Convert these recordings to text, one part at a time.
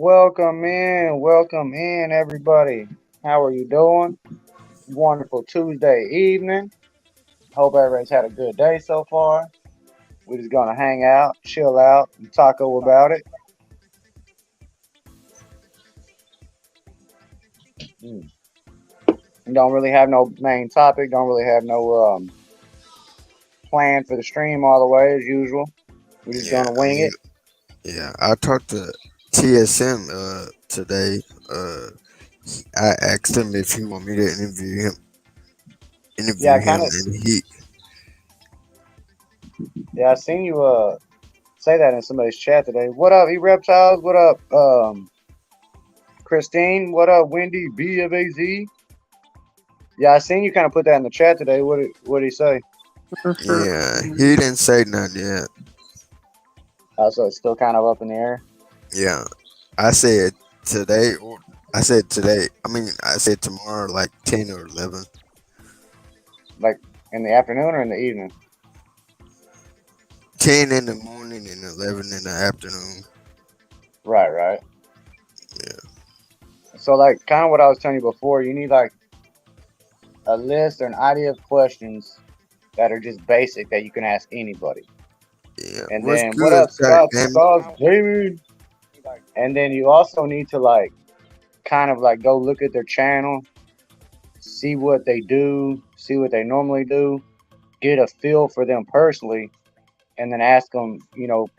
welcome in, everybody. How are you doing? Wonderful Tuesday evening. Hope everybody's had a good day so far. We're just gonna hang out, chill out, and taco about it. Mm. Don't really have no main topic. Don't really have no plan for the stream all the way as usual. We're just Yeah, gonna wing it. I talked to TSM today. Uh, I asked him if he want me to Yeah, interview I kind him, of. and he Yeah, I seen you say that in somebody's chat today. What up, E Reptiles? What up, Christine? What up, Wendy B of AZ? Yeah, I seen you kind of put that in the chat today. What did he say? he didn't say nothing yet. So it's still kind of up in the air, Yeah, I said today. I said today. I said tomorrow, like 10 or 11. like in the afternoon or in the evening. 10 in the morning and 11 in the afternoon. Right, right. Yeah, So like kind of what I was telling you before, you need like a list or an idea of questions that are just basic that you can ask anybody. yeah. And What's then what good, up, Scott Scott? Damon? Scott's gaming. And then you also need to like kind of like go look at their channel, see what they do, see what they normally do, get a feel for them personally, and then ask them,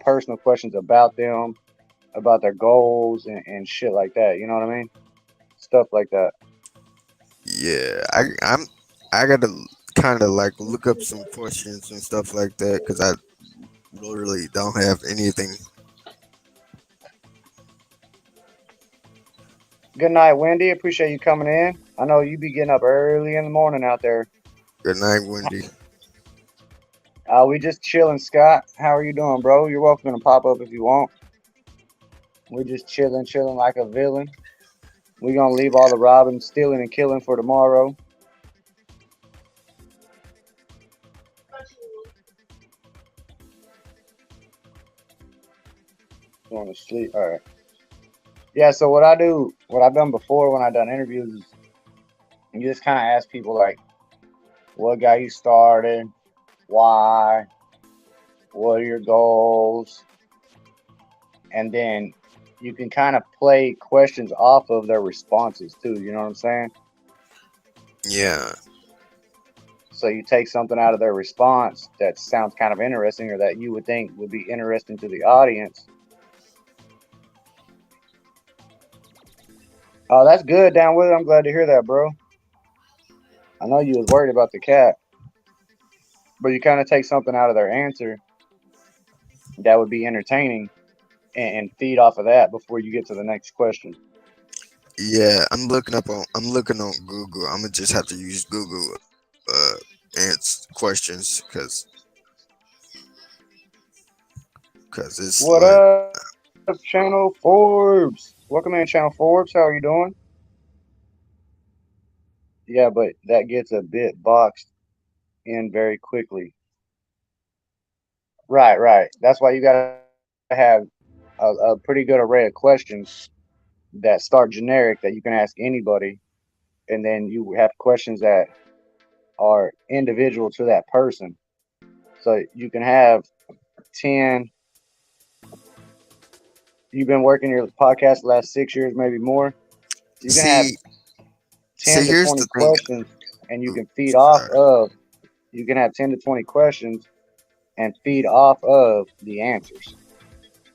personal questions about them, about their goals and shit like that. You know what I mean? Stuff like that. Yeah, I gotta kind of like look up some questions and stuff like that because I literally don't have anything. Good night, Wendy. Appreciate you coming in. I know you be getting up early in the morning out there. Good night, Wendy. We just chilling, Scott. How are you doing, bro? You're welcome to pop up if you want. We just chilling like a villain. We gonna leave all the robbing, stealing, and killing for tomorrow. Going to sleep. All right. Yeah. So what I do, what I've done before when I've done interviews, is you just kind of ask people like, what got you started, why, what are your goals, and then you can kind of play questions off of their responses too. You know what I'm saying? Yeah, So you take something out of their response that sounds kind of interesting or that you would think would be interesting to the audience. Oh, that's good, down with it. I'm glad to hear that, bro. I know you was worried about the cat, but you kind of take something out of their answer that would be entertaining and feed off of that before you get to the next question. yeah. I'm looking on Google. I'm gonna just have to use Google answer questions because it's What like up, Channel Forbes? Welcome in, Channel Forbes. How are you doing? Yeah, but that gets a bit boxed in very quickly. Right, right. That's why you got to have a pretty good array of questions that start generic that you can ask anybody, and then you have questions that are individual to that person. So you can have 10, you've been working your podcast the last 6 years, maybe more. You can have see 10 to here's 20 the thing. questions and you Oh, can feed off sorry. of, you can have 10 to 20 questions and feed off of the answers.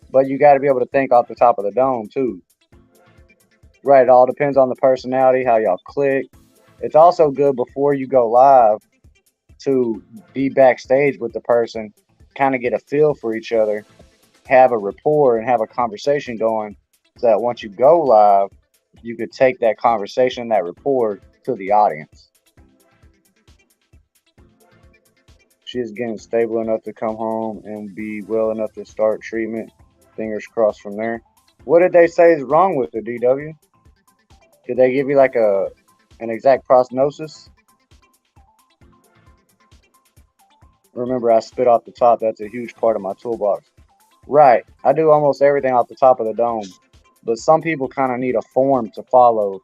But you got to be able to think off the top of the dome too. Right, it all depends on the personality, how y'all click. It's also good before you go live to be backstage with the person, kind of get a feel for each other, have a rapport, and have a conversation going so that once you go live, you could take that conversation, that rapport to the audience. She is getting stable enough to come home and be well enough to start treatment. Fingers crossed from there. What did they say is wrong with her, DW? Did they give you like an exact prognosis? Remember, I spit off the top. That's a huge part of my toolbox. Right. I do almost everything off the top of the dome. but some people kind of need a form to follow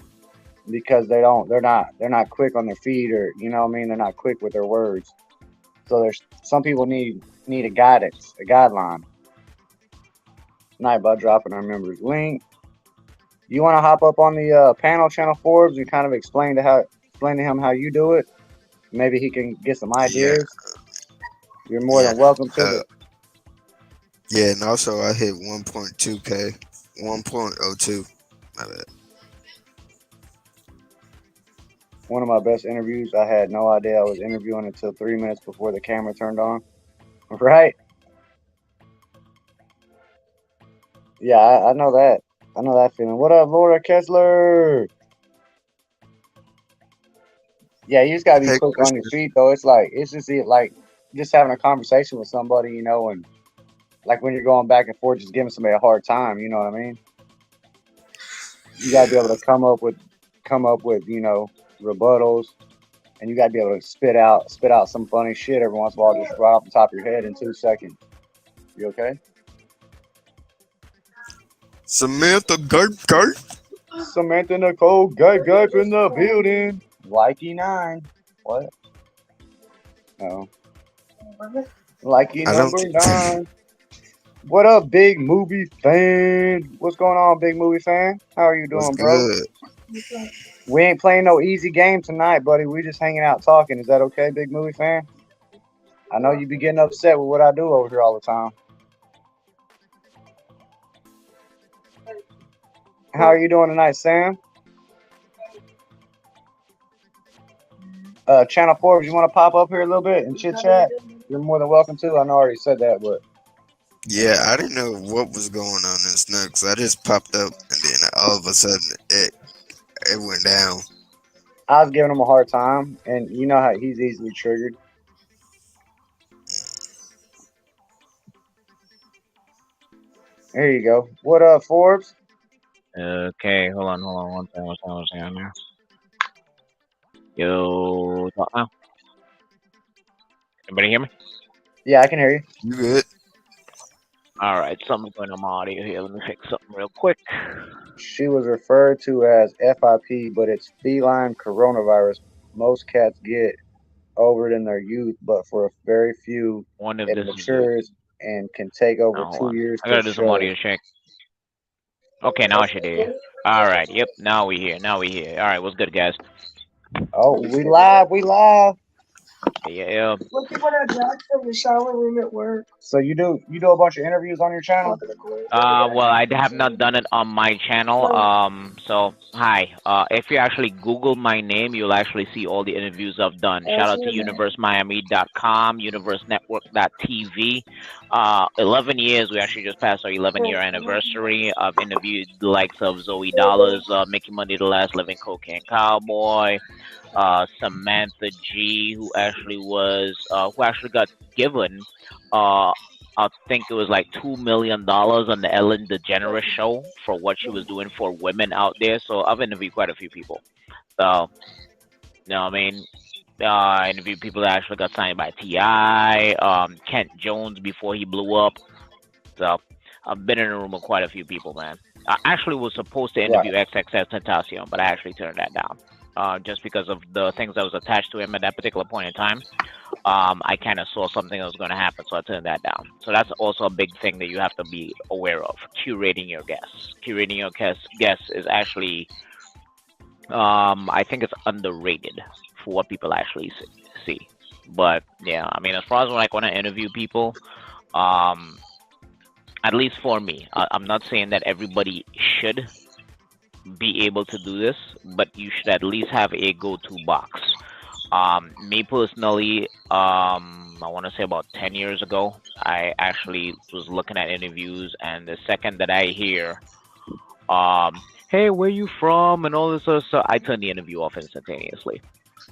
because they're not quick on their feet, or you know what I mean, they're not quick with their words. So there's some people need a guidance, a guideline. Night by dropping our members link. You want to hop up on the panel, Channel Forbes, and kind of explain to him how you do it. Maybe he can get some Yeah, ideas. You're more yeah, than welcome to uh, the. yeah, and also I hit 1.2k, 1.02. My bad. One of my best interviews. I had no idea I was interviewing until 3 minutes before the camera turned on. Right? Yeah, I know that. I know that feeling. What up, Laura Kessler? Yeah, you just gotta be Hey, quick on your question. feet, though. It's like just having a conversation with somebody, and like when you're going back and forth, just giving somebody a hard time. You know what I mean? You gotta be able Yeah, to come up with rebuttals, and you gotta be able to spit out some funny shit every once in a while, just right off the top of your head in 2 seconds. You okay? Samantha Gert. Samantha Nicole Guype in the building. Likey 9. What? No. Likey I don't. number 9. What up, big movie fan? What's going on, big movie fan? How are you What's doing, bro? good? We ain't playing no easy game tonight, buddy. We just hanging out talking. Is that okay, big movie fan? I know you be getting upset with what I do over here all the time. How are you doing tonight, Sam? Channel Forbes, you want to pop up here a little bit and chit chat? You're more than welcome to. I know I already said that, but Yeah, I didn't know what was going on in Snooks. I just popped up, and then all of a sudden it went down. I was giving him a hard time, and you know how he's easily triggered. There you go. What up, Forbes? Okay, hold on, one second here. Yo, talk now. Anybody hear me? Yeah, I can hear you. You good? All right, something's going on my audio here. Let me fix something real quick. She was referred to as FIP, but it's feline coronavirus. Most cats get over it in their youth, but for a very few, Wonder if it this is good. matures and can take over Oh, hold 2 on. years I to gotta do some show. audio check. Okay, now I should hear you. All right, yep, now we hear. Now we hear. All right, what's good, guys? Oh, we live, we live. Yeah, Looking for that jack from the shower room at work. So you do a bunch of interviews on your channel? well, I have not done it on my channel. So hi. If you actually Google my name, you'll actually see all the interviews I've done. Shout out to UniverseMiami.com, UniverseNetwork.tv. 11 years. We actually just passed our 11-year anniversary. I've interviewed the likes of Zoe Dollars, Mickey Monday, the Last Living Cocaine Cowboy, Samantha G, who actually got given I think it was like $2 million on the Ellen DeGeneres show for what she was doing for women out there. So I've interviewed quite a few people. So, you know what I mean? I interviewed people that actually got signed by T.I., Kent Jones before he blew up. So I've been in a room with quite a few people, man. I actually was supposed to interview XXX Tentacion, but I actually turned that down. Just because of the things that was attached to him at that particular point in time. I kind of saw something that was going to happen, so I turned that down. So that's also a big thing that you have to be aware of, curating your guests. Curating your guests is actually, I think it's underrated for what people actually see. But yeah, I mean, as far as when I want to interview people, at least for me, I'm not saying that everybody should be able to do this, but you should at least have a go-to box. Me personally, I want to say about 10 years ago, I actually was looking at interviews, and the second that I hear, hey, where you from, and all this other stuff, I turn the interview off instantaneously.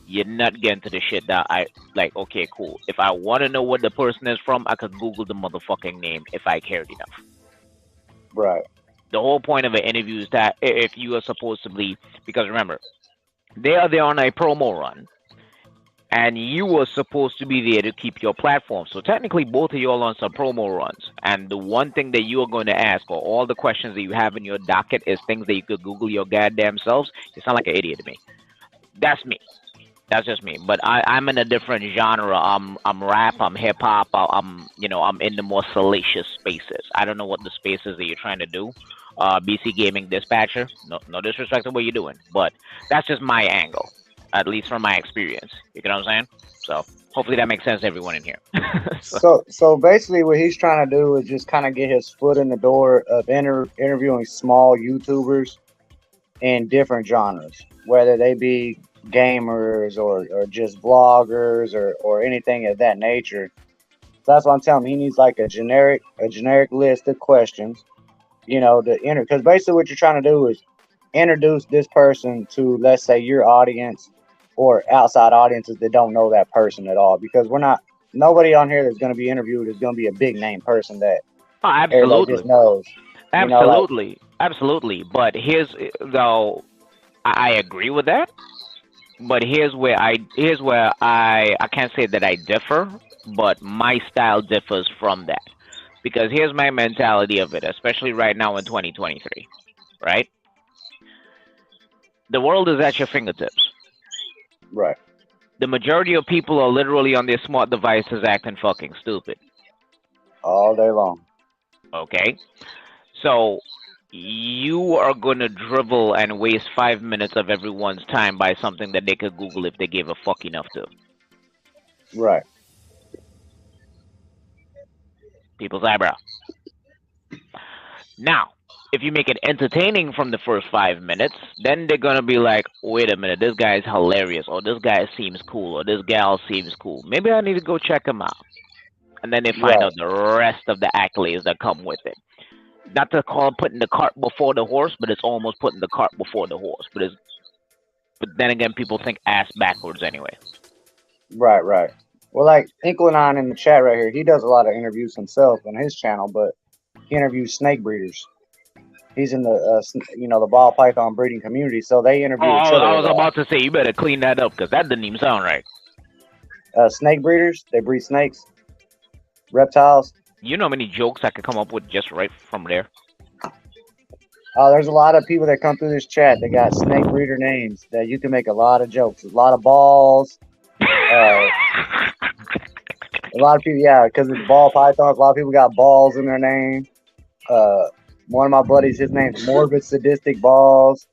You're not getting to the shit that I like. Okay, cool. If I want to know what the person is from, I could Google the motherfucking name if I cared enough. Right. The whole point of an interview is that if you are supposed to be, because remember, they are there on a promo run. and you were supposed to be there to keep your platform. So technically, both of y'all on some promo runs. And the one thing that you are going to ask, or all the questions that you have in your docket, is things that you could Google your goddamn selves. You sound like an idiot to me. That's me. That's just me. But I'm in a different genre. I'm rap. I'm hip hop. I'm in the more salacious spaces. I don't know what the spaces that you're trying to do. BC Gaming Dispatcher. No disrespect to what you're doing, but that's just my angle, at least from my experience. You know what I'm saying? So hopefully that makes sense to everyone in here. So basically, what he's trying to do is just kind of get his foot in the door of interviewing small YouTubers in different genres, whether they be gamers or just vloggers or anything of that nature. So that's what I'm telling him. He needs like a generic list of questions, to enter. Because basically, what you're trying to do is introduce this person to, let's say, your audience or outside audiences that don't know that person at all. Because nobody on here that's going to be interviewed is going to be a big name person that everybody just knows. Absolutely. But here's though, I agree with that. But here's where I can't say that I differ, but my style differs from that. Because here's my mentality of it, especially right now in 2023, right? The world is at your fingertips. Right. The majority of people are literally on their smart devices acting fucking stupid. All day long. Okay? So you are going to drivel and waste 5 minutes of everyone's time by something that they could Google if they gave a fuck enough to. Right. People's eyebrow. Now, if you make it entertaining from the first 5 minutes, then they're going to be like, wait a minute, this guy's hilarious, or this guy seems cool, or this gal seems cool. Maybe I need to go check him out. And then they find out the rest of the accolades that come with it. Not to call putting the cart before the horse, but it's almost putting the cart before the horse. But then again, people think ass backwards anyway. Right. Well, like Inklenon in the chat right here, he does a lot of interviews himself on his channel, but he interviews snake breeders. He's in the ball python breeding community, so they interview each other. I was about to say, you better clean that up, because that didn't even sound right. Snake breeders, they breed snakes, reptiles. You know how many jokes I could come up with just right from there? There's a lot of people that come through this chat that got snake breeder names that you can make a lot of jokes. A lot of balls. A lot of people, because it's ball pythons. A lot of people got balls in their name. One of my buddies, his name's Morbid Sadistic Balls.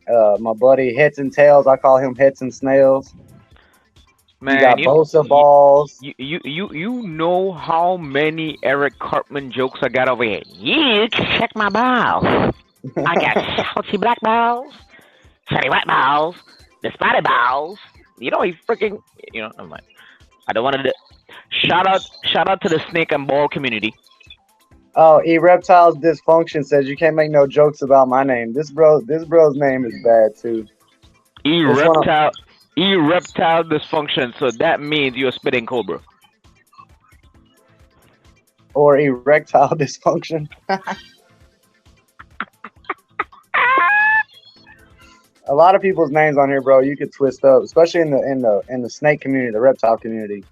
My buddy Heads and Tails, I call him Heads and Snails. Man, you got Bosa Balls. You know how many Eric Cartman jokes I got over here? You check my balls. I got salty black balls, shiny white balls, the spotted balls. You know he freaking. I'm like, I don't want to. Shout out to the snake and ball community. Oh, E-Reptiles Dysfunction says you can't make no jokes about my name. This bro's name is bad too. E-Reptile Dysfunction, so that means you're a spitting cobra. Or erectile dysfunction. A lot of people's names on here, bro, you could twist up, especially in the snake community, the reptile community.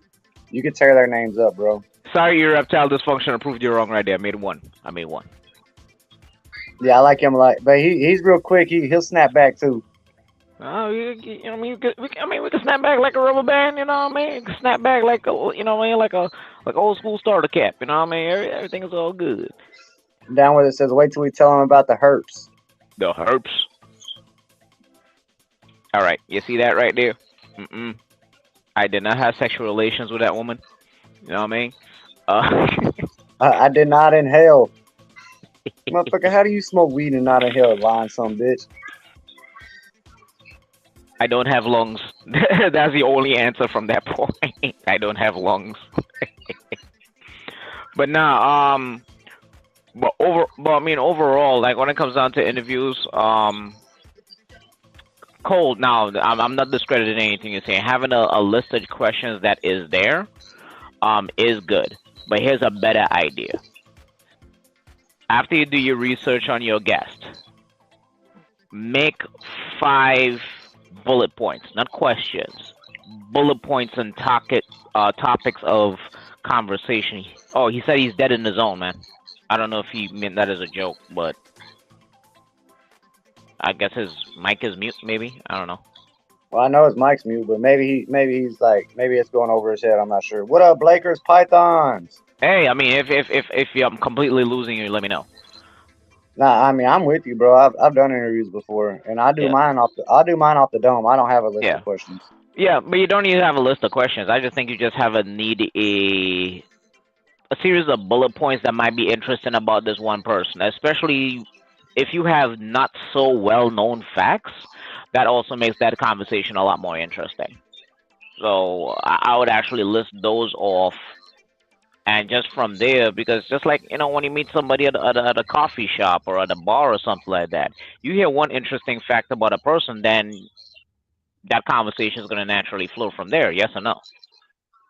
You could tear their names up, bro. Sorry, your reptile dysfunction. I proved you wrong right there. I made one. Yeah, I like him a lot, but he's real quick. He'll snap back too. Oh, we can snap back like a rubber band. You know what I mean? We can snap back like like old school starter cap. You know what I mean? Everything is all good. Down where it says, "Wait till we tell him about the herps." The herps. All right, you see that right there? I did not have sexual relations with that woman. You know what I mean? I did not inhale. Motherfucker, how do you smoke weed and not inhale? Lying some bitch. I don't have lungs. That's the only answer from that point. I don't have lungs. But now, overall, like when it comes down to interviews, Cold. Now, I'm not discrediting anything you're saying. Having a list of questions that is there, is good. But here's a better idea. After you do your research on your guest, make 5 bullet points, not questions, bullet points and topics of conversation. Oh, he said he's dead in the zone, man. I don't know if he meant that as a joke, but I guess his mic is mute. Maybe I don't know. Well, I know his mic's mute, but maybe he's like maybe it's going over his head. I'm not sure. What up, Blakers Pythons? Hey, I mean, if I'm completely losing you, let me know. Nah, I mean I'm with you, bro. I've done interviews before, and I do Yeah. mine off the dome. I don't have a list Yeah. of questions. Yeah, but you don't need to have a list of questions. I just think you just have need a series of bullet points that might be interesting about this one person, especially if you have not so well known facts. That also makes that conversation a lot more interesting. So I would actually list those off, and just from there, because just like when you meet somebody at a coffee shop or at a bar or something like that, you hear one interesting fact about a person, then that conversation is going to naturally flow from there. Yes or no?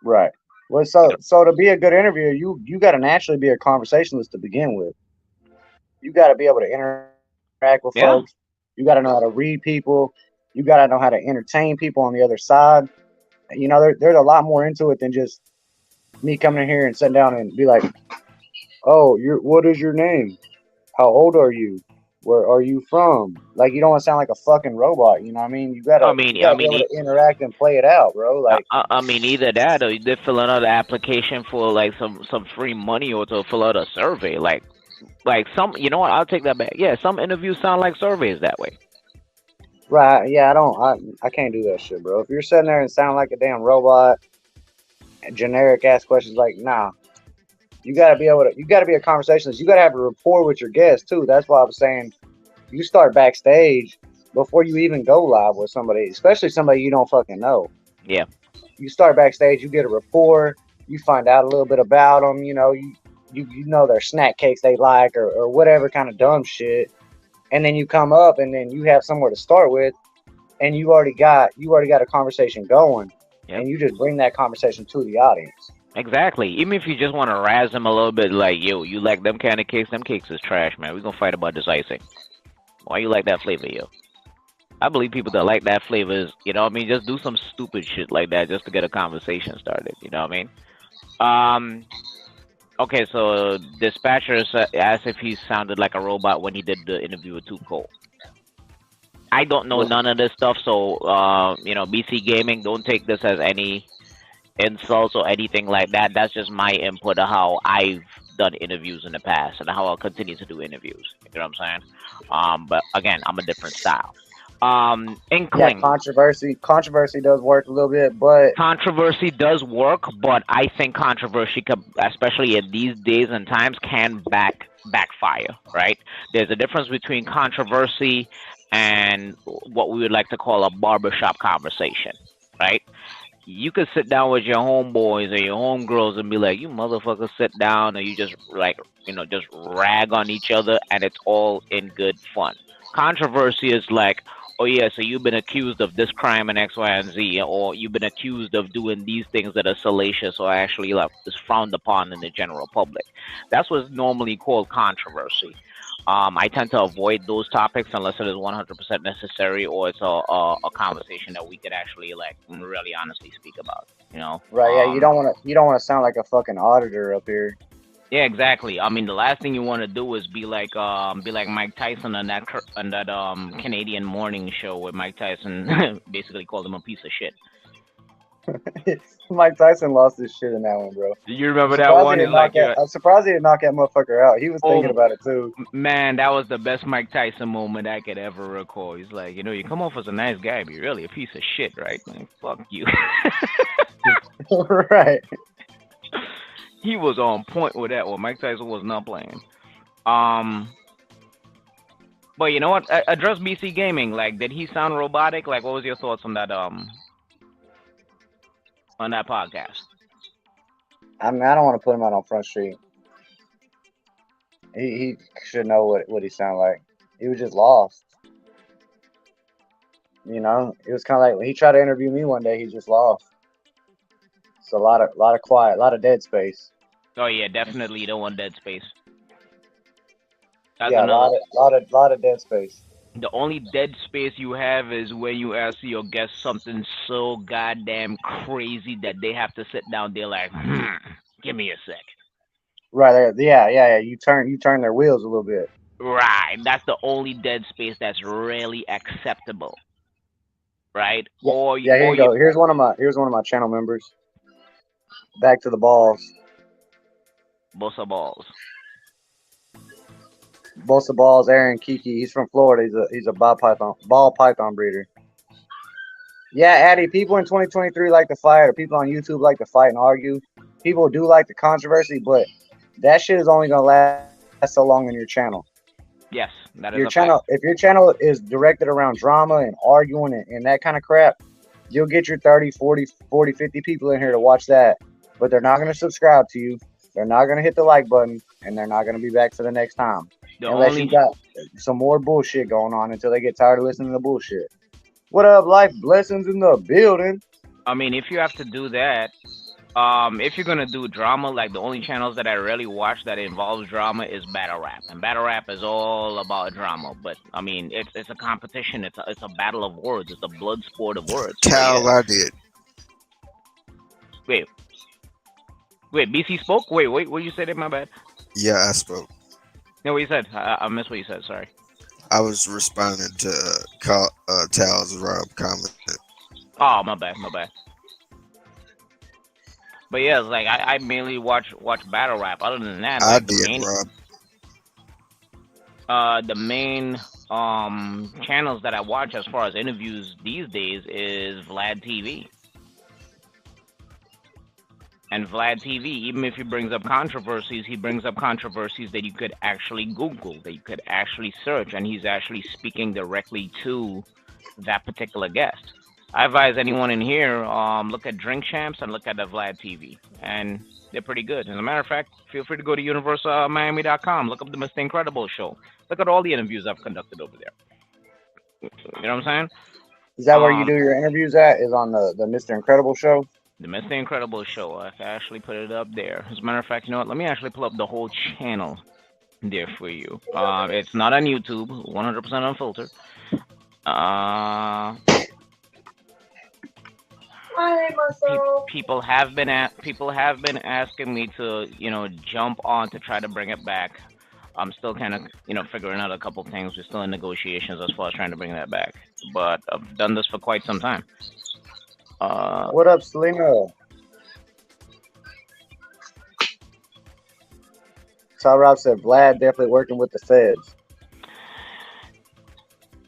Right. Well, so to be a good interviewer, you got to naturally be a conversationalist to begin with. You got to be able to interact with Yeah. folks. You got to know how to read people. You got to know how to entertain people on the other side. There's a lot more into it than just me coming in here and sitting down and be like, "Oh, what is your name? How old are you? Where are you from?" Like, you don't want to sound like a fucking robot. You know what I mean? You gotta be able to interact and play it out, bro. Like, I mean, either that or you did fill out an application for like some free money or to fill out a survey. Like some, you know what? I'll take that back. Yeah, some interviews sound like surveys that way. right? Yeah, I can't do that shit, bro. If you're sitting there and sound like a damn robot, generic ass questions, like, nah. You gotta be a conversationalist. You gotta have a rapport with your guests too. That's why I was saying you start backstage before you even go live with somebody, especially somebody you don't fucking know. Yeah. You start backstage, you get a rapport, you find out a little bit about them. You know their snack cakes they like or whatever kind of dumb shit, and then you come up and then you have somewhere to start with, and you already got a conversation going, Yep. and you just bring that conversation to the audience. Exactly. Even if you just want to razz them a little bit, like, yo, you like them kind of cakes? Them cakes is trash, man. We're gonna fight about this icing. Why you like that flavor, yo? I believe people that like that flavor is, what I mean, just do some stupid shit like that just to get a conversation started. You know what I mean? Okay, so Dispatcher asked if he sounded like a robot when he did the interview with Too Cold. I don't know none of this stuff, so BC Gaming, don't take this as any insults or anything like that. That's just my input of how I've done interviews in the past and how I'll continue to do interviews. You know what I'm saying? But again, I'm a different style. Inkling. Yeah, controversy does work a little bit, but controversy does work, but I think controversy, especially in these days and times, can backfire. Right? There's a difference between controversy and what we would like to call a barbershop conversation. Right? You could sit down with your homeboys or your homegirls and be like, "You motherfuckers sit down," or you just just rag on each other, and it's all in good fun. Controversy is like, "Oh yeah, so you've been accused of this crime and X, Y, and Z, or you've been accused of doing these things that are salacious or actually like is frowned upon in the general public." That's what's normally called controversy. I tend to avoid those topics unless it is 100% necessary or it's a conversation that we could actually really honestly speak about. Right? Yeah, you don't want to sound like a fucking auditor up here. Yeah, exactly. I mean, the last thing you want to do is be like Mike Tyson on that Canadian morning show where Mike Tyson basically called him a piece of shit. Mike Tyson lost his shit in that one, bro. Do you remember that one? I'm surprised he didn't knock that motherfucker out. He was thinking about it too. Man, that was the best Mike Tyson moment I could ever recall. He's like, you come off as a nice guy, but you're really a piece of shit, right? Like, fuck you. Right. He was on point with that one. Mike Tyson was not playing. But you know what? Address BC Gaming. Like, did he sound robotic? Like, what was your thoughts on that? On that podcast. I mean, I don't want to put him out on Front Street. He should know what he sounded like. He was just lost. It was kind of like when he tried to interview me one day. He just lost. It's a lot of quiet, a lot of dead space. Oh yeah, definitely you don't want dead space. That's a lot of dead space. The only dead space you have is when you ask your guest something so goddamn crazy that they have to sit down. They're like, give me a sec. Right there. Yeah. You turn their wheels a little bit. Right. That's the only dead space that's really acceptable. Right. Yeah. Yeah. Here Or you you go. Here's one of my channel members. Back to the balls. bossa balls. Bossa balls. Aaron Kiki. He's from Florida. He's a ball python breeder. Yeah, Addy. People in 2023 like to fight, or people on YouTube like to fight and argue. People do like the controversy, but that shit is only gonna last so long in your channel. Yes, that Your is a fact. channel, if your channel is directed around drama and arguing and that kind of crap, you'll get your 30, 40, 50 people in here to watch that, but they're not going to subscribe to you. They're not going to hit the like button, and they're not going to be back for the next time The unless you only got some more bullshit going on until they get tired of listening to bullshit. What up, life blessings in the building? I mean, if you have to do that, if you're gonna do drama, like the only channels that I really watch that involves drama is battle rap, and battle rap is all about drama. But I mean, it's a competition. It's a battle of words. It's a blood sport of words. So yeah. Cal, I did. Wait, wait. BC spoke. Wait. What you said? My bad. Yeah, I spoke. No, what you said. I missed what you said. Sorry. I was responding to Tal's Rob comment. Oh, my bad. But yeah, it's like I mainly watch battle rap. Other than that, I like did, Rob. the main channels that I watch as far as interviews these days is Vlad TV. And Vlad TV, even if he brings up controversies, he brings up controversies that you could actually Google, that you could actually search, and he's actually speaking directly to that particular guest. I advise anyone in here, look at Drink Champs and look at the Vlad TV, and they're pretty good. As a matter of fact, feel free to go to universalmiami.com, look up the Mr. Incredible show. Look at all the interviews I've conducted over there. You know what I'm saying? Is that where you do your interviews at? Is on the Mr. Incredible show? The Mr. Incredible show. I can actually put it up there. As a matter of fact, you know what? Let me actually pull up the whole channel there for you. It's not on YouTube, 100% unfiltered. People have been asking me to, jump on to try to bring it back. I'm still kind of, figuring out a couple things. We're still in negotiations as far as trying to bring that back. But I've done this for quite some time. What up, Selena? Ty Rob said Vlad definitely working with the feds.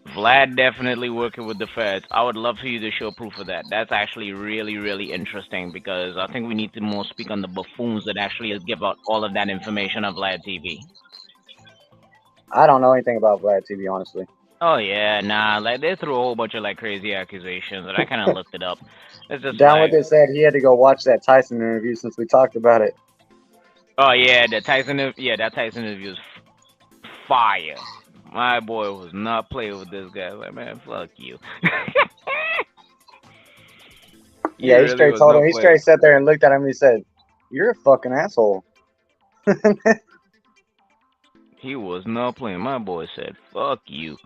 Vlad definitely working with the feds. I would love for you to show proof of that. That's actually really, really interesting because I think we need to more speak on the buffoons that actually give out all of that information on Vlad TV. I don't know anything about Vlad TV, honestly. Oh yeah, nah. Like they threw a whole bunch of like crazy accusations, and I kind of looked it up. It's just Down like, with it said he had to go watch that Tyson interview since we talked about it. oh yeah, that Tyson interview is fire. My boy was not playing with this guy. Like, man, fuck you. Yeah, he straight told him. He straight sat there and looked at him and he said, "You're a fucking asshole." He was not playing. My boy said, "Fuck you."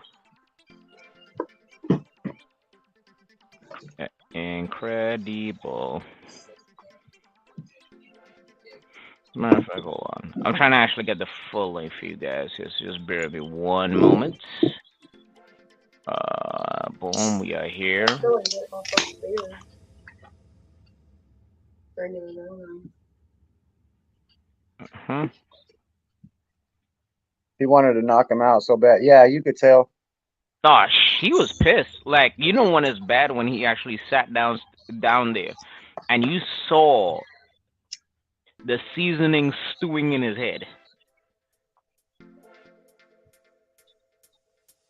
Incredible. Matter of fact, hold on. I'm trying to actually get the full length for you guys. Just bear with me one moment. Boom, we are here. He wanted to knock him out so bad. Yeah, you could tell. Oh, he was pissed. Like, you know when it's bad when he actually sat down there and you saw the seasoning stewing in his head.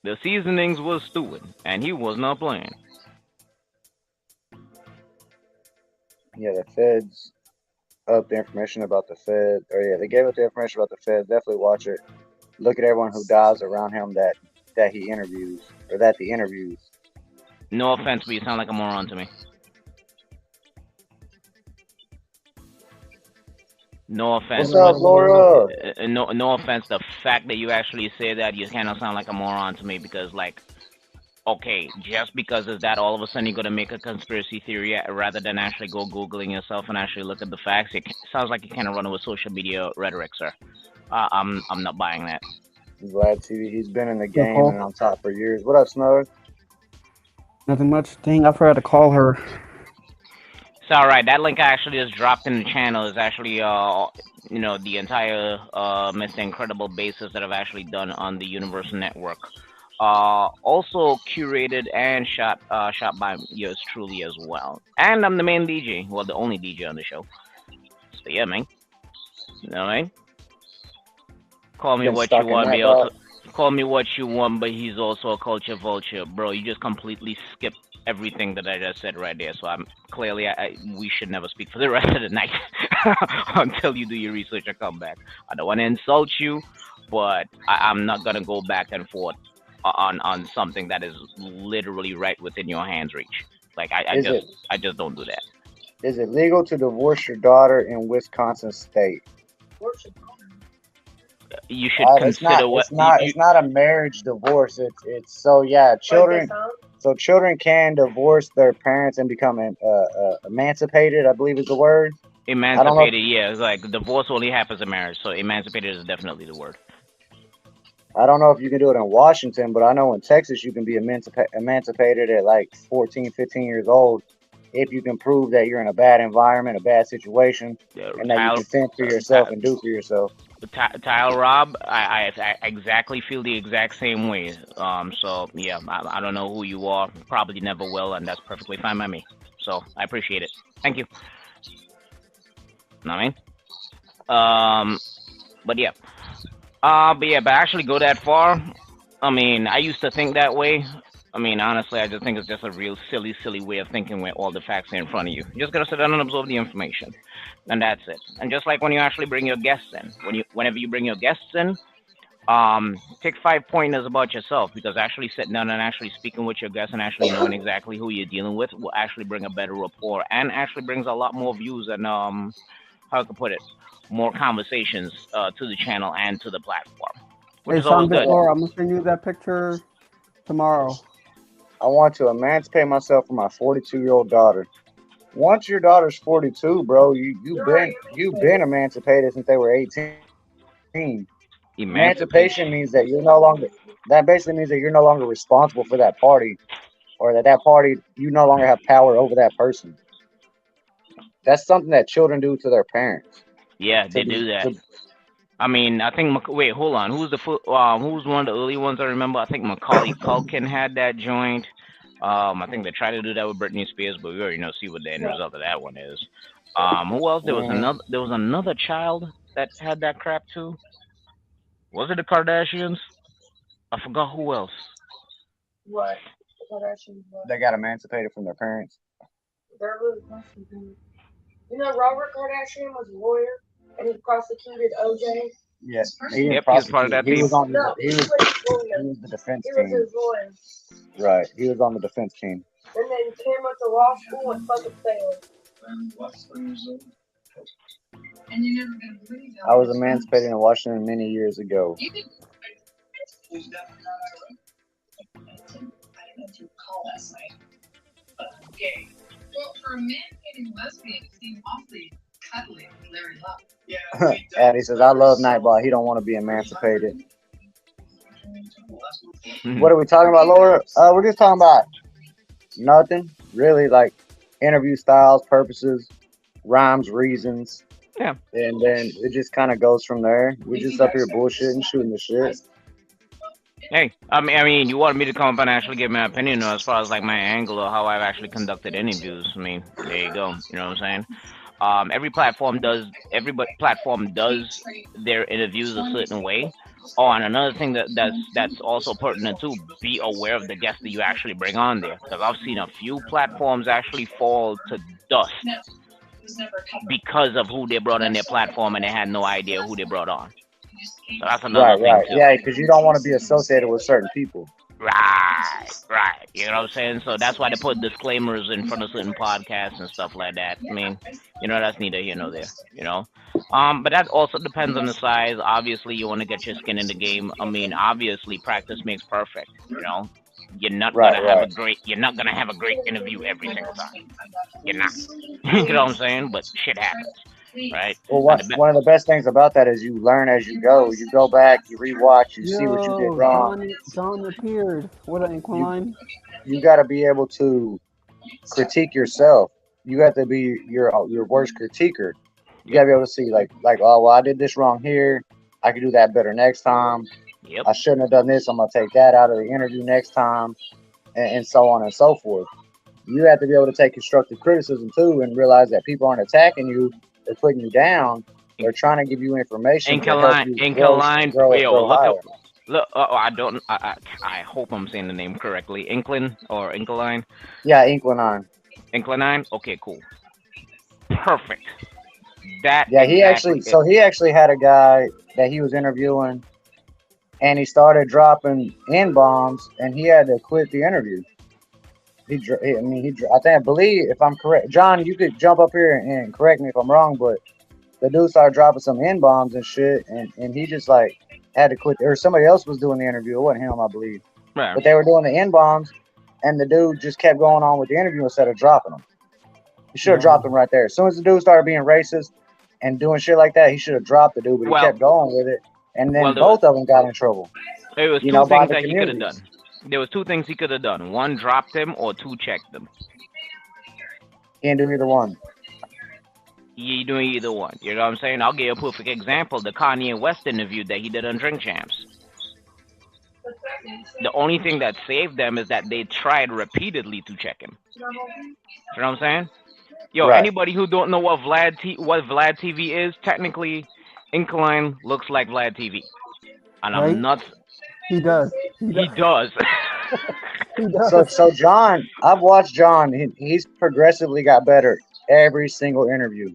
The seasonings was stewing, and he was not playing. Yeah, the feds up the information about the Fed. Or yeah, they gave up the information about the Fed. Definitely watch it. Look at everyone who dies around him that he interviews or that the interviews. No offense, but you sound like a moron to me. No offense. What's up, Laura? No offense. The fact that you actually say that, you kind of sound like a moron to me because, like, okay, just because of that, all of a sudden you're gonna make a conspiracy theory rather than actually go googling yourself and actually look at the facts. It sounds like you kind of run with social media rhetoric, sir. I'm not buying that. Vlad TV, he's been in the Yeah, game Paul. and on top for years. What up, Snug? Nothing much. Dang, I forgot to call her. It's all right. That link I actually just dropped in the channel is actually, the entire Mr. Incredible basis that I've actually done on the Universal Network. Also curated and shot by yours truly as well. And I'm the main DJ, well, the only DJ on the show. So yeah, man. You know what I mean? Call me Been what stuck you in want, that, me dog. also. Call me what you want, but he's also a culture vulture, bro. You just completely skipped everything that I just said right there. So I'm clearly, we should never speak for the rest of the night until you do your research and come back. I don't want to insult you, but I'm not gonna go back and forth on something that is literally right within your hands reach. Like I just don't do that. Is it legal to divorce your daughter in Wisconsin state? You should It's consider not. what It's not. you, It's not a marriage divorce. It's so yeah. Children. So children can divorce their parents and become emancipated, I believe is the word. emancipated. Yeah, it's like divorce only happens in marriage, so emancipated is definitely the word. I don't know if you can do it in Washington, but I know in Texas you can be emancipated at like 14, 15 years old if you can prove that you're in a bad environment, a bad situation, Yeah, and that you can fend for yourself and do for yourself. Tile Rob, I exactly feel the exact same way. So yeah, I don't know who you are, probably never will, and that's perfectly fine by me. So I appreciate it. Thank you. Know what I mean? But yeah. But actually go that far. I mean, I used to think that way. I mean, honestly, I just think it's just a real silly way of thinking where all the facts are in front of you. You just gotta sit down and absorb the information, and that's it. And just like when you actually bring your guests in, whenever you bring your guests in, take 5 pointers about yourself, because actually sitting down and actually speaking with your guests and actually knowing exactly who you're dealing with will actually bring a better rapport and actually brings a lot more views and how I could put it, more conversations to the channel and to the platform, which Hey, is always good. Laura, I'm gonna send you that picture tomorrow. I want to emancipate myself from my 42-year-old daughter. Once your daughter's 42, bro, you've been emancipated since they were 18. Emancipation means that you're no longer. That basically means that you're no longer responsible for that party, or that party you no longer have power over that person. That's something that children do to their parents. Yeah, they do that. I mean, I think. Wait, hold on. Who's who's one of the early ones I remember? I think Macaulay Culkin had that joint. I think they tried to do that with Britney Spears, but we already see what the end result of that one is. Who else? There was another child that had that crap too. Was it the Kardashians? I forgot who else. What? The Kardashians. What? They got emancipated from their parents. They're really close. You know, Robert Kardashian was a lawyer, and he prosecuted OJ. Yes, he was part of that team. He was the defense team. He was his lawyer. Right, he was on the defense team. And then came up to law school and fucking failed. I was emancipated in Washington many years ago. I don't know if you recall last night, but I'm gay. Well, for a man hating lesbian, it seemed awfully cuddly with Larry Love. Yeah. And he says, I love Nightbot. He don't want to be emancipated. What are we talking about, Laura? We're just talking about nothing. Really, like interview styles, purposes, rhymes, reasons. Yeah. And then it just kind of goes from there. We just up here bullshitting, shooting the shit. Hey, I mean, you wanted me to come up and actually give my opinion as far as like my angle or how I've actually conducted interviews. I mean, there you go. You know what I'm saying? Every platform does their interviews a certain way. Oh, and another thing that's also pertinent too, be aware of the guests that you actually bring on there. Because I've seen a few platforms actually fall to dust because of who they brought on their platform and they had no idea who they brought on. So that's another thing too. Yeah, because you don't want to be associated with certain people. Right. You know what I'm saying? So that's why they put disclaimers in front of certain podcasts and stuff like that. I mean, that's neither here nor there. But that also depends on the size. Obviously, you want to get your skin in the game. I mean, obviously, practice makes perfect. You're not Right, gonna have right. you're not gonna have a great interview every single time. You're not. You know what I'm saying? But shit happens, right? Well, And the one of the best things about that is you learn as you go. You go back, you rewatch, you see what you did Yo, wrong. John appeared. What an Inquiline. You got to be able to critique yourself. You have to be your worst critiquer. You got to be able to see like, oh, well, I did this wrong here. I could do that better next time. Yep. I shouldn't have done this. I'm gonna take that out of the interview next time, and so on and so forth. You have to be able to take constructive criticism too, and realize that people aren't attacking you. They're putting you down. They're trying to give you information to help you grow higher. Look, I don't. I hope I'm saying the name correctly. Inkline. Yeah, Inkline. Inkline. Okay, cool. Perfect. That. Yeah, he exactly actually had a guy that he was interviewing, and he started dropping N bombs, and he had to quit the interview. I believe if I'm correct, John, you could jump up here and correct me if I'm wrong, but the dude started dropping some N bombs and shit, and he just like had to quit. Or somebody else was doing the interview. It wasn't him, I believe. Right. But they were doing the N bombs, and the dude just kept going on with the interview instead of dropping them. He should have dropped them right there. As soon as the dude started being racist and doing shit like that, he should have dropped the dude, but he kept going with it, and then both of them got in trouble. There was two things that he could have done. There was two things he could have done. One, dropped him, or two, checked him. He didn't do either one. He doing either one. You know what I'm saying? I'll give you a perfect example. The Kanye West interview that he did on Drink Champs. The only thing that saved them is that they tried repeatedly to check him. You know what I'm saying? Yo, Right. Anybody who don't know what Vlad TV is, technically, Inkline looks like Vlad TV. And Right? I'm not... He does. He does. He does. So John, I've watched John. He's progressively got better every single interview.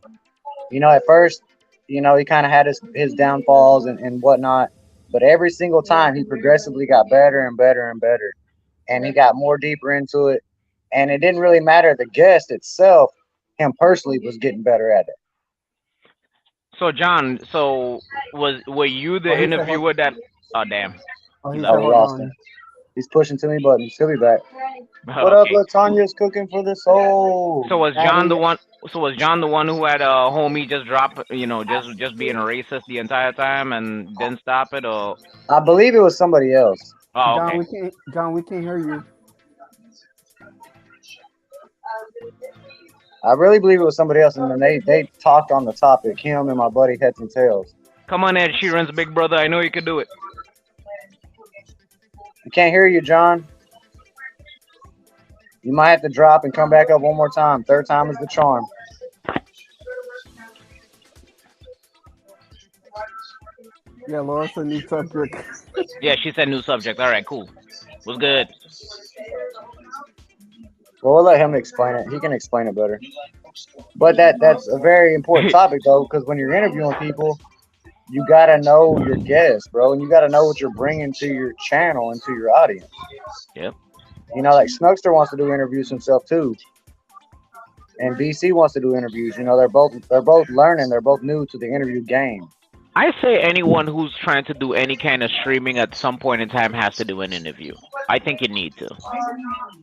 At first, he kind of had his downfalls and whatnot, but every single time he progressively got better and better and better, and he got more deeper into it. And it didn't really matter the guest itself. Him personally was getting better at it. So John, were you the interviewer that? Oh damn. Oh, we lost him. He's pushing too many buttons. He'll be back. What up, Latanya's cooking for the soul? So was John the one? So was John the one who had a homie just drop? Just being a racist the entire time and didn't stop it, or? I believe it was somebody else. Oh, okay. John, we can't hear you. I really believe it was somebody else, and then they talked on the topic. Him and my buddy Heads and Tails. Come on, Ed Sheeran's big brother. I know you can do it. I can't hear you, John. You might have to drop and come back up one more time. Third time is the charm. Yeah, Laura said new subject. Yeah, she said new subject. All right, cool. Was good. Well, we'll let him explain it. He can explain it better. But that's a very important topic, though, because when you're interviewing people, you got to know your guests, bro, and you got to know what you're bringing to your channel and to your audience. Yep. Like Snuckster wants to do interviews himself, too. And BC wants to do interviews. They're both learning. They're both new to the interview game. I say anyone who's trying to do any kind of streaming at some point in time has to do an interview. I think you need to.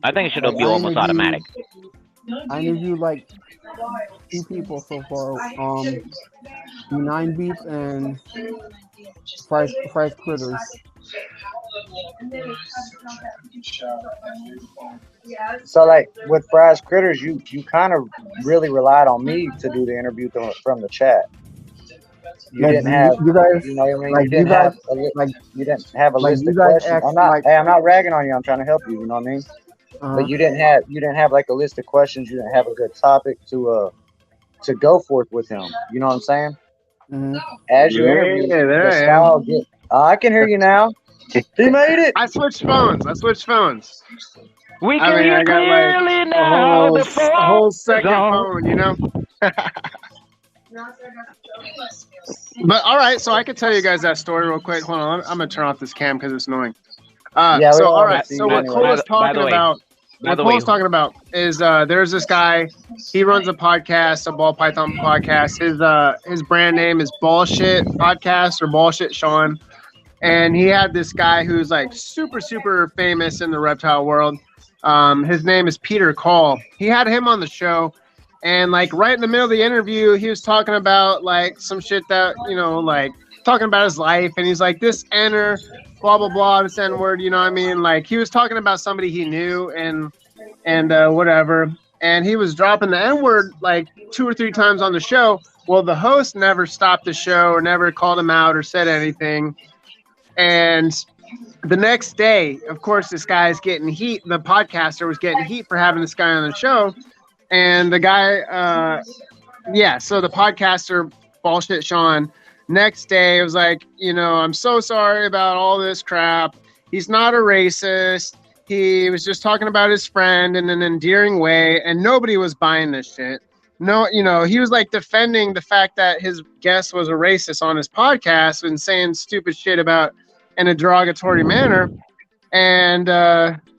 I think it should be almost automatic. I interviewed like 2 people so far. 9 Beats and Fries Critters. So like with Fries Critters, you kind of really relied on me to do the interview from the chat. You didn't have, you guys, you know what I mean? like You didn't have a list of questions. I'm not ragging on you. I'm trying to help you. You know what I mean? But you didn't have like a list of questions. You didn't have a good topic to go forth with him. You know what I'm saying? Mm-hmm. As you interview, the style I can hear you now. He made it. I switched phones. We can hear I got clearly now. a whole second phone, But all right, so I could tell you guys that story real quick. Hold on, I'm gonna turn off this cam because it's annoying. Yeah, we So don't all wanna right. see So you what anyway. Cola's By talking the way, about. by What the way, Cola's talking about is there's this guy. He runs a podcast, a ball python podcast. His brand name is Bullshit Podcast or Bullshit Sean. And he had this guy who's like super, super famous in the reptile world. His name is Peter Call. He had him on the show, and like right in the middle of the interview, he was talking about like some shit that, you know, like talking about his life, and he's like, this enter, blah blah blah, this N word, you know what I mean? Like he was talking about somebody he knew and whatever, and he was dropping the N word like 2 or 3 times on the show. Well, the host never stopped the show or never called him out or said anything. And the next day, of course, this guy's getting heat. The podcaster was getting heat for having this guy on the show. And the guy, so the podcaster, Bullshit Sean, next day was like, you know, I'm so sorry about all this crap. He's not a racist. He was just talking about his friend in an endearing way, and nobody was buying this shit. No, you know, he was like defending the fact that his guest was a racist on his podcast and saying stupid shit about in a derogatory manner, and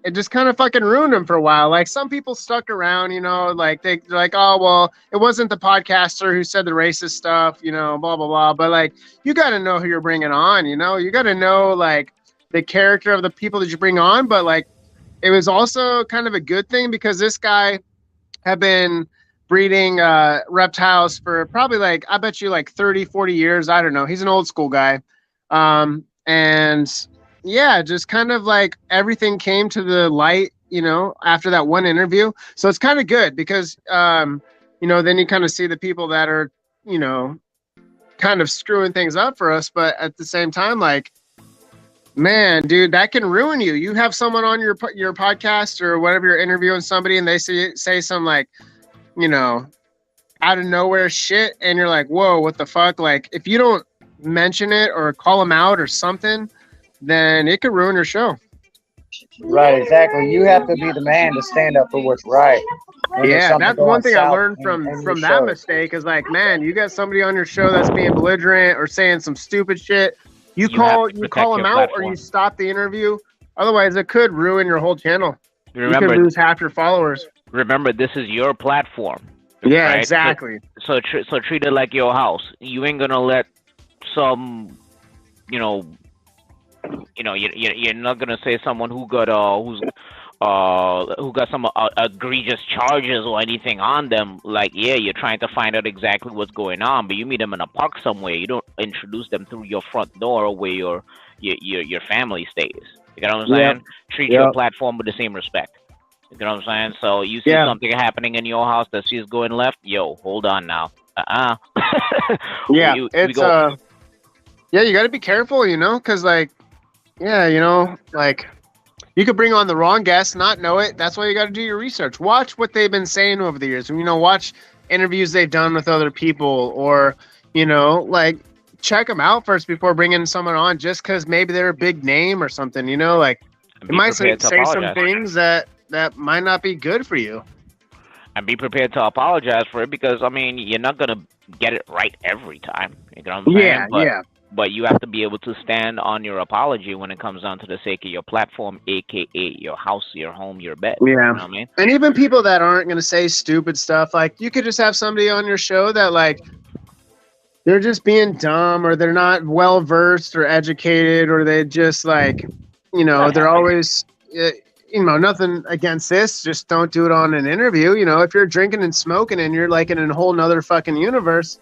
it just kind of fucking ruined him for a while. Like some people stuck around, you know, like they're like, oh well, it wasn't the podcaster who said the racist stuff, you know, blah blah blah. But like, you got to know who you're bringing on, you know, you got to know like the character of the people that you bring on. But like, it was also kind of a good thing because this guy had been breeding reptiles for probably like, I bet you like 30-40 years. I don't know, he's an old school guy. And yeah, just kind of like everything came to the light, you know, after that one interview. So it's kind of good because, you know, then you kind of see the people that are, you know, kind of screwing things up for us. But at the same time, like, man, dude, that can ruin you. You have someone on your podcast or whatever, you're interviewing somebody and they say some like, you know, out of nowhere shit. And you're like, whoa, what the fuck? Like, if you don't mention it or call them out or something, then it could ruin your show. Right, exactly. You have to be the man to stand up for what's right. Yeah, that's one thing I learned from that mistake is like, man, you got somebody on your show that's being belligerent or saying some stupid shit. You call them out or you stop the interview. Otherwise, it could ruin your whole channel. Remember, you could lose half your followers. Remember, this is your platform. Yeah, right? exactly. So treat it like your house. You ain't gonna let some, you're not gonna say someone who got some egregious charges or anything on them. Like, yeah, you're trying to find out exactly what's going on, but you meet them in a park somewhere. You don't introduce them through your front door where your family stays. You know what I'm saying? Treat your platform with the same respect. You know what I'm saying? So you see something happening in your house that she's going left. Yo, hold on now. Yeah, you got to be careful, you know, because like, yeah, you know, like you could bring on the wrong guest, not know it. That's why you got to do your research. Watch what they've been saying over the years. You know, watch interviews they've done with other people, or you know, like check them out first before bringing someone on. Just because maybe they're a big name or something, you know, like it might say some things that might not be good for you. And be prepared to apologize for it, because I mean, you're not gonna get it right every time. You know what I'm saying? But you have to be able to stand on your apology when it comes down to the sake of your platform, aka your house, your home, your bed. Yeah. You know what I mean? And even people that aren't going to say stupid stuff, like you could just have somebody on your show that like they're just being dumb, or they're not well versed or educated, or they just like, you know, they're always, you know, nothing against this. Just don't do it on an interview. You know, if you're drinking and smoking and you're like in a whole nother fucking universe,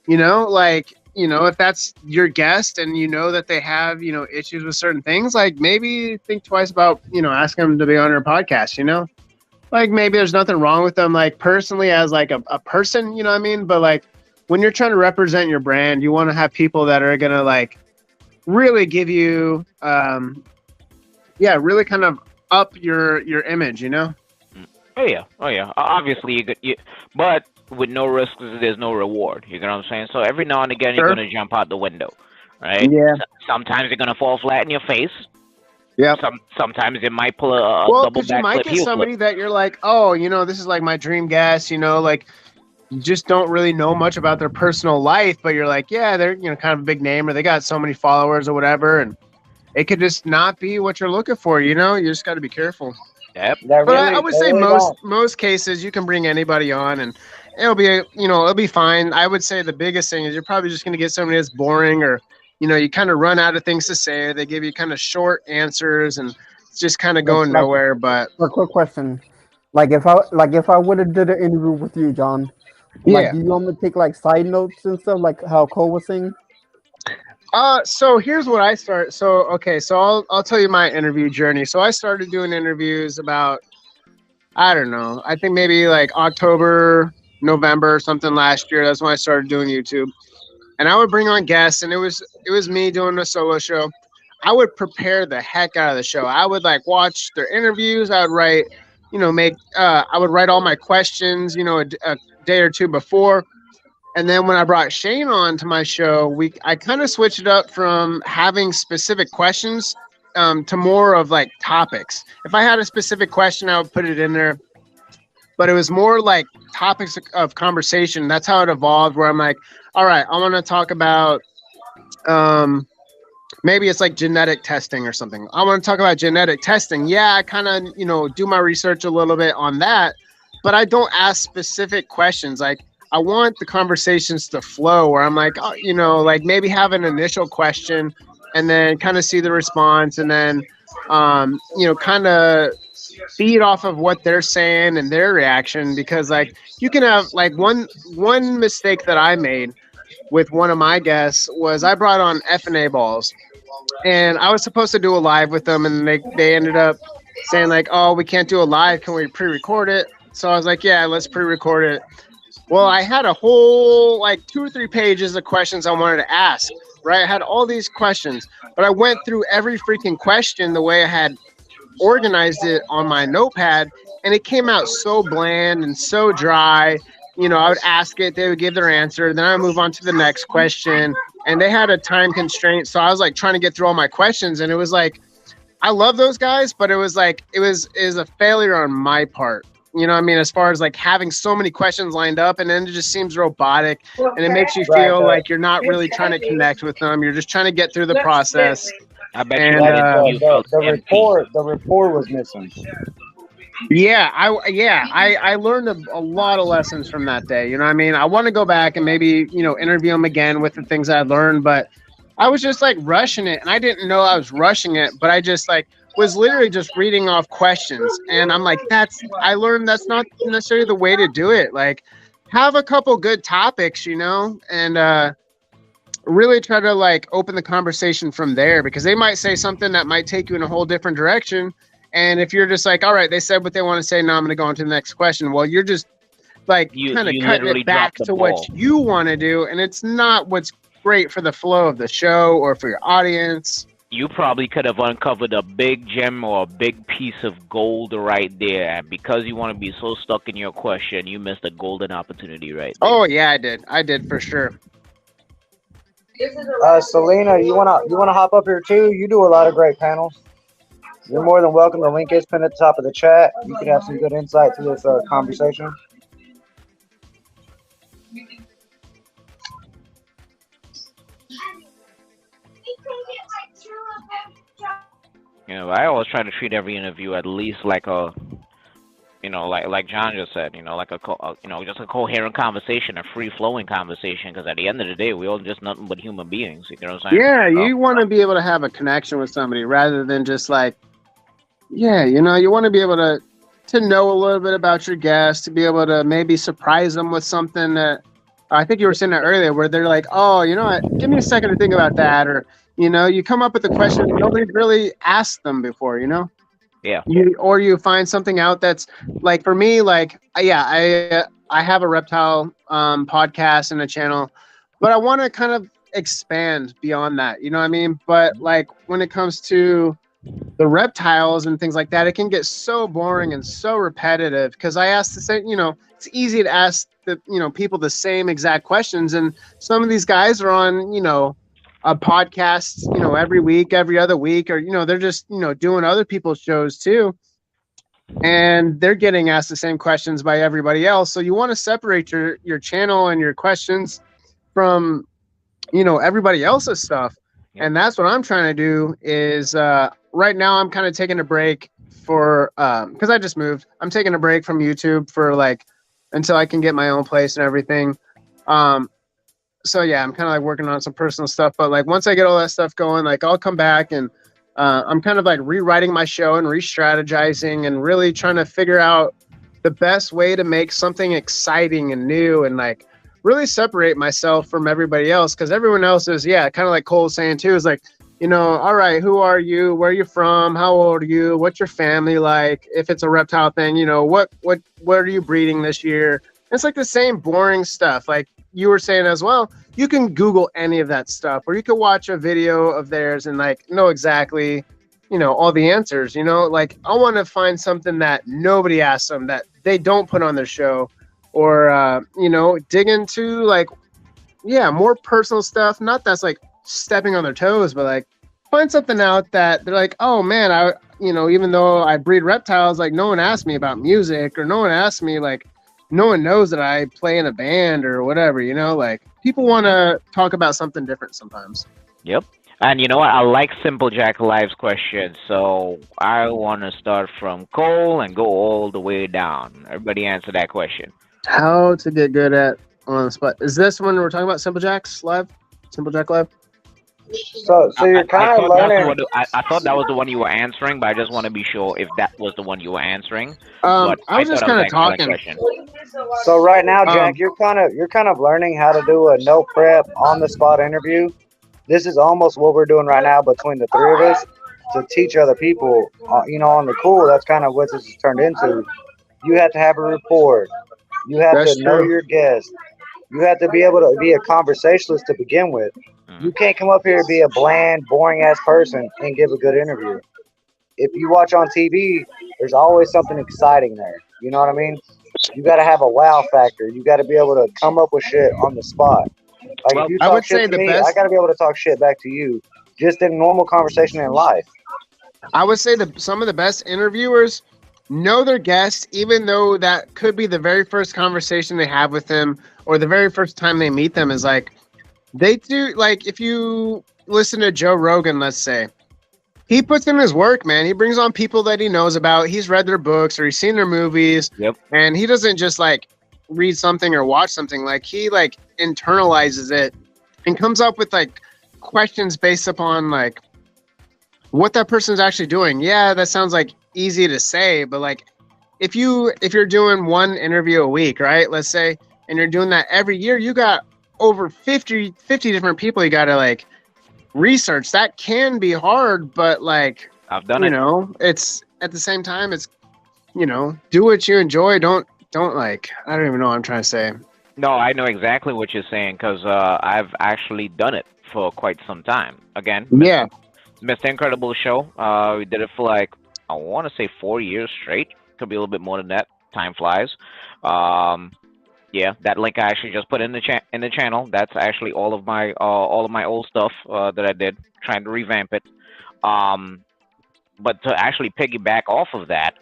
you know, like, you know, if that's your guest and you know that they have, you know, issues with certain things, like maybe think twice about, you know, asking them to be on your podcast, you know, like maybe there's nothing wrong with them, like personally as like a person, you know what I mean? But like when you're trying to represent your brand, you want to have people that are going to like really give you, really kind of up your image, you know? Oh yeah. Obviously, but with no risk, there's no reward. You know what I'm saying? So every now and again, you're gonna jump out the window, right? Yeah. Sometimes you're gonna fall flat in your face. Yeah. Sometimes it might pull a double back flip. You might get somebody that you're like, oh, you know, this is like my dream guest. You know, like you just don't really know much about their personal life, but you're like, yeah, they're, you know, kind of a big name, or they got so many followers or whatever, and it could just not be what you're looking for. You know, you just got to be careful. Yep. That But really, I would they say really don't. most cases you can bring anybody on and it'll be it'll be fine. I would say the biggest thing is you're probably just gonna get somebody that's boring or you kind of run out of things to say. They give you kind of short answers and it's just kind of going Like, nowhere. But a quick question. Like if I would have did an interview with you, John, like yeah. do you want me to take like side notes and stuff like how Cole was saying? So here's what I start. So okay, so I'll tell you my interview journey. So I started doing interviews about I don't know. I think maybe like October, November, something last year. That's when I started doing YouTube. And I would bring on guests, and it was me doing a solo show. I would prepare the heck out of the show. I would like watch their interviews. I would write, I would write all my questions, a day or two before. And then when I brought Shane on to my show, I kind of switched it up from having specific questions to more of like topics. If I had a specific question, I would put it in there. But it was more like topics of conversation. That's how it evolved, where I'm like, all right, I want to talk about maybe it's like genetic testing or something. I want to talk about genetic testing. Yeah, I kind of, do my research a little bit on that, but I don't ask specific questions. Like I want the conversations to flow where I'm like, like maybe have an initial question and then kind of see the response and then, kind of feed off of what they're saying and their reaction, because like you can have like one mistake that I made with one of my guests was I brought on F&A balls and I was supposed to do a live with them and they ended up saying like, oh, we can't do a live. Can we pre-record it? So I was like, yeah, let's pre-record it. Well, I had a whole like 2 or 3 pages of questions I wanted to ask, right? I had all these questions, but I went through every freaking question the way I had organized it on my notepad, and it came out so bland and so dry. I would ask it, they would give their answer, then I would move on to the next question, and they had a time constraint, so I was like trying to get through all my questions, and it was like, I love those guys, but it was like it was a failure on my part. You know what I mean? As far as like having so many questions lined up, and then it just seems robotic, and it makes you feel like you're not really trying to connect with them. You're just trying to get through the process. I bet And, you felt The empty. rapport was missing. Yeah, I learned a lot of lessons from that day. You know what I mean? I want to go back and maybe, interview them again with the things I learned, but I was just like rushing it, and I didn't know I was rushing it, but I just like was literally just reading off questions, and I'm like, I learned that's not necessarily the way to do it. Like, have a couple good topics, and really try to like open the conversation from there, because they might say something that might take you in a whole different direction. And if you're just like, all right, they said what they want to say, now I'm going to go on to the next question. Well, you're just like kind of you cutting literally it back dropped the to what ball. you want to do. And it's not what's great for the flow of the show or for your audience. You probably could have uncovered a big gem or a big piece of gold right there, and because you want to be so stuck in your question, you missed a golden opportunity right there. Oh yeah, I did for sure. Selena, you wanna hop up here too? You do a lot of great panels. You're more than welcome. The link is pinned at the top of the chat. You could have some good insight to this conversation. I always try to treat every interview at least like a, like John just said, like just a coherent conversation, a free flowing conversation. Because at the end of the day, we all just nothing but human beings. You know what I'm saying? Yeah, you want to be able to have a connection with somebody rather than just like, yeah, you want to be able to know a little bit about your guest, to be able to maybe surprise them with something that I think you were saying that earlier, where they're like, oh, you know what, give me a second to think about that. Or, you come up with a question nobody's really asked them before, Yeah. You find something out that's like, for me, like, yeah, I have a reptile podcast and a channel, but I want to kind of expand beyond that. You know what I mean? But like when it comes to the reptiles and things like that, it can get so boring and so repetitive, because I ask the same, it's easy to ask the, people the same exact questions. And some of these guys are on, a podcast, every week, every other week, or, they're just, doing other people's shows too. And they're getting asked the same questions by everybody else. So you want to separate your channel and your questions from, everybody else's stuff. And that's what I'm trying to do is right now I'm kind of taking a break for because I just moved. I'm taking a break from YouTube for like until I can get my own place and everything. So yeah, I'm kind of like working on some personal stuff, but like once I get all that stuff going, like I'll come back and I'm kind of like rewriting my show and re-strategizing and really trying to figure out the best way to make something exciting and new and like really separate myself from everybody else, because everyone else is, yeah, kind of like Cole's saying too, is like, you know, all right, who are you? Where are you from? How old are you? What's your family like? If it's a reptile thing, you know, what are you breeding this year? It's like the same boring stuff. Like you were saying as well, you can Google any of that stuff, or you could watch a video of theirs and like know exactly, you know, all the answers. You know, like I want to find something that nobody asks them, that they don't put on their show, or you know, dig into like, yeah, more personal stuff. Not that's like stepping on their toes, but like find something out that they're like, oh man, you know, even though I breed reptiles, like no one asked me about music, or no one asked me, like no one knows that I play in a band or whatever, you know, like people want to talk about something different sometimes. Yep. And you know what? I like Simple Jack Live's question, so I want to start from Cole and go all the way down. Everybody answer that question. How to get good at on the spot. Is this when we're talking about Simple Jack's live? Simple Jack live? So you're kind of learning. I thought that was the one you were answering, but I just want to be sure if that was the one you were answering. I was just kind of talking. So right now, Jack, you're kind of learning how to do a no prep on the spot interview. This is almost what we're doing right now between the three of us to teach other people. You know, on the cool, that's kind of what this has turned into. You have to have a rapport. You have to know your guest. You have to be able to be a conversationalist to begin with. You can't come up here and be a bland, boring-ass person and give a good interview. If you watch on TV, there's always something exciting there. You know what I mean? You got to have a wow factor. You got to be able to come up with shit on the spot. Like Well, if you I talk would say shit to the me, best- I got to be able to talk shit back to you, just in normal conversation in life. I would say that some of the best interviewers know their guests, even though that could be the very first conversation they have with them or the very first time they meet them. Is like they do. Like if you listen to Joe Rogan, let's say, he puts in his work, man. He brings on people that he knows about. He's read their books or he's seen their movies. Yep. And he doesn't just like read something or watch something. Like he like internalizes it and comes up with like questions based upon like what that person's actually doing. Yeah, that sounds like easy to say, but like if you're doing one interview a week, right? Let's say, and you're doing that every year, you got over 50 different people you got to like research. That can be hard, but like I've done you it. know, it's at the same time, it's, you know, do what you enjoy. Don't like, I don't even know what I'm trying to say. No, I know exactly what you're saying because I've actually done it for quite some time. Again, Yeah. Mr. Incredible show. We did it for like, I want to say 4 years straight. Could be a little bit more than that. Time flies. Yeah, that link I actually just put in the channel. That's actually all of my old stuff that I did, trying to revamp it. But to actually piggyback off of that,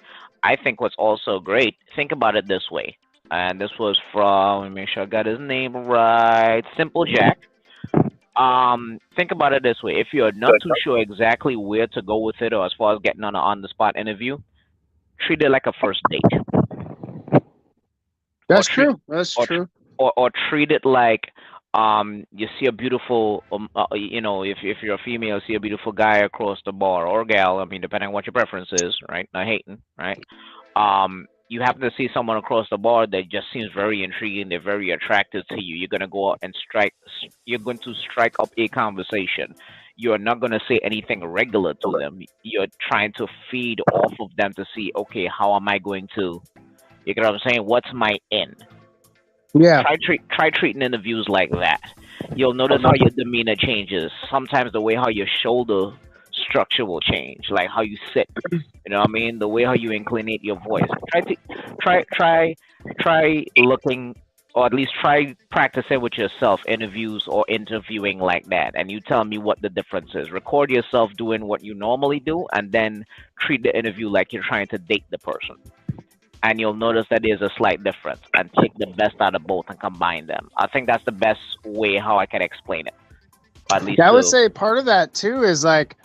I think what's also great. Think about it this way, and this was from. Let me make sure I got his name right. Simple Jack. Think about it this way: if you're not too sure exactly where to go with it, or as far as getting on the spot interview, treat it like a first date. That's Or treat- true. That's or- true. or treat it like you see a beautiful you know, if you're a female, see a beautiful guy across the bar, or gal, I mean, depending on what your preference is, right? Not hating, right? You happen to see someone across the bar that just seems very intriguing, they're very attractive to you. You're gonna go out and you're going to strike up a conversation. You're not gonna say anything regular to them. You're trying to feed off of them to see, okay, how am I going to, you get what I'm saying? What's my end? Yeah. Try treating interviews like that. You'll notice how your demeanor changes. Sometimes the way how your shoulder structure will change, like how you sit. You know what I mean? The way how you inclinate your voice. Try looking, or at least try practicing with yourself interviews or interviewing like that, and you tell me what the difference is. Record yourself doing what you normally do, and then treat the interview like you're trying to date the person. And you'll notice that there's a slight difference, and take the best out of both and combine them. I think that's the best way how I can explain it. at least I would two. say part of that too is like,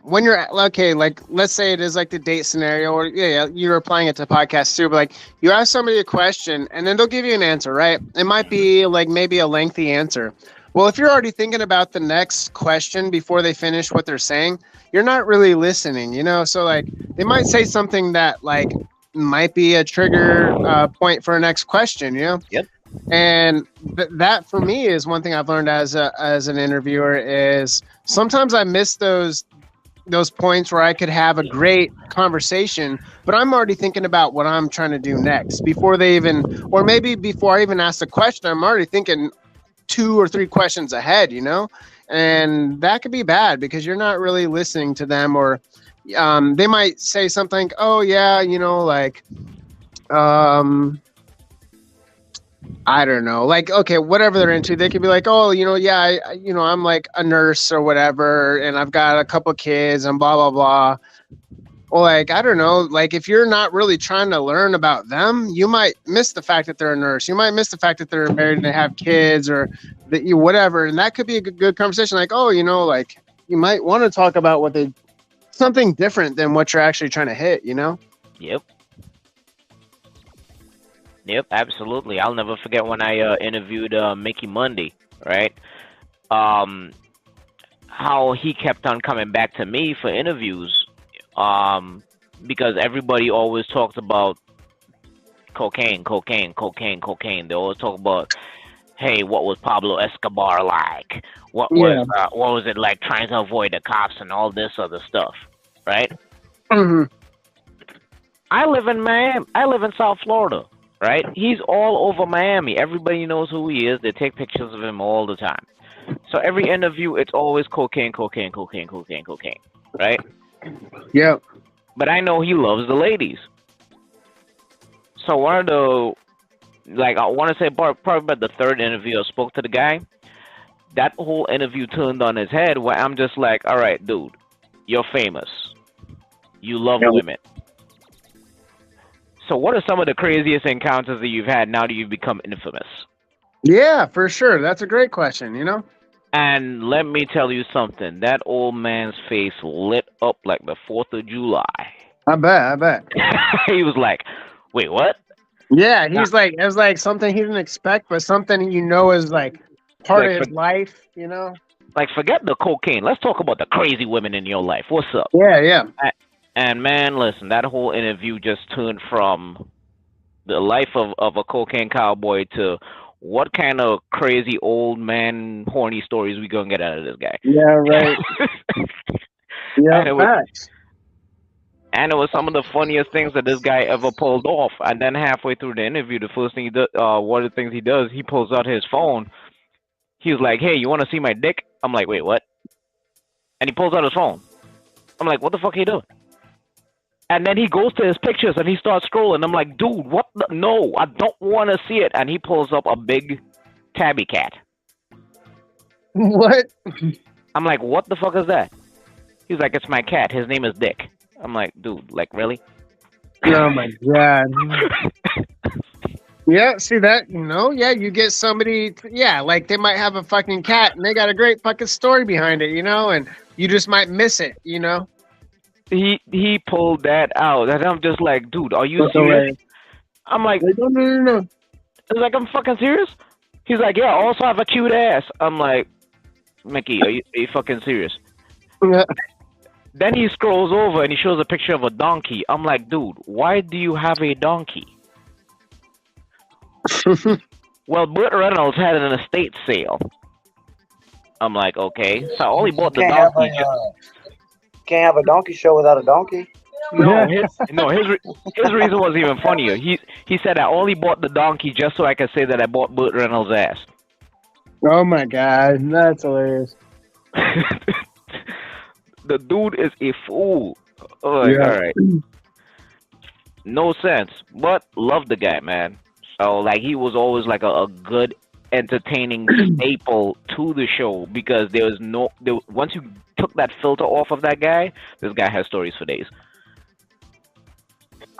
when you're okay, like let's say it is like the date scenario, or you're applying it to podcasts too, but like you ask somebody a question and then they'll give you an answer, right? It might be like maybe a lengthy answer. Well, if you're already thinking about the next question before they finish what they're saying, you're not really listening, you know? So like they might say something that like might be a trigger point for a next question, you know? Yep. And that for me is one thing I've learned as an interviewer is sometimes I miss those points where I could have a great conversation, but I'm already thinking about what I'm trying to do next before they even, or maybe before I even ask the question, I'm already thinking 2 or 3 questions ahead, you know? And that could be bad because you're not really listening to them, or they might say something, oh yeah, you know, like, I don't know, like, okay, whatever they're into, they could be like, oh, you know, yeah, I'm like a nurse or whatever, and I've got a couple kids and blah, blah, blah. Well, like, I don't know, like if you're not really trying to learn about them, you might miss the fact that they're a nurse. You might miss the fact that they're married and they have kids, or that you whatever. And that could be a good conversation. Like, oh, you know, like you might want to talk about something different than what you're actually trying to hit, you know? Yep, absolutely. I'll never forget when I interviewed Mickey Monday, right? How he kept on coming back to me for interviews, because everybody always talked about cocaine. They always talk about, hey, what was Pablo Escobar like? What was it like trying to avoid the cops and all this other stuff, right? Mm-hmm. I live in Miami. I live in South Florida. Right? He's all over Miami. Everybody knows who he is. They take pictures of him all the time. So every interview, it's always cocaine, right? Yeah. But I know he loves the ladies. So one of the, like, I want to say probably about the third interview I spoke to the guy, that whole interview turned on his head where I'm just like, all right, dude, you're famous. You love women. So what are some of the craziest encounters that you've had now that you've become infamous? Yeah, for sure. That's a great question, you know? And let me tell you something. That old man's face lit up like the 4th of July. I bet. He was like, wait, what? Yeah, he's like, it was like something he didn't expect, but something you know is like part of his life, you know? Like, forget the cocaine. Let's talk about the crazy women in your life. What's up? Yeah. And man, listen, that whole interview just turned from the life of a cocaine cowboy to what kind of crazy old man horny stories we gonna get out of this guy. Yeah, right. Yeah, and it was some of the funniest things that this guy ever pulled off. And then halfway through the interview, the first thing he does, one of the things he does, he pulls out his phone. He was like, hey, you want to see my dick? I'm like, wait, what? And he pulls out his phone. I'm like, what the fuck are you doing? And then he goes to his pictures and he starts scrolling. I'm like, dude, what? No, I don't want to see it. And he pulls up a big tabby cat. What? I'm like, what the fuck is that? He's like, it's my cat. His name is Dick. I'm like, dude, like, really? Oh my God. Yeah, see that? Yeah, you get somebody, like they might have a fucking cat and they got a great fucking story behind it, and you just might miss it, He pulled that out, and I'm just like, dude, are you serious? I'm like, no. He's like, I'm fucking serious? He's like, yeah, I also have a cute ass. I'm like, Mickey, are you fucking serious? Yeah. Then he scrolls over and he shows a picture of a donkey. I'm like, dude, why do you have a donkey? Well, Burt Reynolds had an estate sale. I'm like, okay. So I only bought the donkey. Can't have a donkey show without a donkey. No, his reason was even funnier. He said I only bought the donkey just so I could say that I bought Burt Reynolds' ass. Oh my God, that's hilarious. The dude is a fool. All right. No sense, but love the guy, man. So like he was always like a good, entertaining staple to the show because once you took that filter off of that guy, this guy has stories for days.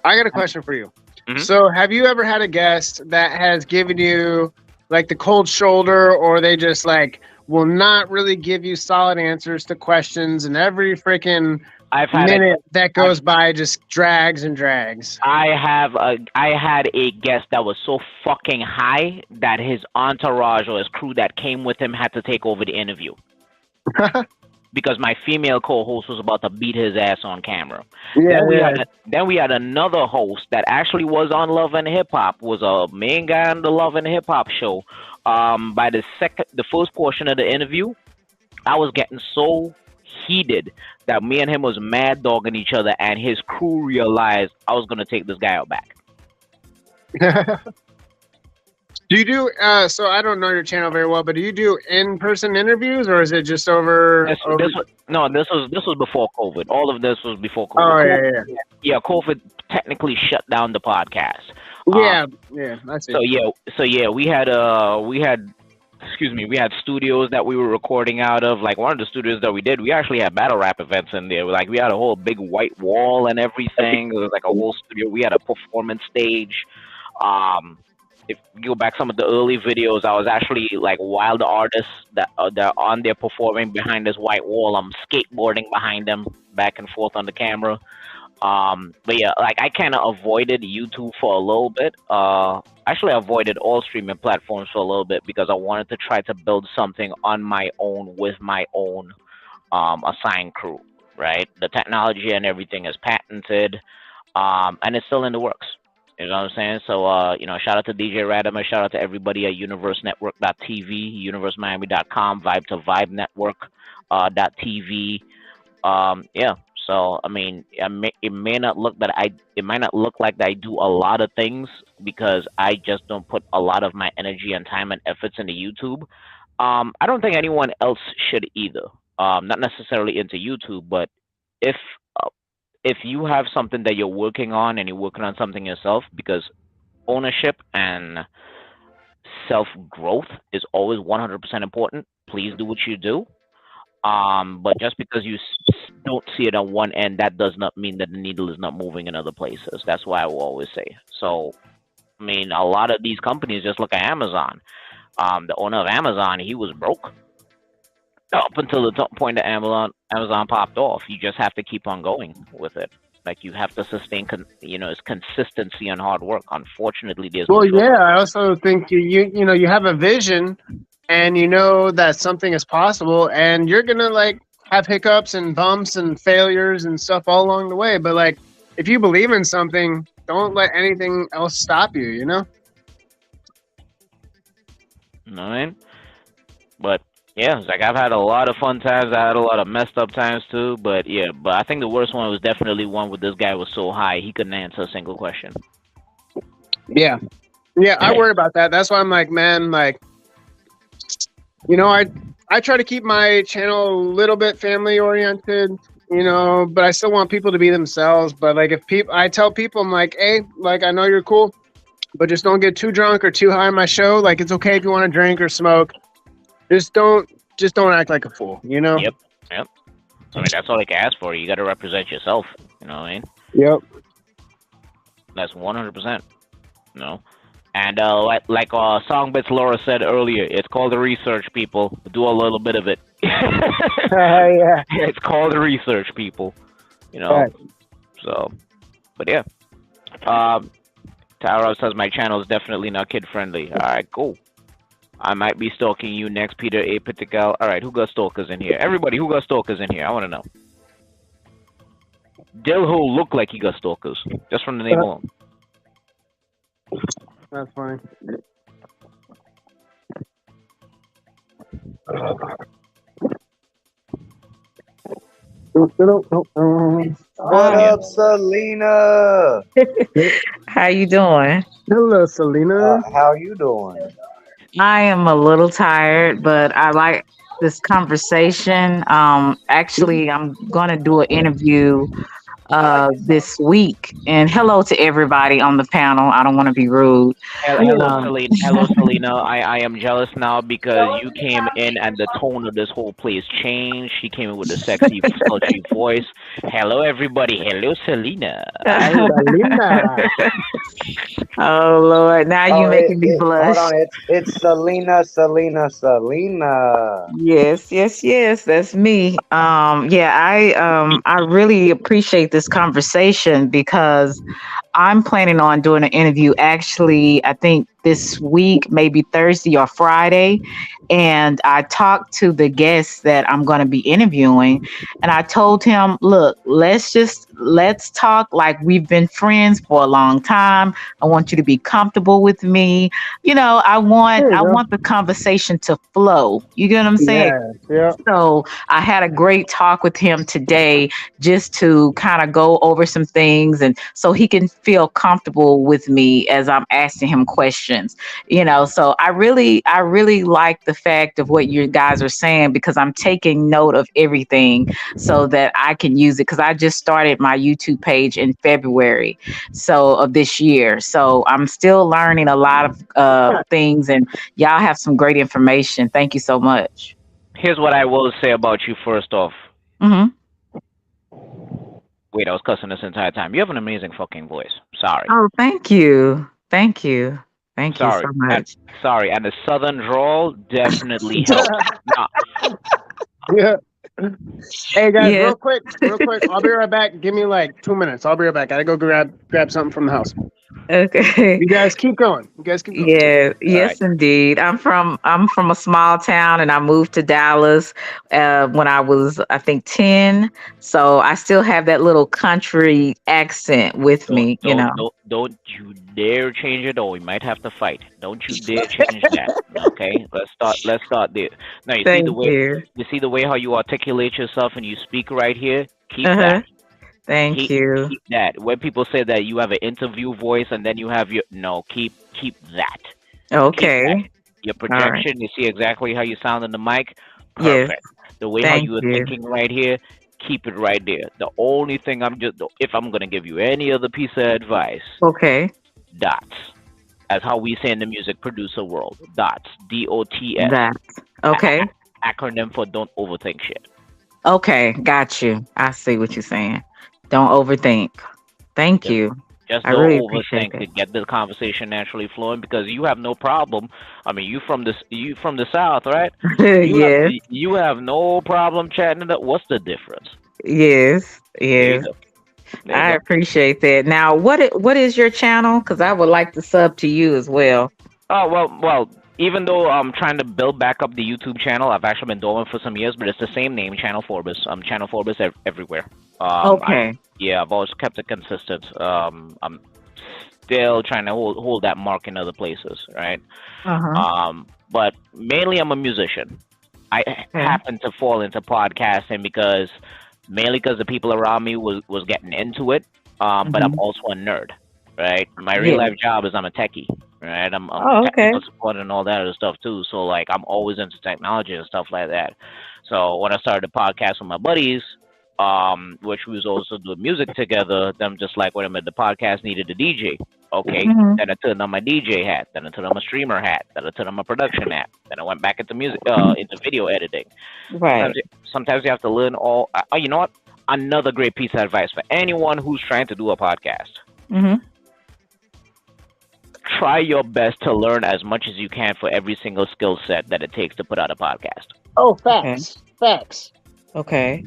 I got a question for you. Mm-hmm. So have you ever had a guest that has given you like the cold shoulder, or they just like will not really give you solid answers to questions, and every freaking minute that goes by just drags and drags. I had a guest that was so fucking high that his entourage or his crew that came with him had to take over the interview. Because my female co-host was about to beat his ass on camera. Then we had another host that actually was on Love and Hip Hop, was a main guy on the Love and Hip Hop show. By the first portion of the interview, I was getting so heated that me and him was mad dogging each other, and his crew realized I was gonna take this guy out back. Do you do so I don't know your channel very well, but do you do in-person interviews, or is it just over? This was before COVID. All of this was before COVID. Oh yeah. COVID technically shut down the podcast. Yeah, I see. So we had studios that we were recording out of. Like one of the studios that we did, we actually had battle rap events in there. Like we had a whole big white wall and everything. It was like a whole studio. We had a performance stage. If you go back some of the early videos, I was actually like wild artists that are on there performing behind this white wall. I'm skateboarding behind them, back and forth on the camera. But yeah, like I kind of avoided YouTube for a little bit. Actually avoided all streaming platforms for a little bit because I wanted to try to build something on my own with my own assigned crew, right? The technology and everything is patented, and it's still in the works. You know what I'm saying? So, shout out to DJ Radimer, shout out to everybody at UniverseNetwork.tv, UniverseMiami.com, Vibe to Vibe Network .tv. So I mean, it might not look like I do a lot of things because I just don't put a lot of my energy and time and efforts into YouTube. I don't think anyone else should either. Not necessarily into YouTube, but if you have something that you're working on and you're working on something yourself, because ownership and self-growth is always 100% important. Please do what you do. But just because you don't see it on one end, that does not mean that the needle is not moving in other places. That's why I will always say. So, I mean, a lot of these companies, just look at Amazon. The owner of Amazon, he was broke up until the point that Amazon popped off. You just have to keep on going with it. Like you have to sustain, it's consistency and hard work. Unfortunately, there's I also think you have a vision, and you know that something is possible, and you're gonna like have hiccups and bumps and failures and stuff all along the way. But like, if you believe in something, don't let anything else stop you. You know. You know what I mean? But yeah, it's like I've had a lot of fun times. I had a lot of messed up times too. But yeah, I think the worst one was definitely one where this guy was so high he couldn't answer a single question. Yeah, I worry about that. That's why I'm like, man, like, I try to keep my channel a little bit family oriented, but I still want people to be themselves. But like, I tell people, I'm like, hey, like, I know you're cool, but just don't get too drunk or too high on my show. Like, it's okay if you want to drink or smoke. Just don't act like a fool, Yep. I mean, that's all I can ask for. You got to represent yourself. You know what I mean? Yep. That's 100%. And like Songbits Laura said earlier, it's called the research, people. Do a little bit of it. Yeah. It's called the research, people. Right. So, but yeah. Tara says my channel is definitely not kid friendly. All right, cool. I might be stalking you next, Peter A. Pitical. All right, who got stalkers in here? Everybody, who got stalkers in here? I want to know. Dilho looked like he got stalkers, just from the name alone. That's funny. What up, Selena? How you doing? Hello, Selena. How you doing? I am a little tired, but I like this conversation. Actually, I'm going to do an interview this week. And hello to everybody on the panel. I don't want to be rude. Hello, Um, Selena. Hello, Selena. I am jealous now because you came in and the tone of this whole place changed. She came in with a sexy, sultry voice. Hello, everybody. Hello, Selena. Selena. oh Lord, now you making me blush. Hold on, it's Selena. Yes, yes, yes, that's me. I really appreciate this conversation because I'm planning on doing an interview actually, I think this week, maybe Thursday or Friday. And I talked to the guest that I'm going to be interviewing. And I told him, look, let's talk like we've been friends for a long time. I want you to be comfortable with me. I want the conversation to flow. You get what I'm saying? Yeah. So I had a great talk with him today just to kind of go over some things and so he can feel comfortable with me as I'm asking him questions. So I really like the fact of what you guys are saying because I'm taking note of everything so that I can use it because I just started my YouTube page in February of this year. So I'm still learning a lot of things and y'all have some great information. Thank you so much. Here's what I will say about you first off. Mm-hmm. Wait, I was cussing this entire time. You have an amazing fucking voice. Sorry. Oh, thank you. Thank you. Thank you Sorry. so much. Sorry. And the southern drawl definitely helps. Nah, Yeah. Hey guys, Yeah. real quick. I'll be right back. Give me like 2 minutes. I'll be right back. Gotta go grab something from the house. Okay. You guys keep going. Yeah, yes, indeed. I'm from a small town, and I moved to Dallas when I was, I think, 10. So I still have that little country accent with me. Don't you dare change it, or we might have to fight. Don't you dare change that. Okay, let's start there. Now Thank you. you see the way how you articulate yourself and you speak right here. Keep Uh-huh. that. Thank you. Keep that. When people say that you have an interview voice and then you have keep that. Okay. Your All right. projection, you see exactly how you sound in the mic. Yes. Perfect. The way how Thank you are you. thinking right here, keep it right there. The only thing if I'm gonna give you any other piece of advice, Okay. dots. As how we say in the music producer world, dots. DOTS. That. Okay. Acronym for don't overthink shit. Okay. Got you. I see what you're saying. Don't overthink. Thank you. Just I don't really appreciate overthink to it. get the conversation naturally flowing because you have no problem. I mean, you from the South, right? Yes. You have no problem chatting it up. What's the difference? Yes. There you Yes. go. There I you go. appreciate that. Now, what is your channel? Because I would like to sub to you as well. Oh well. Even though I'm trying to build back up the YouTube channel, I've actually been dormant for some years, but it's the same name, Channel Forbes. Channel Forbes everywhere. Okay. I've always kept it consistent. I'm still trying to hold that mark in other places, right? Uh-huh. But mainly I'm a musician. I happen to fall into podcasting mainly because the people around me was getting into it. But I'm also a nerd, right? My real life job is I'm a techie, right? I'm technical support and all that other stuff too. So like I'm always into technology and stuff like that. So when I started the podcast with my buddies, which we was also doing music together, them just like wait a minute, the podcast needed a DJ. Okay, then I turned on my DJ hat, then I turned on my streamer hat, then I turned on my production hat, then I went back into music, into video editing. Right. Sometimes you have to learn all. You know what? Another great piece of advice for anyone who's trying to do a podcast. Mm-hmm. Try your best to learn as much as you can for every single skill set that it takes to put out a podcast. Oh, facts. Facts. Okay.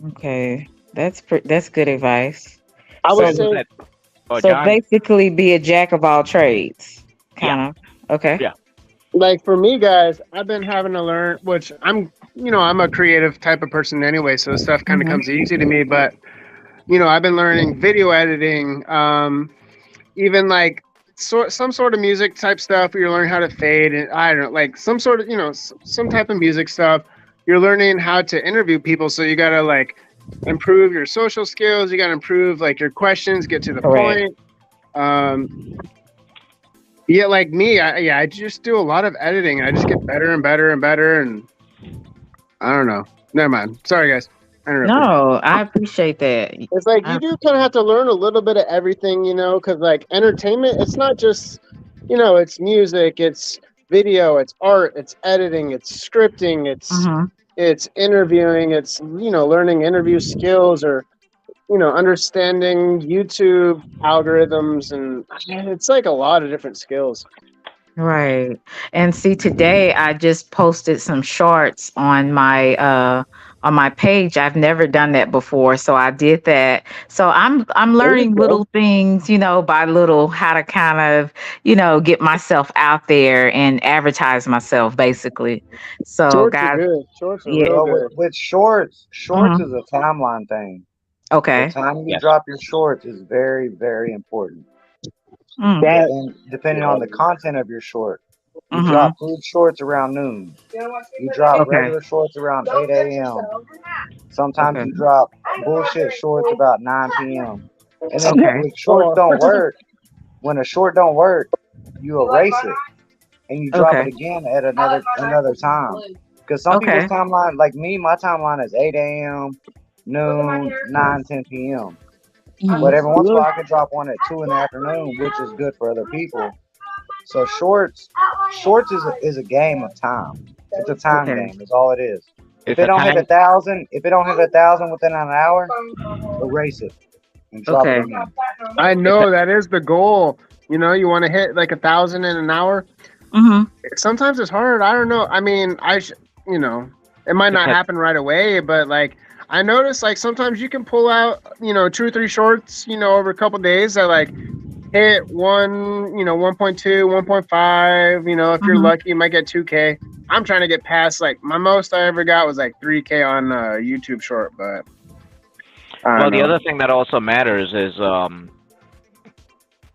Okay. That's good advice. I would So- say Oh, So John? basically, be a jack of all trades, kind of. Okay. Yeah. like for me guys, I've been having to learn, which I'm a creative type of person anyway, so stuff kind of comes easy to me, but I've been learning video editing, even like some sort of music type stuff where you learn how to fade, and I don't know, like some sort of some type of music stuff. You're learning how to interview people, so you gotta like improve your social skills, you gotta improve like your questions, get to the Correct. point. Yeah, like me, I just do a lot of editing. I just get better and better and better, and I don't know. Never mind. Sorry, guys. I don't know. No, I appreciate that. It's like I, you do kind of have to learn a little bit of everything, because like entertainment, it's not just, it's music, it's video, it's art, it's editing, it's scripting, mhm. it's interviewing, it's learning interview skills or understanding YouTube algorithms, and it's like a lot of different skills. Right. And see, today I just posted some shorts on my page. I've never done that before, so I did that. So I'm There you learning go. little things, by little, how to kind of, get myself out there and advertise myself basically. So Shorts are guys, good. Shorts are yeah. real Well, good. with shorts, shorts Mhm. is a timeline thing. The Okay. time you Yes. drop your shorts is very, very important. Mm. That And depending on the content of your short, you Mhm. drop food shorts around noon. You drop Okay. regular shorts around 8 a.m. Sometimes Okay. you drop bullshit shorts about 9 p.m. And then Okay. when shorts oh, don't work, when a short don't work, you erase it and you drop it Okay. again at another time. Because some people's Okay. timeline, like me, my timeline is 8 a.m., noon, 9, 10 p.m. Mhm. But every once in a while, I can drop one at 2 in the afternoon, which is good for other people. So shorts is a game of time. It's a time Okay. game. Is all it is. If It's it a don't hit time. 1,000, if it don't hit 1,000 within an hour, erase it and drop it Okay. again. I It's a, know that is the goal. You want to hit like 1,000 in an hour. Mhm. Sometimes it's hard. I don't know. I mean, it might it's not a, happen right away, but like I noticed, like sometimes you can pull out, 2 or 3 shorts, over a couple days that like hit 1.2, 1.5. If you're Mhm. lucky, you might get 2K. I'm trying to get past like my most I ever got was like 3K on YouTube short, but I well, don't the know. other thing that also matters is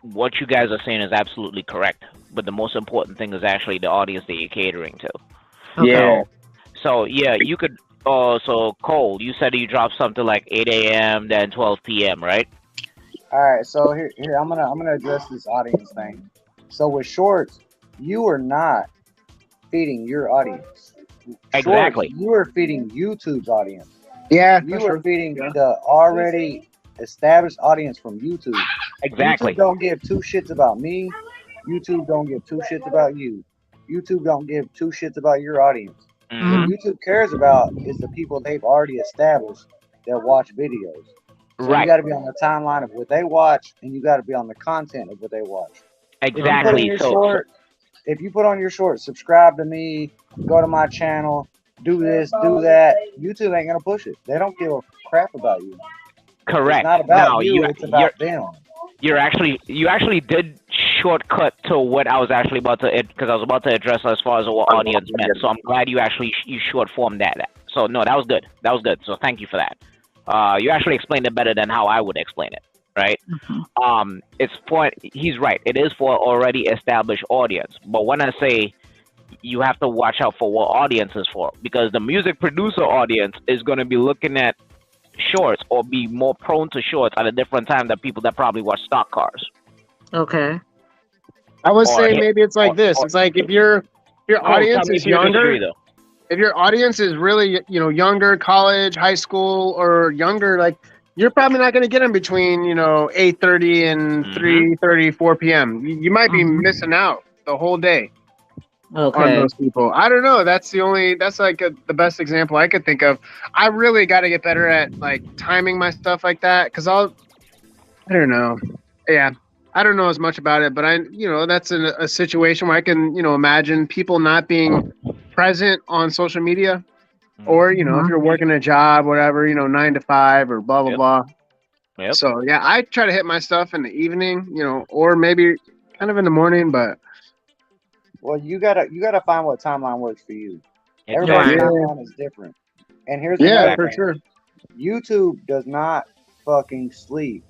what you guys are saying is absolutely correct. But the most important thing is actually the audience that you're catering to. Okay. Yeah. So yeah, you could. So Cole, you said you dropped something like 8 a.m. then 12 p.m. right? All right, so here I'm gonna address this audience thing. So with shorts, you are not feeding your audience. Shorts, Exactly. you are feeding YouTube's audience. Yeah, You that's are true. feeding Yeah. the already established audience from YouTube. YouTube Exactly. don't give two shits about me. YouTube don't give two shits about you. YouTube don't give two shits about your audience. What Hmm. Mhm. YouTube cares about is the people they've already established that watch videos. So you Right. got to be on the timeline of what they watch, and you got to be on the content of what they watch. If you put in Exactly. your So short, if you put on your short, subscribe to me, go to my channel, do this, do that, YouTube ain't gonna push it. They don't give a crap about you. It's correct. not about Now you. It's you're about them. you actually did shortcut to what I was actually about to, because I was about to address as far as what audience meant. So I'm glad you actually you short formed that. So no, that was good. That was good. So thank you for that. You actually explained it better than how I would explain it, right? Mhm. It's for, he's right. It is for already established audience. But when I say you have to watch out for what audience is for, because the music producer audience is going to be looking at shorts or be more prone to shorts at a different time than people that probably watch stock cars Okay. I would or say hit maybe it's like this. or It's like if your Cole, tell audience me is if you disagree younger, though. if your audience is really younger, college, high school, or younger, like you're probably not going to get them between 8:30 and Hmm. 3:30, 4 p.m. You might be Mhm. missing out the whole day on Okay. those people. I don't know. That's like the best example I could think of. I really got to get better at like timing my stuff like that because I don't know. Yeah. I don't know as much about it, but that's a situation where I can, imagine people not being present on social media or, if Mhm. you're working a job, whatever, 9 to 5 or blah, blah, Yep. blah. Yep. So, yeah, I try to hit my stuff in the evening, or maybe kind of in the morning, but Well, you gotta find what timeline works for you. Everybody's Right. Exactly. yeah, timeline is different. And here's yeah, another for Exactly. thing: sure. YouTube does not fucking sleep.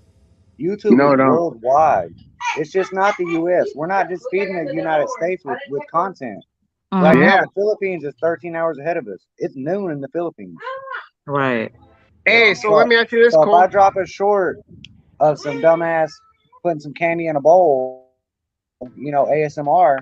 YouTube No, is don't. worldwide. It's just not the U.S. We're not just feeding the United States with content. Right Mhm. now, Yeah. the Philippines is 13 hours ahead of us. It's noon in the Philippines. Right. Hey, so let So, me ask you this, so if I Cole. drop a short of some dumbass putting some candy in a bowl, ASMR,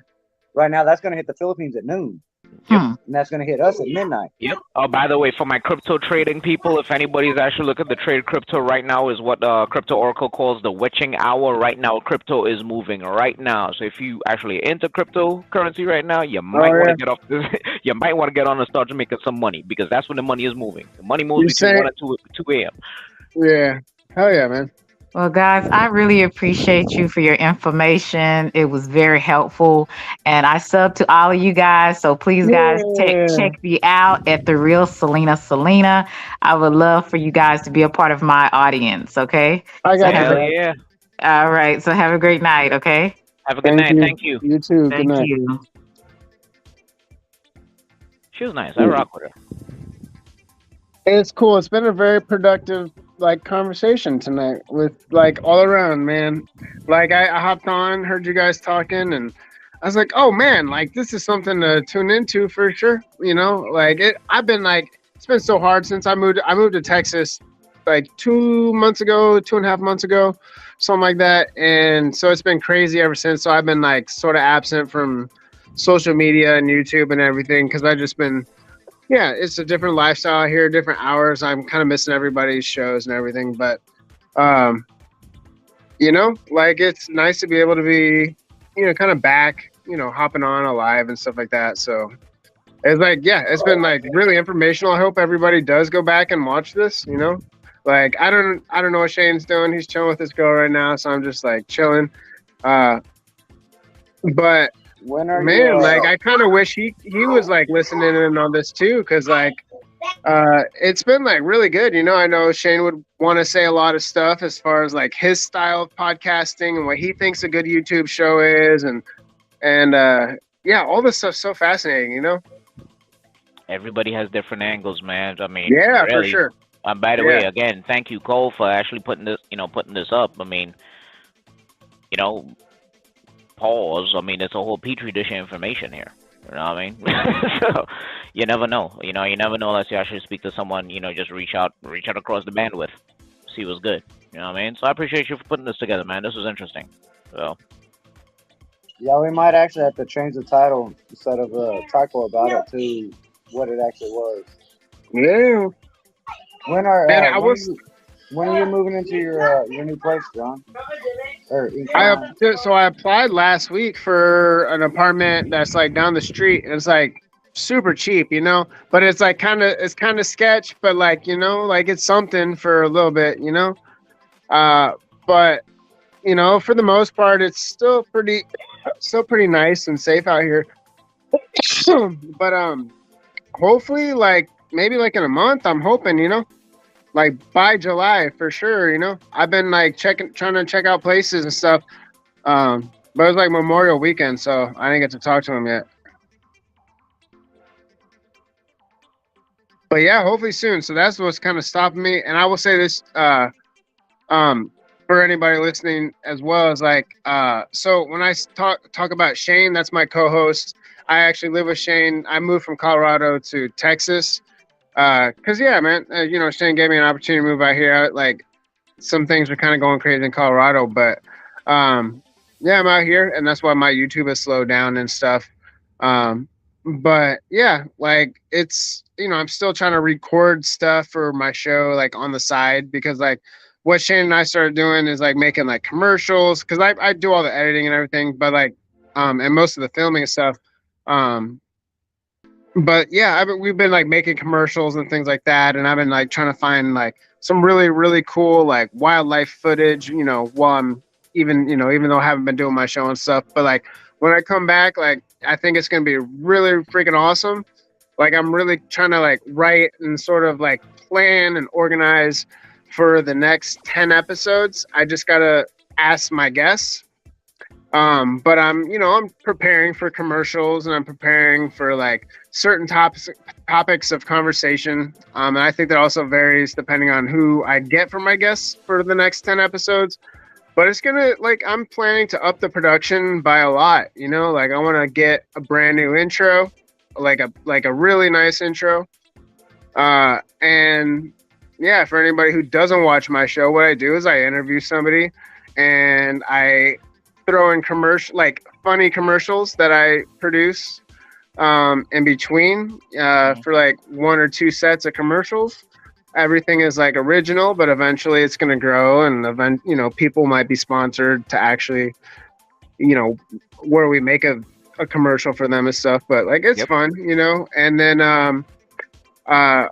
right now that's going to hit the Philippines at noon. And that's going to hit us at midnight. Yep. Oh, by the way, for my crypto trading people, if anybody's actually looking to trade crypto right now, is what Crypto Oracle calls the witching hour. Right now, crypto is moving right now. So if you actually into cryptocurrency right now, you might want to get off this. You might want to get on and start making some money, because that's when the money is moving. The money moves between 1 and 2 a.m. Yeah. Hell yeah, man. Well, guys, I really appreciate you for your information. It was very helpful. And I sub to all of you guys. So please, guys, check me out at The Real Selena. I would love for you guys to be a part of my audience, okay? I got yeah. All right. So have a great night, okay? Have a good night. Thank you. You too. Thank Good night. you. She was nice. I rock with her. It's cool. It's been a very productive conversation tonight with all around, man. I hopped on, heard you guys talking, and I was like, oh man, this is something to tune into for sure. I've been it's been so hard since I moved to Texas 2 months ago, 2.5 months ago, something like that. And so it's been crazy ever since. So I've been sort of absent from social media and YouTube and everything, because I just been it's a different lifestyle here, different hours. I'm kind of missing everybody's shows and everything, but it's nice to be able to be, kind of back, hopping on alive and stuff like that. So it's it's been really informational. I hope everybody does go back and watch this, I don't know what Shane's doing. He's chilling with this girl right now, so I'm just chilling. But When are man, you, I kind of wish he was listening in on this too, because it's been really good. I know Shane would want to say a lot of stuff as far as his style of podcasting and what he thinks a good YouTube show is, and all this stuff's so fascinating. Everybody has different angles, man. I mean, Yeah, for really. sure. By the way, again, thank you, Cole, for actually putting this up. I mean, pause. I mean, it's a whole petri dish of information here. You know what I mean? So you never know. You never know unless you actually speak to someone. Just reach out across the bandwidth, see what's good. You know what I mean? So I appreciate you for putting this together, man. This was interesting. So yeah, we might actually have to change the title instead of talk about it to what it actually was. Yeah. When are Man, when are you moving into your new place, John? I applied last week for an apartment that's down the street, and it's super cheap, but it's kind of sketch, but it's something for a little bit, but for the most part, it's still pretty nice and safe out here. But hopefully maybe in a month, I'm hoping, by July for sure. I've been trying to check out places and stuff, but it was Memorial weekend, so I didn't get to talk to him yet. But yeah, hopefully soon. So that's what's kind of stopping me. And I will say this for anybody listening as well, is so when I talk about Shane, that's my co-host. I actually live with Shane. I moved from Colorado to Texas. Cause man, Shane gave me an opportunity to move out here. Some things are kind of going crazy in Colorado, but I'm out here, and that's why my YouTube has slowed down and stuff. But yeah, it's I'm still trying to record stuff for my show on the side, because what Shane and I started doing is making commercials, because I do all the editing and everything, but and most of the filming and stuff. But yeah, we've been making commercials and things like that, and I've been trying to find some really, really cool wildlife footage, while I'm even though I haven't been doing my show and stuff. But when I come back, I think it's gonna be really freaking awesome. I'm really trying to write and sort of plan and organize for the next 10 episodes. I just gotta ask my guests. But I'm preparing for commercials, and I'm preparing for certain topics of conversation. And I think that also varies depending on who I get for my guests for the next 10 episodes. But it's gonna I'm planning to up the production by a lot. I want to get a brand new intro, a really nice intro. And yeah, for anybody who doesn't watch my show, what I do is I interview somebody, and I throw in funny commercials that I produce, in between for like 1 or 2 sets of commercials. Everything is like original, but eventually it's going to grow, and people might be sponsored to actually, where we make a commercial for them and stuff. But like it's fun, And then I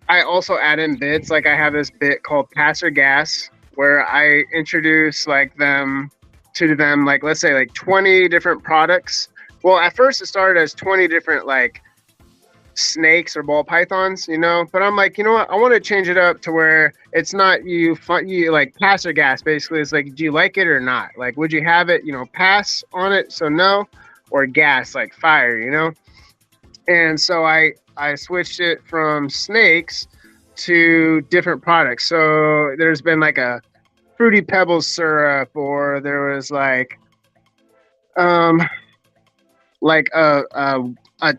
also add in bits. Like I have this bit called Pass or Gas, where I introduce like to them, like let's say like 20 different products. Well, at first it started as 20 different like snakes or ball pythons, but I'm like, you know what, I want to change it up to where it's not you like pass or gas. Basically it's like, do you like it or not? Like, would you have it, pass on it, so no, or gas, like fire, And so I switched it from snakes to different products. So there's been like a Fruity Pebbles syrup, or there was like a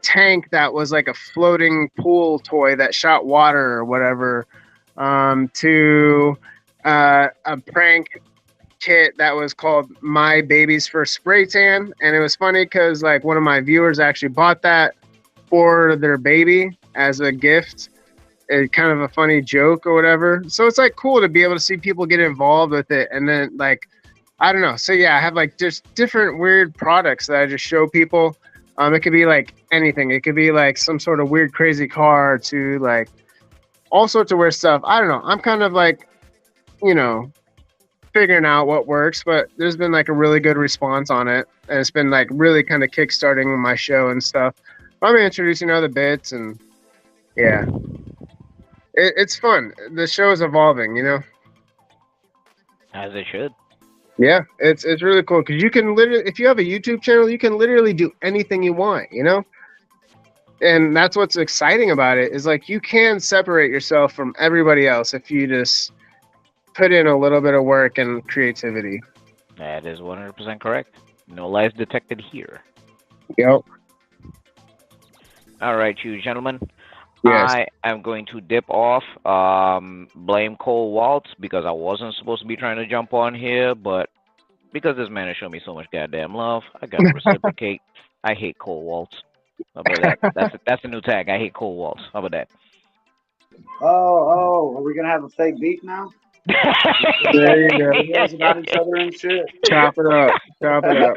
tank that was like a floating pool toy that shot water or whatever, to a prank kit that was called My Baby's First Spray Tan. And it was funny because like one of my viewers actually bought that for their baby as a gift. It's kind of a funny joke or whatever. So it's like cool to be able to see people get involved with it. And then like, I don't know. So yeah, I have like just different weird products that I just show people. It could be like anything. It could be like some sort of weird, crazy car to like all sorts of weird stuff. I don't know. I'm kind of like, figuring out what works, but there's been like a really good response on it. And it's been like really kind of kickstarting my show and stuff. I'm introducing other bits, and yeah, it's fun. The show is evolving, As it should. Yeah, it's really cool because you can literally, if you have a YouTube channel, you can literally do anything you want, And that's what's exciting about it, is like you can separate yourself from everybody else if you just put in a little bit of work and creativity. That is 100% correct. No lies detected here. Yep. All right, you gentlemen. Yes. I am going to dip off. Blame Cole Waltz because I wasn't supposed to be trying to jump on here, but because this man has shown me so much goddamn love, I got to reciprocate. I hate Cole Waltz. How about that? That's a new tag. I hate Cole Waltz. How about that? Oh, are we gonna have a fake beef now? There you go. You guys about each other and shit. Chop it up. Chop it up.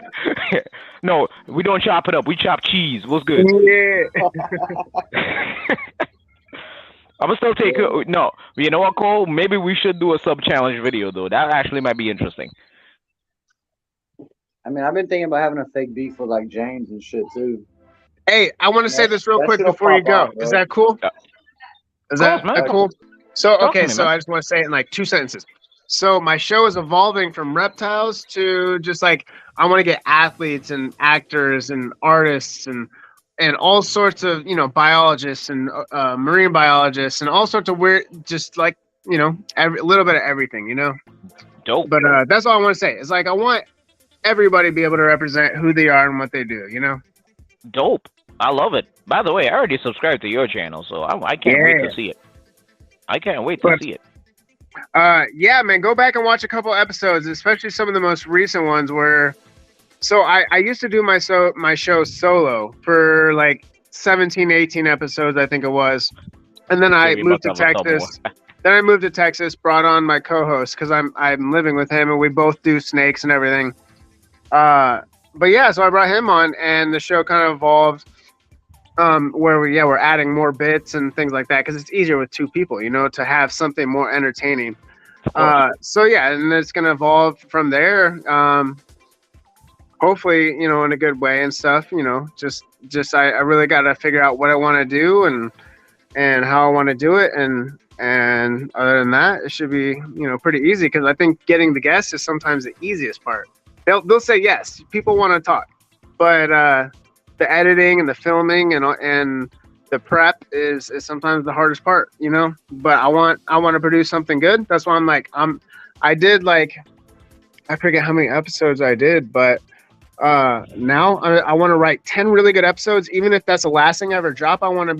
No, we don't chop it up. We chop cheese. What's good? Yeah. I'm gonna still take no. You know what, Cole? Maybe we should do a sub challenge video though. That actually might be interesting. I mean, I've been thinking about having a fake beef with like James and shit too. Hey, I want to say this real quick before you go. Is that cool? Is that cool? So, okay, so I just want to say it in like 2 sentences. So my show is evolving from reptiles to just like, I want to get athletes and actors and artists and all sorts of, biologists and marine biologists and all sorts of weird, just like, a little bit of everything, Dope. But that's all I want to say. It's like, I want everybody to be able to represent who they are and what they do, Dope. I love it. By the way, I already subscribed to your channel, so I can't wait to see it. I can't wait to see it. Yeah, man, go back and watch a couple episodes, especially some of the most recent ones where. So I used to do my show solo for like 17, 18 episodes, I think it was, and then I moved to Texas. Then I moved to Texas, brought on my co-host because I'm living with him and we both do snakes and everything. But yeah, so I brought him on and the show kind of evolved. Where we're adding more bits and things like that because it's easier with 2 people, to have something more entertaining. So yeah, and it's gonna evolve from there. Hopefully, in a good way and stuff. Just I really got to figure out what I want to do and how I want to do it, and other than that, it should be pretty easy because I think getting the guests is sometimes the easiest part. They'll say yes, people want to talk, but the editing and the filming and the prep is sometimes the hardest part, but I want to produce something good. That's why I did like, I forget how many episodes I did, but now I want to write 10 really good episodes. Even if that's the last thing I ever drop, I want it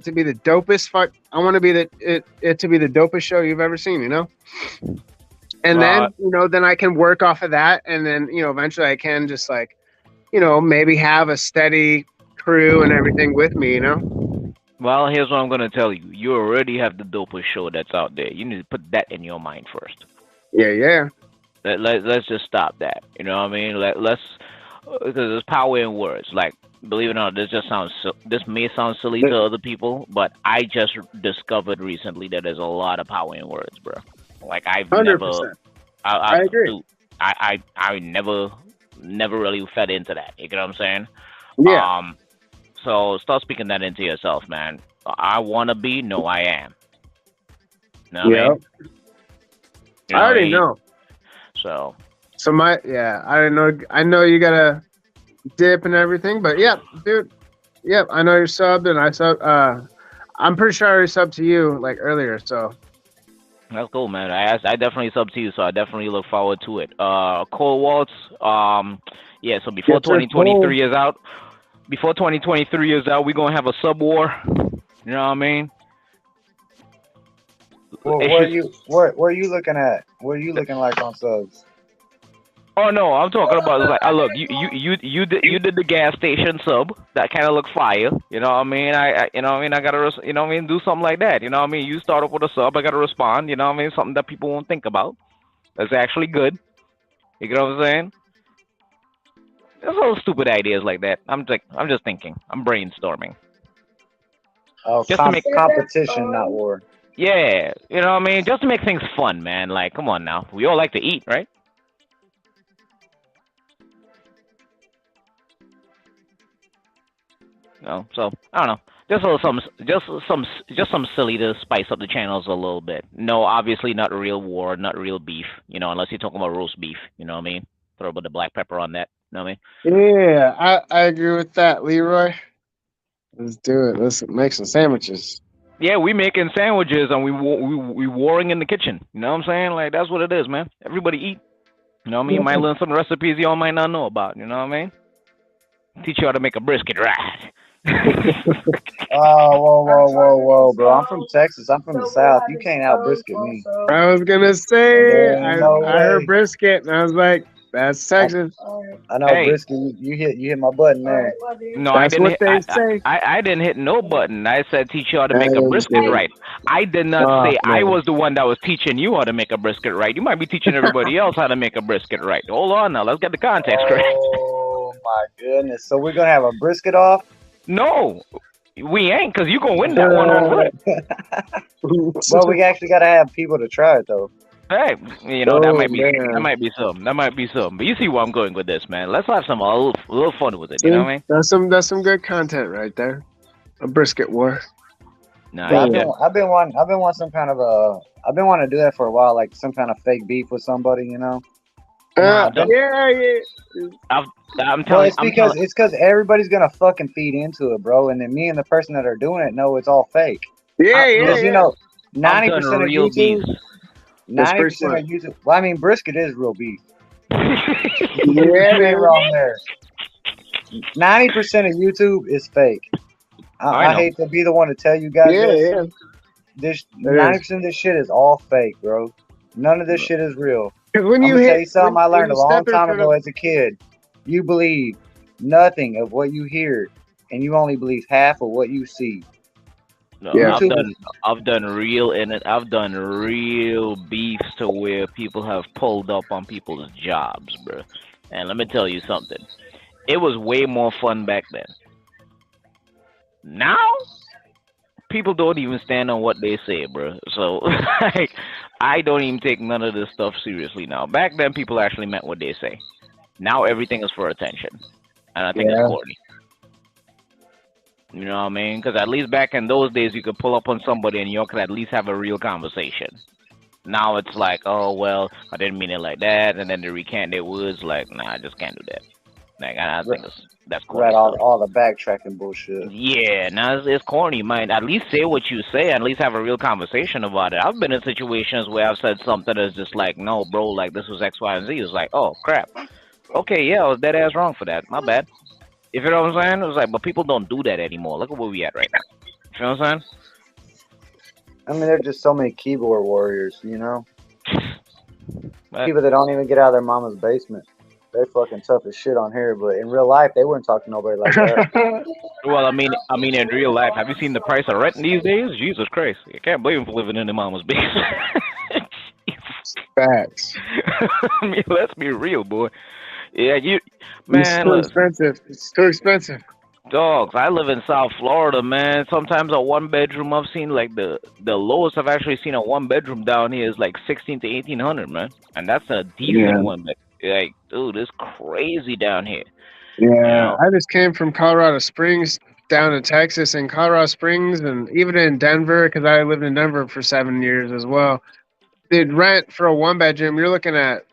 to be the dopest I want to be it to be the dopest show you've ever seen, and then I can work off of that. And then, eventually I can just like, maybe have a steady crew and everything with me, you know. Well, here's what I'm gonna tell you. You already have the dopest show that's out there. You need to put that in your mind first. Yeah. Let's just stop that. You know what I mean? Let's because there's power in words. Like, believe it or not, this may sound silly to other people, but I just discovered recently that there's a lot of power in words, bro. Like I've 100%. never, I agree. dude, I never really fed into that. You get what I'm saying? Yeah. So start speaking that into yourself, man. I wanna be, no, I am. Know what I Yeah. mean? You I know, already he- know. So I didn't know. I know you gotta dip and everything, but yeah, dude. Yep, I know you're subbed, and I sub. I'm pretty sure I already subbed to you like earlier. So that's cool, man. I definitely sub to you, so I definitely look forward to it. Cole Waltz, yeah. So before Yes, sir. 2023 is out, we're gonna have a sub war. You know what I mean? Well, It's where just- are you looking at? What are you looking like on subs? Oh no, I'm talking about like, look, you did the gas station sub. That kind of looked fire. You know what I mean? I you know what I mean? I gotta you know what I mean? Do something like that. You know what I mean? You start off with a sub, I gotta respond. You know what I mean? Something that people won't think about. That's actually good. You get what I'm saying? There's little stupid ideas like that. I'm just thinking. I'm brainstorming. Oh, Just to make- competition, not war. Yeah, you know what I mean? Just to make things fun, man. Like, come on now. We all like to eat, right? No, so I don't know. Just a little some silly to spice up the channels a little bit. No, obviously not real war, not real beef. You know, unless you're talking about roast beef. You know what I mean? Throw a bit of black pepper on that. You know what I mean? yeah, I agree with that, Leroy. Let's do it. Let's make some sandwiches. Yeah, we making sandwiches and we warring in the kitchen. You know what I'm saying? Like that's what it is, man. Everybody eat. You know what I mean? Might learn some recipes y'all might not know about. You know what I mean? Teach you how to make a brisket right. Oh, whoa, bro! I'm from Texas. I'm from the South. You can't out brisket me. I was gonna say No I heard way. brisket, and I was like, "That's Texas." I know Hey. brisket. You hit my button there. No, I That's didn't. what Hit, they say. I didn't hit no button. I said teach you how to make a Hey, brisket dude. right. I did not Oh, say I man. was the one that was teaching you how to make a brisket right. You might be teaching everybody else how to make a brisket right. Hold on now. Let's get the context correct. Oh my goodness! So we're gonna have a brisket off. No, we ain't, because you going to win that one on rip. Well, we actually gotta have people to try it though. Hey, you know, that Oh, might be man. that might be something. That might be something. But you see where I'm going with this, man. Let's have some a little fun with it. You know what I mean? That's some good content right there. A brisket war. Nah, Yeah, you did. I've been wanting some kind of I've been wanting to do that for a while, like some kind of fake beef with somebody, you know. Nah, don't- Yeah. I'm Well, telling. it's because everybody's gonna fucking feed into it, bro. And then me and the person that are doing it know it's all fake. Yeah. Because you know, I'm 90% done of real YouTube, beef. 90% of YouTube. Well, I mean, brisket is real beef. You Yeah. ain't wrong there. 90% of YouTube is fake. I I know. hate to be the one to tell you guys Yeah. this. is. 90% of this shit is all fake, bro. None of this shit is real. Because when I'm you gonna hit, tell you something I learned a you long step in time front ago of- as a kid. You believe nothing of what you hear, and you only believe half of what you see. No, Yeah. I've done real beefs to where people have pulled up on people's jobs, bro. And let me tell you something. It was way more fun back then. Now, people don't even stand on what they say, bro. So, like, I don't even take none of this stuff seriously now. Back then, people actually meant what they say. Now, everything is for attention. And I think Yeah. it's corny. You know what I mean? Because at least back in those days, you could pull up on somebody and you could at least have a real conversation. Now it's like, oh, well, I didn't mean it like that. And then they recant their words. Like, nah, I just can't do that. Like, I think that's corny. Right, stuff. all the backtracking bullshit. Yeah, now it's corny, man. At least say what you say. At least have a real conversation about it. I've been in situations where I've said something that's just like, no, bro, like this was X, Y, and Z. It's like, oh, crap. Okay, yeah, I was dead ass wrong for that. My bad. If you know what I'm saying? It was like, but people don't do that anymore. Look at where we at right now. You know what I'm saying? I mean, there's just so many keyboard warriors, you know? But- People that don't even get out of their mama's basement. they fucking tough as shit on here, but in real life, they wouldn't talk to nobody like that. Well, I mean, in real life, have you seen the price of rent these days? Jesus Christ, you can't blame him for living in the mama's basement. Facts. I mean, let's be real, boy. Yeah, It's man, too look, expensive. It's too expensive. dogs. I live in South Florida, man. Sometimes a one bedroom, I've seen like the lowest I've actually seen a one bedroom down here is like 16 to 1800, man, and that's a decent Yeah. one. But like, dude, it's crazy down here. Yeah. I just came from Colorado Springs down to Texas, and Colorado Springs, and even in Denver, because I lived in Denver for 7 years as well. The rent for a one bedroom, you're looking at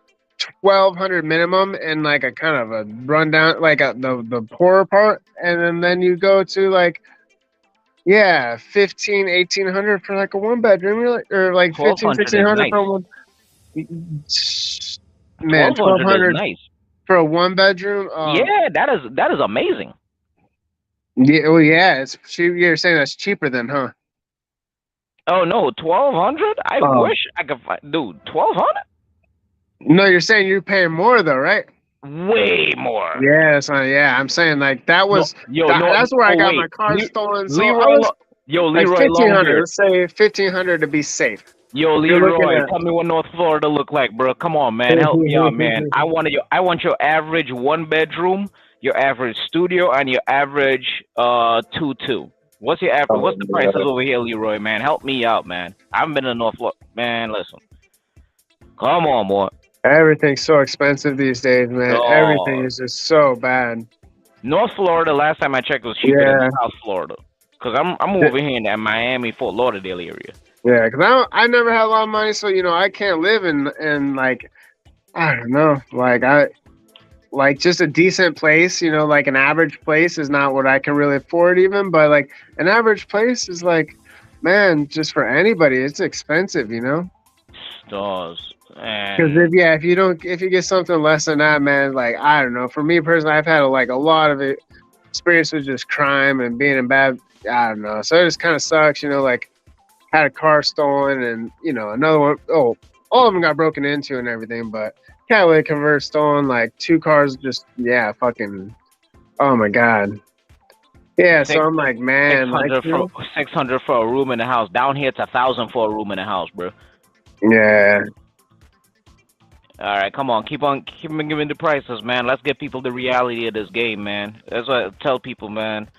1,200 minimum, and like a kind of a rundown, like the poorer part, and then you go to like 15, 1,800 for like a one bedroom, you're like, or like 15, 1200 is 1,600 nice. for one. Man, 1200 is 1,200 nice. for a one bedroom. Yeah, that is amazing. Yeah, well, yeah, it's cheap. You're saying that's cheaper than, huh? Oh no, 1200? I Oh. wish I could find, dude, 1200? No, you're saying you're paying more though, right? Way more. Yeah, so yeah, I'm saying like that was Yo, that- no, that's where I oh, got wait. my car stolen. So I Leroy, was like Leroy 1,500. Longbeard. Let's say 1,500 to be safe. Yo, You're looking Leroy, at- tell me what North Florida look like, bro. Come on, man, help me out, man. I want your average one bedroom, your average studio, and your average 2-2. What's your average? What's the prices over here, Leroy? Man, help me out, man. I haven't been to North Florida, man. Listen, come on, boy. Everything's so expensive these days, man. Oh. Everything is just so bad. North Florida, last time I checked, was cheaper Yeah. than South Florida. Cause I'm over here in that Miami, Fort Lauderdale area. Yeah, because I never had a lot of money, so I can't live in like, I don't know, like just a decent place, like an average place is not what I can really afford even, but like an average place is like, man, just for anybody, it's expensive, Stores. Because if you get something less than that, man, like I don't know. For me personally, I've had like a lot of experience with just crime and being in bad. I don't know. So it just kind of sucks, like had a car stolen and another one. Oh, all of them got broken into and everything, but catalytic converter stolen. Like 2 cars, just fucking. Oh my god. Yeah, so I'm like, man, 600 for a room in the house. Down here, it's 1,000 for a room in the house, bro. yeah. All right, come on, keep on giving the prices, man. Let's get people the reality of this game, man. That's what I tell people, man.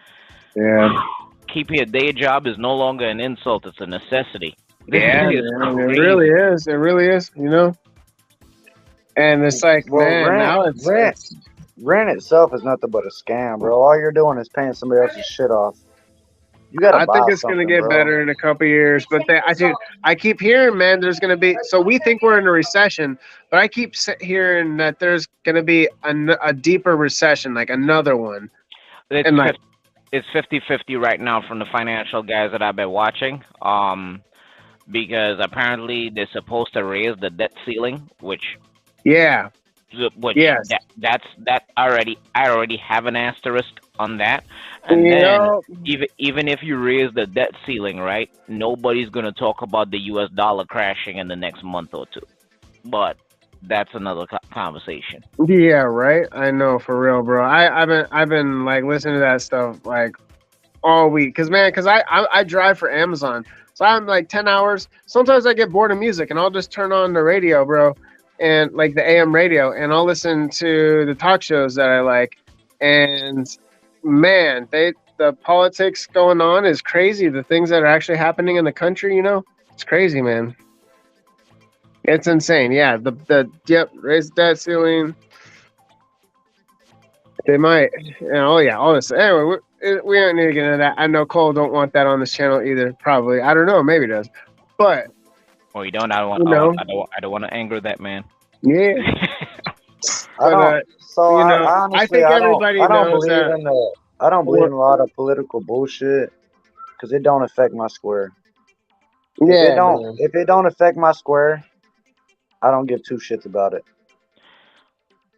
Yeah. Keeping a day job is no longer an insult; it's a necessity. Yeah, This is man, it crazy. really is. It really is, And it's like, man, now it's Rent itself is nothing but a scam, bro. All you're doing is paying somebody else's shit off. You gotta. I buy think it's gonna something, get bro. better in a couple years, but I keep hearing, man, there's gonna be. So we think we're in a recession, but I keep hearing that there's gonna be a deeper recession, like another one. And like, It's 50-50 right now from the financial guys that I've been watching. Because apparently they're supposed to raise the debt ceiling, which yes. that already I already have an asterisk on that. And even if you raise the debt ceiling, right, nobody's gonna talk about the U.S. dollar crashing in the next month or two. But that's another conversation. Yeah, right. I know, for real, bro. I've been like listening to that stuff like all week, cause I drive for Amazon, so I'm like 10 hours. Sometimes I get bored of music, and I'll just turn on the radio, bro, and like the AM radio, and I'll listen to the talk shows that I like. And man, the politics going on is crazy. The things that are actually happening in the country, it's crazy, man. It's insane. Yeah, raise the debt ceiling. They might, all this. Anyway, we don't need to get into that. I know Cole don't want that on this channel either. Probably, I don't know. Maybe he does, but. Oh, you don't? I don't want to anger that man. Yeah. Honestly, I think everybody knows that. I don't believe in a lot of political bullshit because it don't affect my square. If it don't affect my square, I don't give 2 shits about it.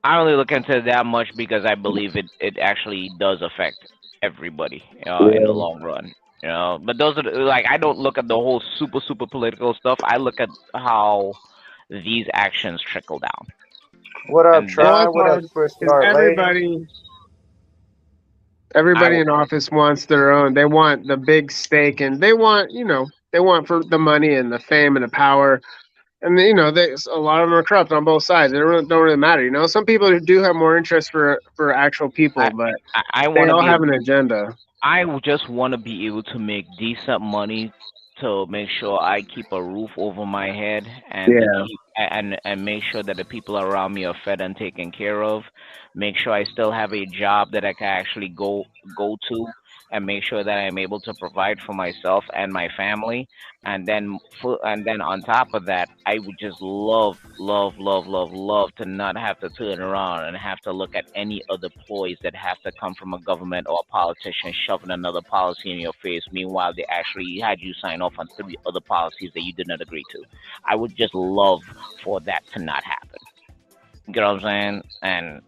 I don't really look into it that much because I believe it actually does affect everybody in the long run. But those are like, I don't look at the whole super political stuff. I look at how these actions trickle down. What up, And then Try? Well, What up, it's Chris because Smart Lady? everybody I in office wants their own. They want the big stake, and they want for the money and the fame and the power. And a lot of them are corrupt on both sides. It don't really matter. Some people do have more interest for actual people, I but I they want to all be have able. an agenda. I just want to be able to make decent money to make sure I keep a roof over my head and to Yeah. keep and make sure that the people around me are fed and taken care of. Make sure I still have a job that I can actually go to and make sure that I'm able to provide for myself and my family. And then on top of that, I would just love to not have to turn around and have to look at any other ploys that have to come from a government or a politician shoving another policy in your face. Meanwhile, they actually had you sign off on 3 other policies that you did not agree to. I would just love for that to not happen. You know what I'm saying? And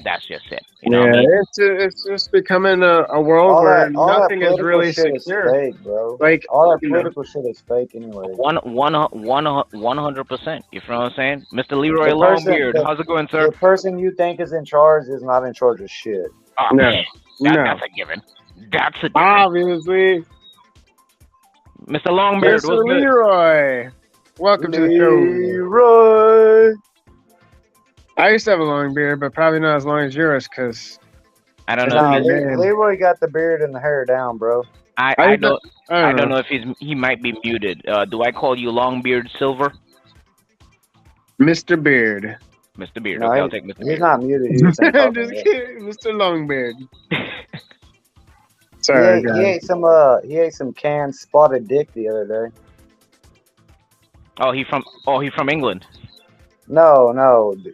that's just it. You know what I Yeah, mean? it's just becoming a world All where that nothing is political really shit is secure. fake, bro. Like, All that you know, political shit is fake anyway. 100%. You feel what I'm saying? Mr. Leroy The person, Longbeard, how's it going, sir? the person you think is in charge is not in charge of shit. Oh, no, that's a given. That's a given. obviously, Mr. Longbeard, Mr. what's good? Leroy, welcome to the show. Leroy. I used to have a long beard, but probably not as long as yours, because I don't know Nah, if he's. Leroy got the beard and the hair down, bro. I I don't. I don't know. know if he might be muted. Do I call you Longbeard Silver? Mr. Beard. Mr. Beard. No, Okay, I'll take Mr. He's Beard. not muted. He just ain't talking Just yet. kidding, Mr. Longbeard. He Sorry, ate, guys. he ate some canned spotted dick the other day. He's from England. No,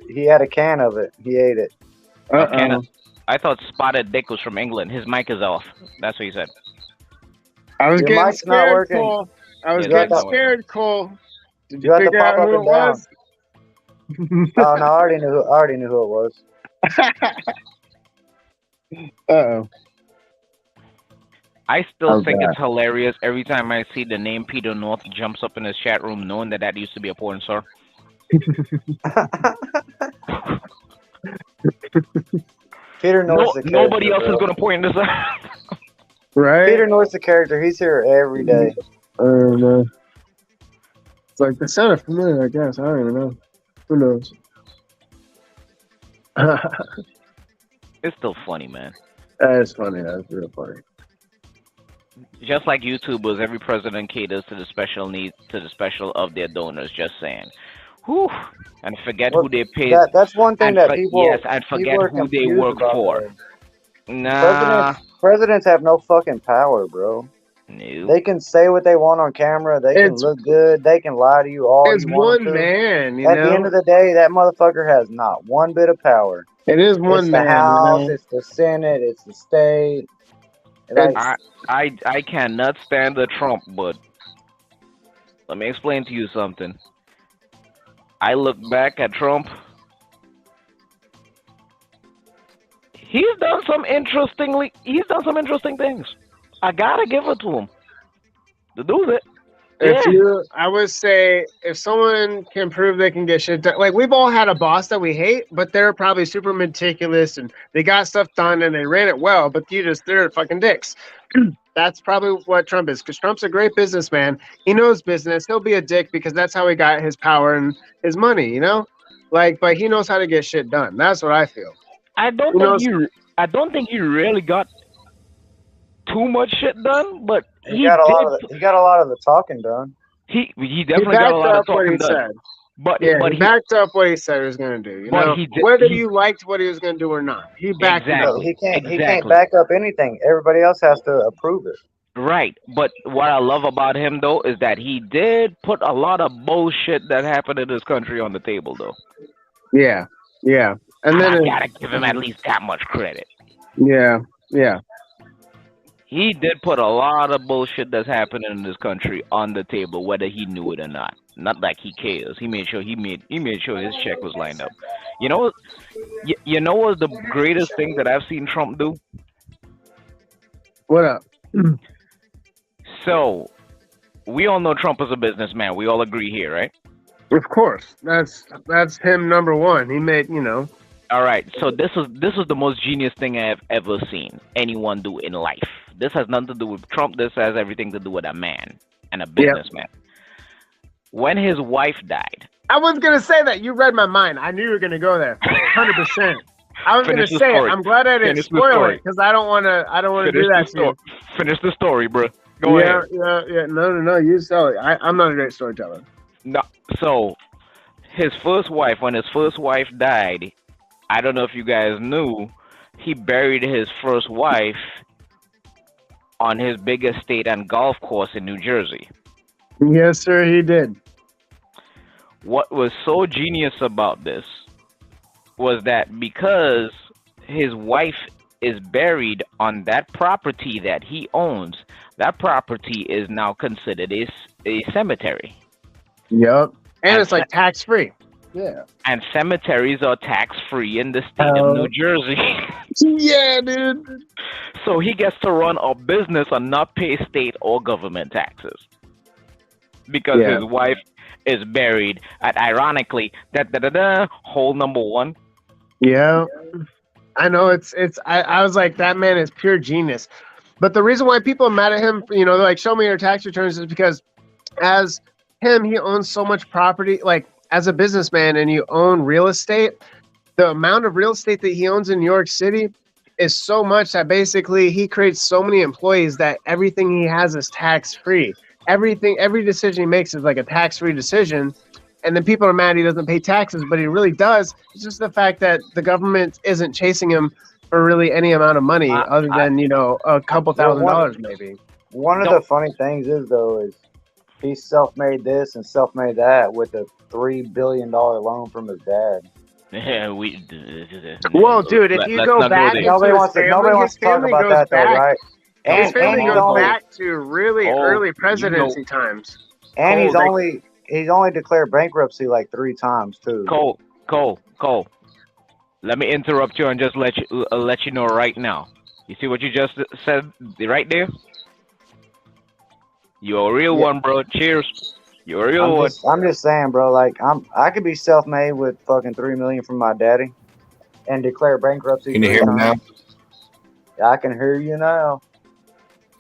he had a can of it. He ate it. Uh-oh. I thought Spotted Dick was from England. His mic is off. That's what he said. I was Your getting mic's not scared, working. Cole. I was Yeah, getting that's not scared, Cole. Did You you have to figure pop out up who it and down. was? Oh no, I already knew who it was. Uh-oh. I still Oh, think God. it's hilarious every time I see the name Peter North jumps up in his chat room, knowing that used to be a porn star. Peter North's the character. Nobody else is bro. gonna point this out. Right? Peter North's the character. He's here every day. I don't know. It's like, that sounded familiar, I guess. I don't even know. Who knows? It's still funny, man. That's funny. That's real funny. Just like YouTubers, every president caters to the special needs, to the special of their donors. Just saying. Whew. And forget Well, who they pay. That's one thing And that people. yes, and forget people are who they confused work about for. that. Nah. Presidents have no fucking power, bro. No. They can say what they want on camera. They can It's- look good. They can lie to you all It's you want one to. man, you At know? the end of the day, that motherfucker has not one bit of power. It is one It's man, the House, you know? it's the Senate, it's the state. Like, I cannot stand the Trump, but let me explain to you something. I look back at Trump. He's done some interesting things. I gotta give it to him. The dude's it. I would say, if someone can prove they can get shit done, like, we've all had a boss that we hate, but they're probably super meticulous and they got stuff done and they ran it well, but they're fucking dicks. That's probably what Trump is, because Trump's a great businessman. He knows business. He'll be a dick because that's how he got his power and his money, you know? Like, but he knows how to get shit done. That's what I feel. I don't think he really got too much shit done, but he got a lot of the talking done. He definitely got a lot of talking done. Said. But yeah, but he backed up what he said he was going to do. You but know, he did- whether he- you liked what he was going to do or not, he backed it up. Exactly. He can't back up anything. Everybody else has to approve it. Right, but what I love about him though is that he did put a lot of bullshit that happened in this country on the table though. Yeah, and then I gotta give him at least that much credit. yeah. He did put a lot of bullshit that's happening in this country on the table, whether he knew it or not. Not like he cares. He made sure his check was lined up. You know, you know what's the greatest thing that I've seen Trump do? What up? So, we all know Trump is a businessman. We all agree here, right? Of course, that's him number one. He made, All right, so this is the most genius thing I've ever seen anyone do in life. This has nothing to do with Trump. This has everything to do with a man and a businessman. When his wife died, I was gonna say that. You read my mind. I knew you were gonna go there. 100%. I was Finish gonna the say it. story. I'm glad I didn't Finish the spoil story. it because I don't wanna do that to you. Finish the story, bro. Go ahead. Yeah. No. You tell it. I'm not a great storyteller. No, so his first wife, when his first wife died, I don't know if you guys knew, he buried his first wife on his big estate and golf course in New Jersey. Yes, sir. He did. What was so genius about this was that because his wife is buried on that property that he owns, that property is now considered a cemetery. Yep. And And it's like tax free. Yeah. And cemeteries are tax free in the state of New Jersey. Yeah, dude. So he gets to run a business and not pay state or government taxes. Because his wife is buried at, ironically, hole number one. Yeah. I know I was like, that man is pure genius. But the reason why people are mad at him, they're like, show me your tax returns, is because as him, he owns so much property. Like, as a businessman and you own real estate, the amount of real estate that he owns in New York City is so much that basically he creates so many employees that everything he has is tax free. Every decision he makes is like a tax free decision. And then people are mad he doesn't pay taxes, but he really does. It's just the fact that the government isn't chasing him for really any amount of money other than, a couple $1,000 maybe. One of the funny things is he self-made this and self-made that with a $3 billion loan from his dad. Yeah, Well, dude, if you go back, nobody wants to talk about that though, right? His family he's goes only- back to really early presidency times. And he's Cole, only declared bankruptcy like 3 times too. Cole. Let me interrupt you and just let you know right now. You see what you just said right there? You're a real one, bro. Cheers. You're a real one. I'm just saying, bro. Like I could be self-made with fucking $3 million from my daddy, and declare bankruptcy. Can you hear me now? Yeah, I can hear you now.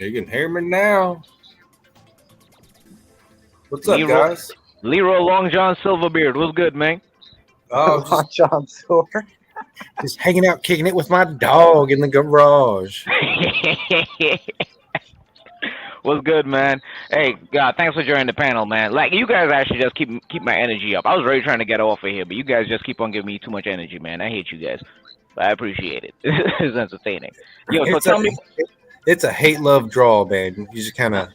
You can hear me now. What's up, Leroy- guys? Leroy Long John Silverbeard. What's good, man? Oh, Long John Silver. just hanging out, kicking it with my dog in the garage. What's good, man? Hey, God, thanks for joining the panel, man. Like, you guys actually just keep my energy up. I was really trying to get off of here, but you guys just keep on giving me too much energy, man. I hate you guys, but I appreciate it. It's entertaining. Yo, so tell me. It's a hate-love draw, man. You just kind of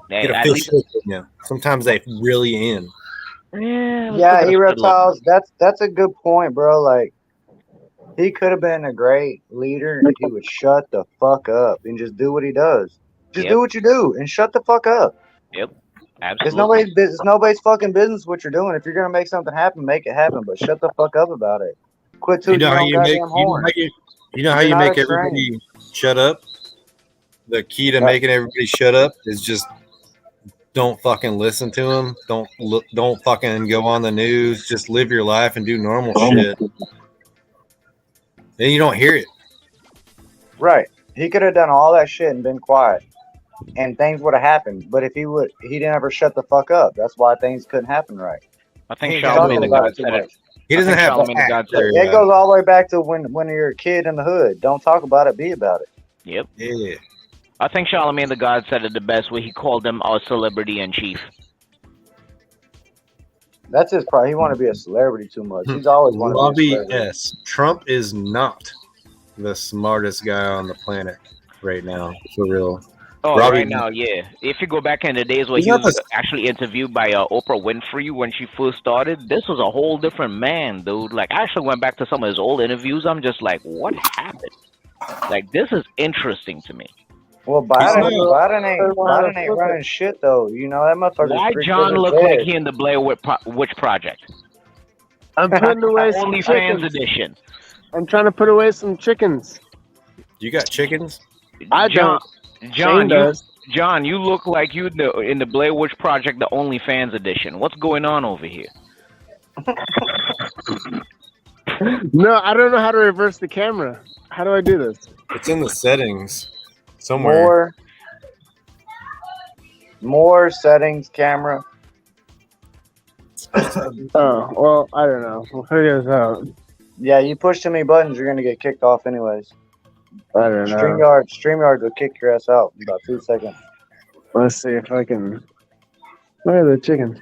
Hey, get a at feel least- shit in you. Sometimes they really in. Yeah, reptiles. That's a good point, bro. Like he could have been a great leader if he would shut the fuck up and just do what he does. Just do what you do and shut the fuck up. Yep, It's absolutely. nobody's fucking business what you're doing. If you're gonna make something happen, make it happen. But shut the fuck up about it. Quit You tooting know your how own you make goddamn horn. you know how You're you not make a everybody shut up? The key to making everybody shut up is just don't fucking listen to them. Don't fucking go on the news. Just live your life and do normal shit. Then you don't hear it. Right. He could have done all that shit and been quiet, and things would have happened. But if he didn't ever shut the fuck up. That's why things couldn't happen right. I think He Charlamagne the talks about God it too said it. much. He doesn't I think have Charlamagne the God said it. It goes all the way back to when you're a kid in the hood. Don't talk about it, be about it. Yep. Yeah. I think Charlamagne the God said it the best way. He called them our celebrity in chief. That's his problem. He want to be a celebrity too much. He's always wanted to be a Robbie celebrity. S. Trump is not the smartest guy on the planet right now, for real. Oh, Robbie- right now, yeah. If you go back in the days where He's he not was the- actually interviewed by Oprah Winfrey when she first started, this was a whole different man, dude. Like, I actually went back to some of his old interviews. I'm just like, what happened? Like, this is interesting to me. Well, Biden ain't running shit though. You know that motherfucker. Why John look like he in the Blair Witch Project? I'm putting away some OnlyFans chickens. edition. I'm trying to put away some chickens. You got chickens? I John, don't. John, Shane does. John, you look like you in the Blair Witch Project, the OnlyFans edition. What's going on over here? No, I don't know how to reverse the camera. How do I do this? It's in the settings somewhere. More settings, camera. Oh, well, I don't know. We'll figure this out. Yeah, you push too many buttons, you're gonna get kicked off anyways. I don't know. StreamYard will kick your ass out in about 2 seconds. Let's see if I can. Where are the chickens?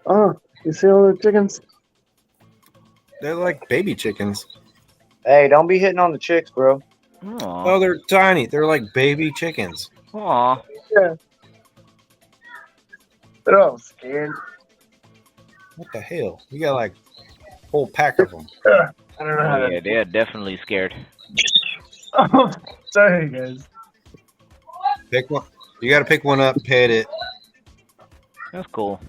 Oh, you see all the chickens? They're like baby chickens. Hey, don't be hitting on the chicks, bro. Oh, they're tiny. They're like baby chickens. Aw. Yeah. They're all scared. What the hell? You got like a whole pack of them. I don't know how Oh, yeah, they're definitely scared. Oh, sorry, guys. Pick one. You got to pick one up, pet it. That's cool.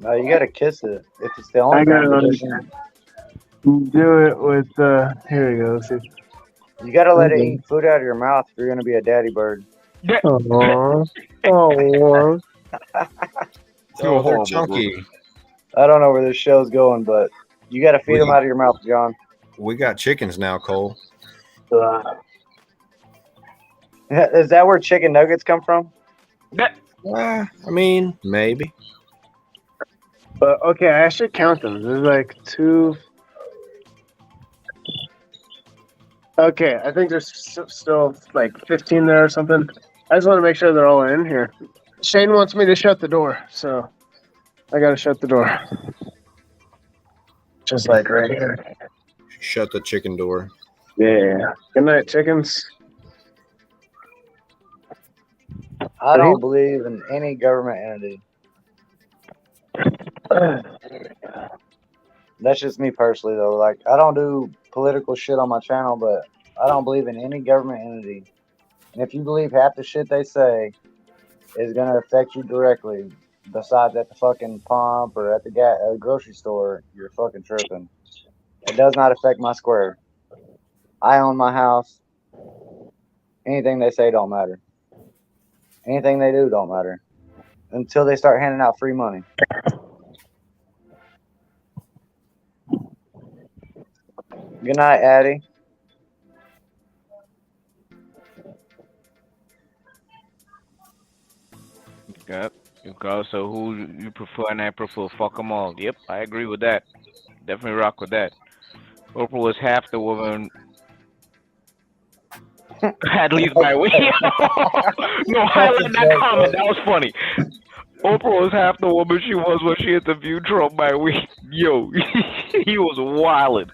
No, you gotta kiss it. If it's the only I gotta position, do it with, here we go. See. you gotta let it eat food out of your mouth if you're gonna be a daddy bird. Aww. Oh, Oh, they're chunky. I don't know where this show's going, but you gotta feed them out of your mouth, John. We got chickens now, Cole. Is that where chicken nuggets come from? I mean, maybe. But okay, I should count them. There's like 2. Okay, I think there's still like 15 there or something. I just want to make sure they're all in here. Shane wants me to shut the door, so I gotta shut the door. Just like right here. Shut the chicken door. Yeah. Good night, chickens. I don't believe in any government entity. That's just me personally, though. Like, I don't do political shit on my channel, but I don't believe in any government entity. And if you believe half the shit they say is going to affect you directly, besides at the fucking pump or at the grocery store, you're fucking tripping. It does not affect my square. I own my house. Anything they say don't matter. Anything they do don't matter. Until they start handing out free money. Good night, Addie. Yep. Okay, so who you prefer? And I prefer fuck them all. Yep, I agree with that. Definitely rock with that. Oprah was half the woman. At least by way. No, highlight that comment. That was funny. Oprah was half the woman she was when she interviewed Trump by week. Yo, he was wildin'.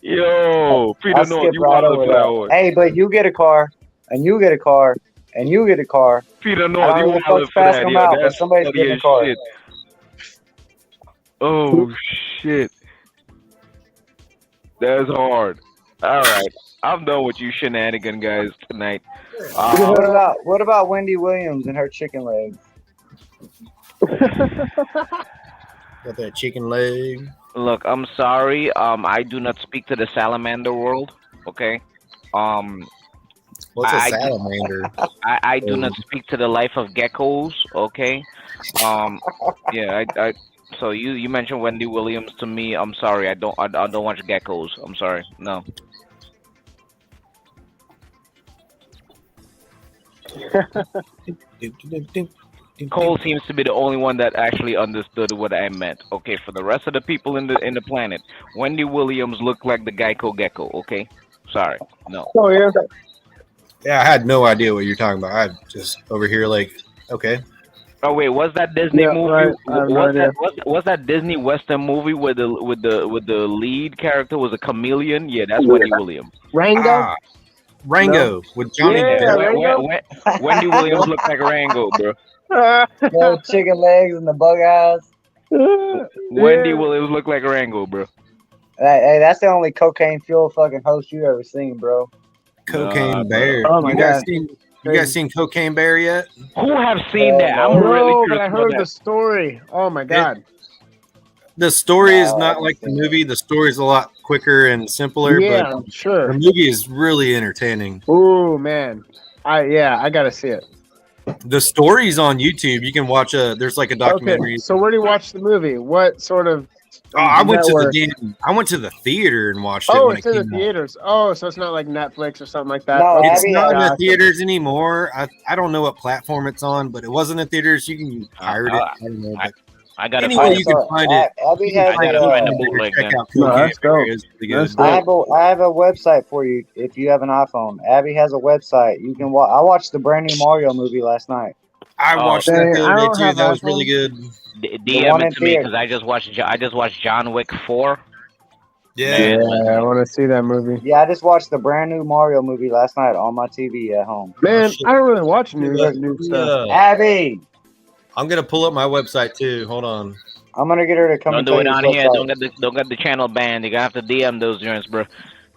Yo, Peter North, you wildin' for that one. Hey, but you get a car, and you get a car, and you get a car. Peter North, you wildin' for that. Them out, but somebody's getting a car. Shit. Oh shit, that's hard. All right, I'm done with you shenanigan guys tonight. What about Wendy Williams and her chicken legs? Got that chicken leg. Look, I'm sorry. I do not speak to the salamander world. Okay. What's a salamander? I do not speak to the life of geckos. Okay. Yeah. I so you mentioned Wendy Williams to me. I'm sorry. I don't watch geckos. I'm sorry. No. Cole seems to be the only one that actually understood what I meant. Okay, for the rest of the people in the planet, Wendy Williams looked like the Geico gecko. Okay, sorry, no. Oh yeah. Yeah, I had no idea what you're talking about. I just over here like, okay. Oh wait, was that Disney movie? Right. Was that Disney Western movie where the lead character was a chameleon? Yeah, that's Wendy Williams. Rango. Rango with Johnny Depp. Wendy Williams looked like Rango, bro. No chicken legs and the bug eyes. Wendy Williams looked like Rango, bro. Hey, that's the only cocaine fuel fucking host you ever seen, bro. Cocaine Bear. Oh my God. You guys seen Cocaine Bear yet? Who have seen that? I'm really No, curious but I about heard that. the story. Oh my God. The story is not like the movie. The story is a lot quicker and simpler, Yeah, but I'm sure. the movie is really entertaining. Oh man. I gotta see it. The story's on YouTube. You can watch there's like a documentary. Okay, so where do you watch the movie? What sort of? Oh, I went network? I went to the theater and watched it Oh, when it's it in the came out. theaters. Oh, so it's not like Netflix or something like that. No, Okay, It's Abby not in the gotcha. theaters anymore. I don't know what platform it's on, but it wasn't in theaters. You can pirate it. I don't know. But I got anyway, it. you can find it. Abby You can has I gotta a, find the uh, bootleg check then. out No, Cocaine that's dope. Bear. It's pretty That's good. dope. I have a website for you if you have an iPhone. Abby has a website. You can watch. I watched the brand new Mario movie last night. I Oh, watched that Dang, the I other don't day too. have That was iPhone. really good. DM one it in to me theater. because I just watched John Wick 4. Yeah. Man, Yeah, I want to see that movie. Yeah, I just watched the brand new Mario movie last night on my TV at home. Man, shit. I don't really watch new Let new me, stuff. Abby, I'm gonna pull up my website too. Hold on. I'm gonna get her to come don't and do tell it you on this here. website. Don't get the channel banned. You're gonna have to DM those joints, bro.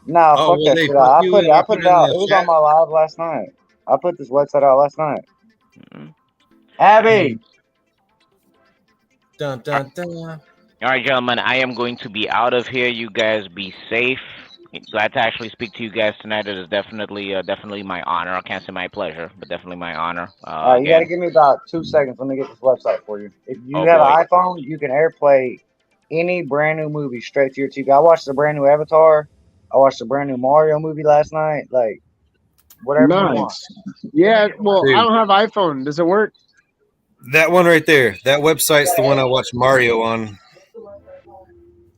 Nah, Oh, fuck well, that they shit. fuck I you put it. in. I I put put it it in out. the It was chat. on my live last night. I put this website out last night. Mhm. Abby, Dun, dun, dun. All right, gentlemen. I am going to be out of here. You guys be safe. Glad to actually speak to you guys tonight. It is definitely my honor. I can't say my pleasure, but definitely my honor. you gotta Again, give me about 2 seconds. Let me get this website for you. If you oh have boy. an iPhone, you can AirPlay any brand new movie straight to your TV. I watched the brand new Avatar. I watched the brand new Mario movie last night. Like whatever you want. Nice. Yeah, well, Dude. I don't have iPhone. Does it work? That one right there. That website's the one I watched Mario on.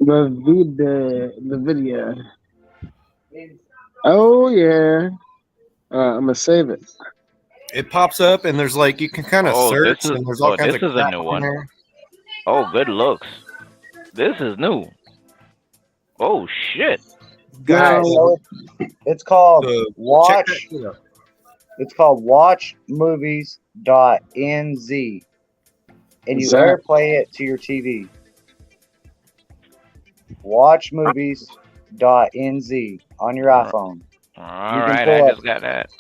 The video. Oh yeah. I'm gonna save it. It pops up and there's like you can kind of Oh, search and there's all kinds this of is a crap new on one. there. Oh, good looks. This is new. Oh shit. Guys, So it's called check Watch. that shit out. It's called watchmovies.nz, and you What's that? AirPlay it to your TV. Watchmovies.nz on your iPhone. All You can right, pull I up just got that.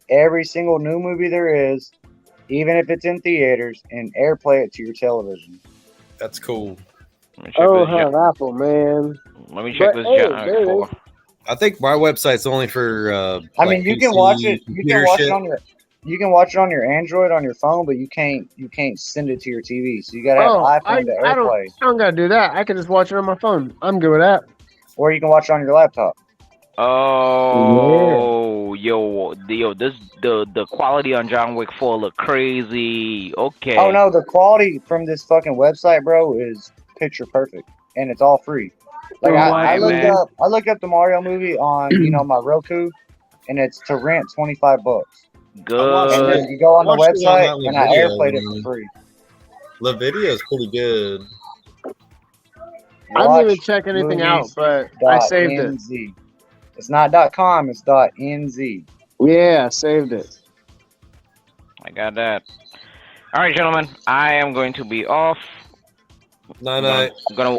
every single new movie there is, even if it's in theaters, and AirPlay it to your television. That's cool. Let me check Oh, this. have Apple, man. Let me check But, this. hey, John there it Wick 4. I think my website's only for I like mean, you can PC, watch it. You computer can watch shit. it on your. You can watch it on your Android on your phone, but you can't send it to your TV. So you gotta have Oh, an I iPhone to don't AirPlay, I don't gotta do that. I can just watch it on my phone. I'm good with that. or you can watch it on your laptop. Oh, yo, the quality on John Wick 4 look crazy. Okay. Oh no, the quality from this fucking website, bro, is picture perfect, and it's all free. Like I looked up the Mario movie on my Roku, and it's to rent $25. Good. And then you go on the watched it on website, that and I video, AirPlayed it man. for free. The video is pretty good. I didn't even check anything out, but I saved it. NZ. It's not .com, it's .nz. Yeah, I saved it. I got that. All right, gentlemen. I am going to be off. Night I'm night.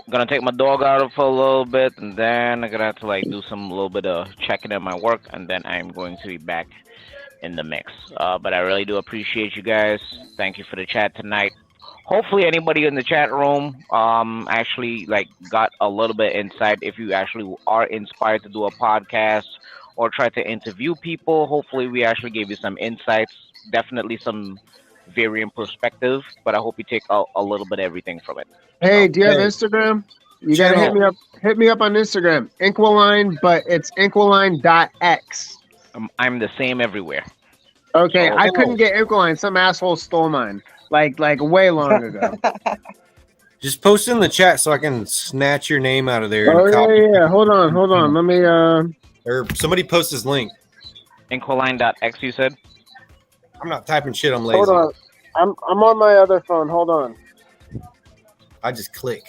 gonna take my dog out for a little bit, and then I'm gonna have to do some little bit of checking in my work, and then I'm going to be back in the mix. But I really do appreciate you guys. Thank you for the chat tonight. Hopefully, anybody in the chat room actually got a little bit insight. If you actually are inspired to do a podcast or try to interview people, hopefully we actually gave you some insights. Definitely some varying perspective, but I hope you take a little bit of everything from it. Hey, do you have Instagram? You gotta hit me up. Hit me up on Instagram, Inquiline, but it's Inquiline.x. I'm the same everywhere. Okay, Oh. I couldn't get Inquiline. Some asshole stole mine, like way long ago. Just post in the chat so I can snatch your name out of there. Oh and copy. yeah. Hold on. Let me. Or somebody post his link. Inquiline.x, you said? I'm not typing shit. I'm lazy. Hold on. I'm on my other phone. Hold on. I just click.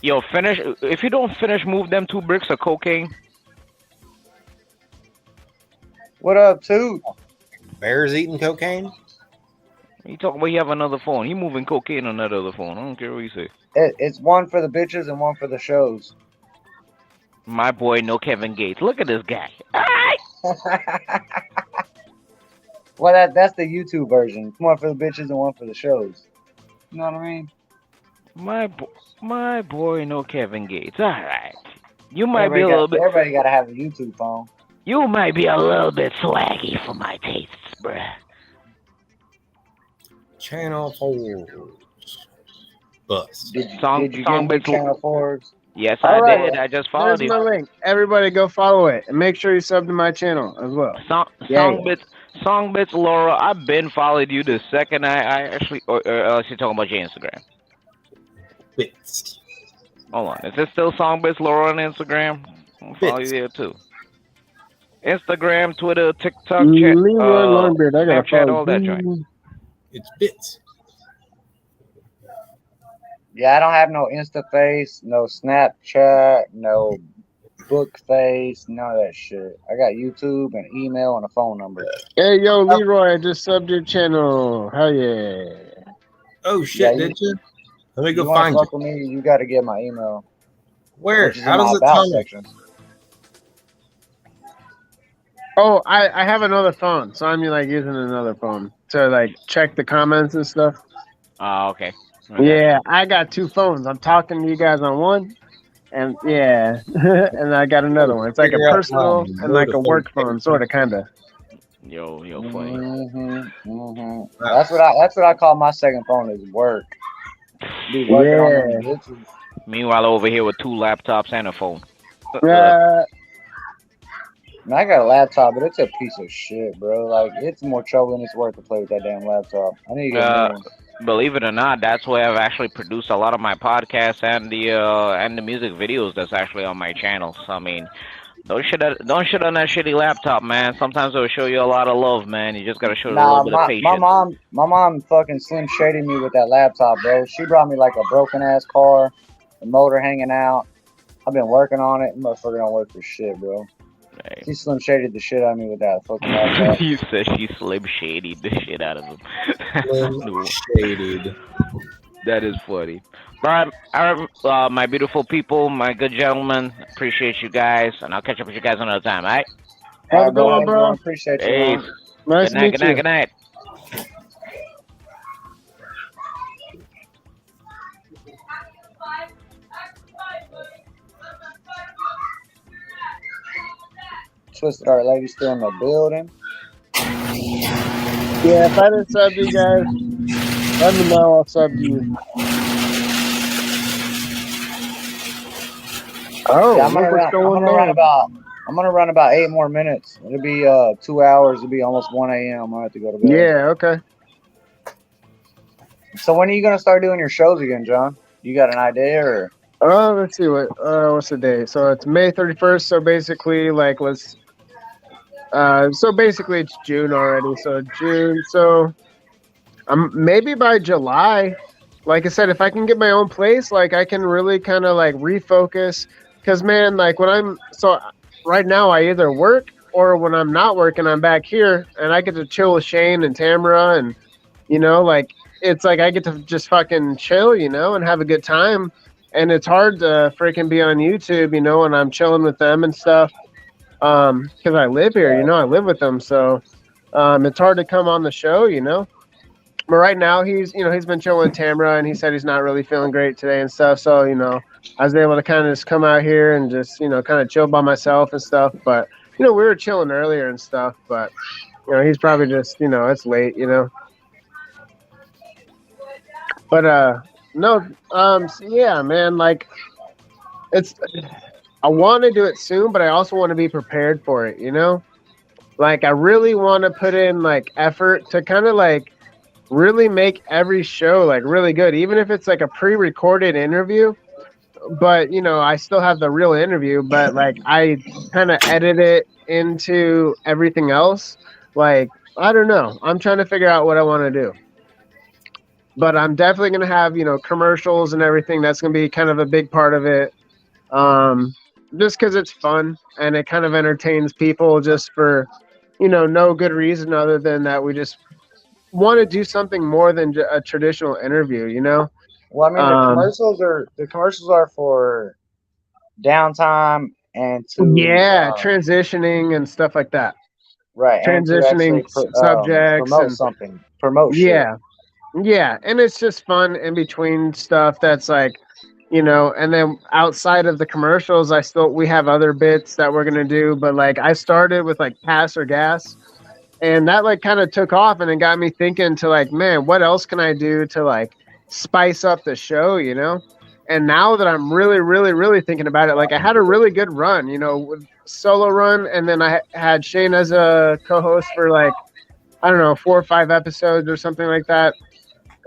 Yo, finish. If you don't finish, move them 2 bricks of cocaine. What up, too? Bears eating cocaine? He talking about he have another phone. He moving cocaine on that other phone. I don't care what you say. It's one for the bitches and one for the shows. My boy, no Kevin Gates. Look at this guy. Well, that's the YouTube version. It's one for the bitches and one for the shows. You know what I mean? My boy, no Kevin Gates. All right. You might be a little bit. Everybody got to have a YouTube phone. You might be a little bit swaggy for my tastes, bruh. Channel 4. Bus. Did you Song get any Songbits. channel 4s? Yes, All I right. did. I just followed There's you. my link. Everybody go follow it and make sure you sub to my channel as well. Yeah. Songbits, Laura. I've been following you the second I actually. Or she's talking about your Instagram. Bits. Hold on. Is it still Songbits, Laura on Instagram? I'll follow you there too. Instagram, Twitter, TikTok, Leroy Longbeard. I gotta Snapchat, follow all that you. joint. It's Bits. Yeah, I don't have no InstaFace, no Snapchat, no Bookface, none of that shit. I got YouTube and email and a phone number. Hey, yo, Leroy, I just subbed your channel. Hell yeah. Oh shit, Yeah, did you? Let me You go want to find fuck you. with me? You got to get my email. Where? Which is in How my does it about tell me? section. Oh, I have another phone, so I'm like using another phone to like check the comments and stuff. Oh, okay. Okay. Yeah, I got two phones. I'm talking to you guys on one, and yeah, and I got another one. It's like a Figure out personal how and like a Vodafone work phone, sort of, kind of. Yo, funny. That's what I call my second phone is work. Be working on them bitches. Meanwhile, over here with 2 laptops and a phone. Yeah. Man, I got a laptop, but it's a piece of shit, bro. Like, it's more trouble than it's worth to play with that damn laptop. I need to get a new one. Believe it or not, that's where I've actually produced a lot of my podcasts and the music videos that's actually on my channel. So I mean, don't shit on that shitty laptop, man. Sometimes it'll show you a lot of love, man. You just gotta show it a Nah, little bit of patience. my mom fucking slim shaded me with that laptop, bro. She brought me like a broken ass car, the motor hanging out. I've been working on it. Motherfucker don't work for shit, bro. Hey. She slim shaded the shit out of me with that fucking laptop. You said she slim shadied the shit out of him. Slim shaded. That is funny. All right, my beautiful people, my good gentlemen, appreciate you guys, and I'll catch up with you guys another time, all right? Have a good one, bro. Appreciate you. Hey, man. Nice good to night, meet good night, you. good night. Twisted Art Lady still in the building. Yeah, if I didn't sub you guys, let me know. I'll sub you. Oh, Yeah, I'm gonna run about 8 more minutes. It'll be 2 hours. It'll be almost 1 a.m. I have to go to bed. Yeah, okay. So when are you gonna start doing your shows again, John? You got an idea or? Let's see what's the day. So it's May 31st. So basically, like, so basically it's June already. So June. So maybe by July. Like I said, if I can get my own place, like I can really kind of like refocus. Because man, like right now I either work or when I'm not working, I'm back here and I get to chill with Shane and Tamara and like it's like I get to just fucking chill, and have a good time. And it's hard to freaking be on YouTube, and I'm chilling with them and stuff. Because I live here, I live with them, so it's hard to come on the show, But right now he's been chilling with Tamara and he said he's not really feeling great today and stuff. So, I was able to kind of just come out here and just, kind of chill by myself and stuff. But, we were chilling earlier and stuff, but, he's probably just, it's late, But, no, yeah, man, like I want to do it soon, but I also want to be prepared for it, Like I really want to put in like effort to kind of like really make every show like really good, even if it's like a pre-recorded interview. But I still have the real interview, but like I kind of edit it into everything else. Like I don't know. I'm trying to figure out what I want to do. But I'm definitely going to have, commercials and everything. That's going to be kind of a big part of it. Just because it's fun and it kind of entertains people just for, no good reason other than that we just want to do something more than a traditional interview, Well, I mean, the commercials are for downtime and to transitioning and stuff like that. Right, transitioning subjects, promote shit. Yeah, and it's just fun in between stuff that's like, and then outside of the commercials, we have other bits that we're gonna do. But like I started with like Pass or Gas, And that like kind of took off, and it got me thinking to like, man, what else can I do to like spice up the show, you know? And now that I'm really, really, really thinking about it, like I had a really good run, you know, with solo run, and then I had Shane as a co-host for like, I don't know, 4 or 5 episodes or something like that.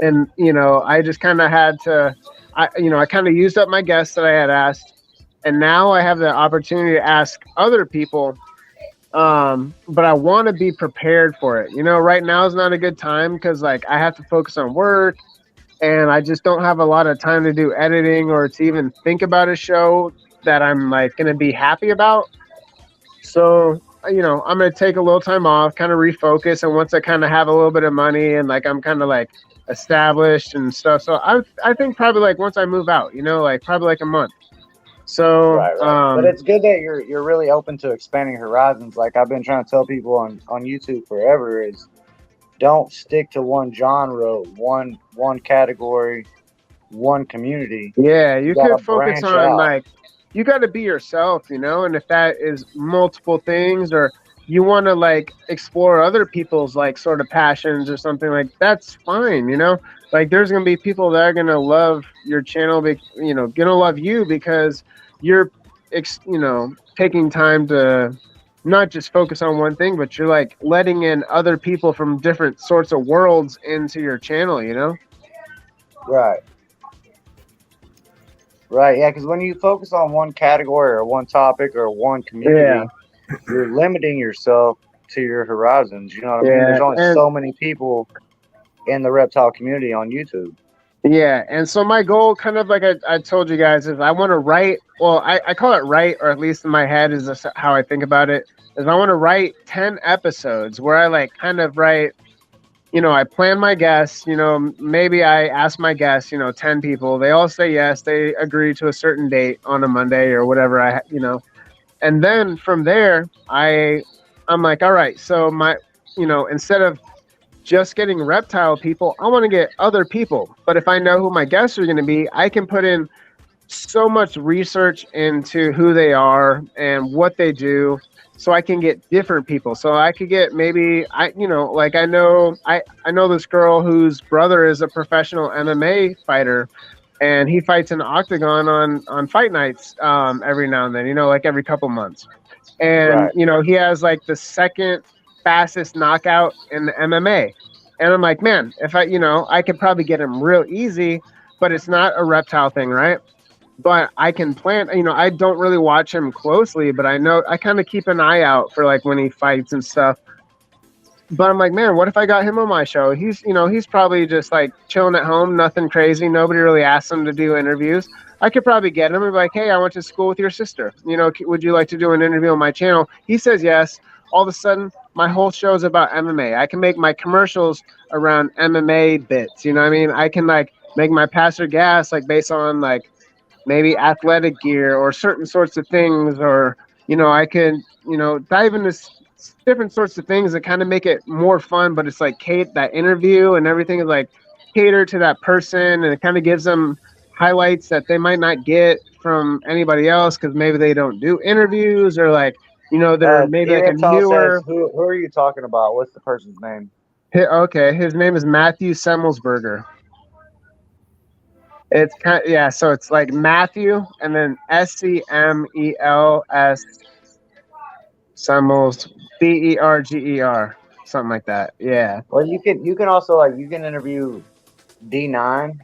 And you know, I just kind of had to, I kind of used up my guests that I had asked, and now I have the opportunity to ask other people. But I want to be prepared for it. You know, right now is not a good time because like I have to focus on work, and I just don't have a lot of time to do editing or to even think about a show that I'm like going to be happy about. So, you know, I'm going to take a little time off, kind of refocus. And once I kind of have a little bit of money and like I'm kind of like established and stuff. So I think probably like once I move out, you know, like probably like a month. So, Right. But it's good that you're really open to expanding horizons. Like I've been trying to tell people on YouTube forever is don't stick to one genre, one category, one community. yeah, you gotta could focus branch on out. like, you got to be yourself, you know, and if that is multiple things or you want to like explore other people's like sort of passions or something like that's fine, you know, like there's going to be people that are going to love your channel, you know, going to love you because you're, you know, taking time to not just focus on one thing, but you're like letting in other people from different sorts of worlds into your channel, you know? Right. Right. Yeah. Because when you focus on one category or one topic or one community, Yeah. you're limiting yourself to your horizons. You know what I mean? Yeah, There's only and- so many people in the reptile community on YouTube. Yeah, and so my goal, kind of like I told you guys, is I want to write. Well, I call it write, or at least in my head is this how I think about it. Is I want to write 10 episodes where I like kind of write. You know, I plan my guests. You know, maybe I ask my guests. You know, 10 people. They all say yes. They agree to a certain date on a Monday or whatever. You know, and then from there, I'm like, all right. So you know, instead of just getting reptile people, I want to get other people. But if I know who my guests are going to be, I can put in so much research into who they are and what they do, so I can get different people. So I could get maybe I know this girl whose brother is a professional MMA fighter, and he fights in the octagon on fight nights every now and then. You know, like every couple months, and Right. you know he has like the second fastest knockout in the MMA. And I'm like, man, if I could probably get him real easy, but it's not a reptile thing, right? But I can plan, I don't really watch him closely, but I know I kind of keep an eye out for like when he fights and stuff. But I'm like, man, what if I got him on my show? He's probably just like chilling at home, nothing crazy. Nobody really asks him to do interviews. I could probably get him and be like, hey, I went to school with your sister. Would you like to do an interview on my channel? He says yes. All of a sudden, my whole show is about MMA. I can make my commercials around MMA bits. You know what I mean? I can like make my Pastor Gas like based on like maybe athletic gear or certain sorts of things, or I can dive into different sorts of things that kind of make it more fun. But it's like that interview and everything is like cater to that person, and it kind of gives them highlights that they might not get from anybody else because maybe they don't do interviews, or like they're maybe like a newer. Says, who are you talking about? What's the person's name? Okay, his name is Matthew Semmelsberger. It's so it's like Matthew and then SCMELS Semmels BERGER, something like that. Yeah. Well, you can also you can interview D9.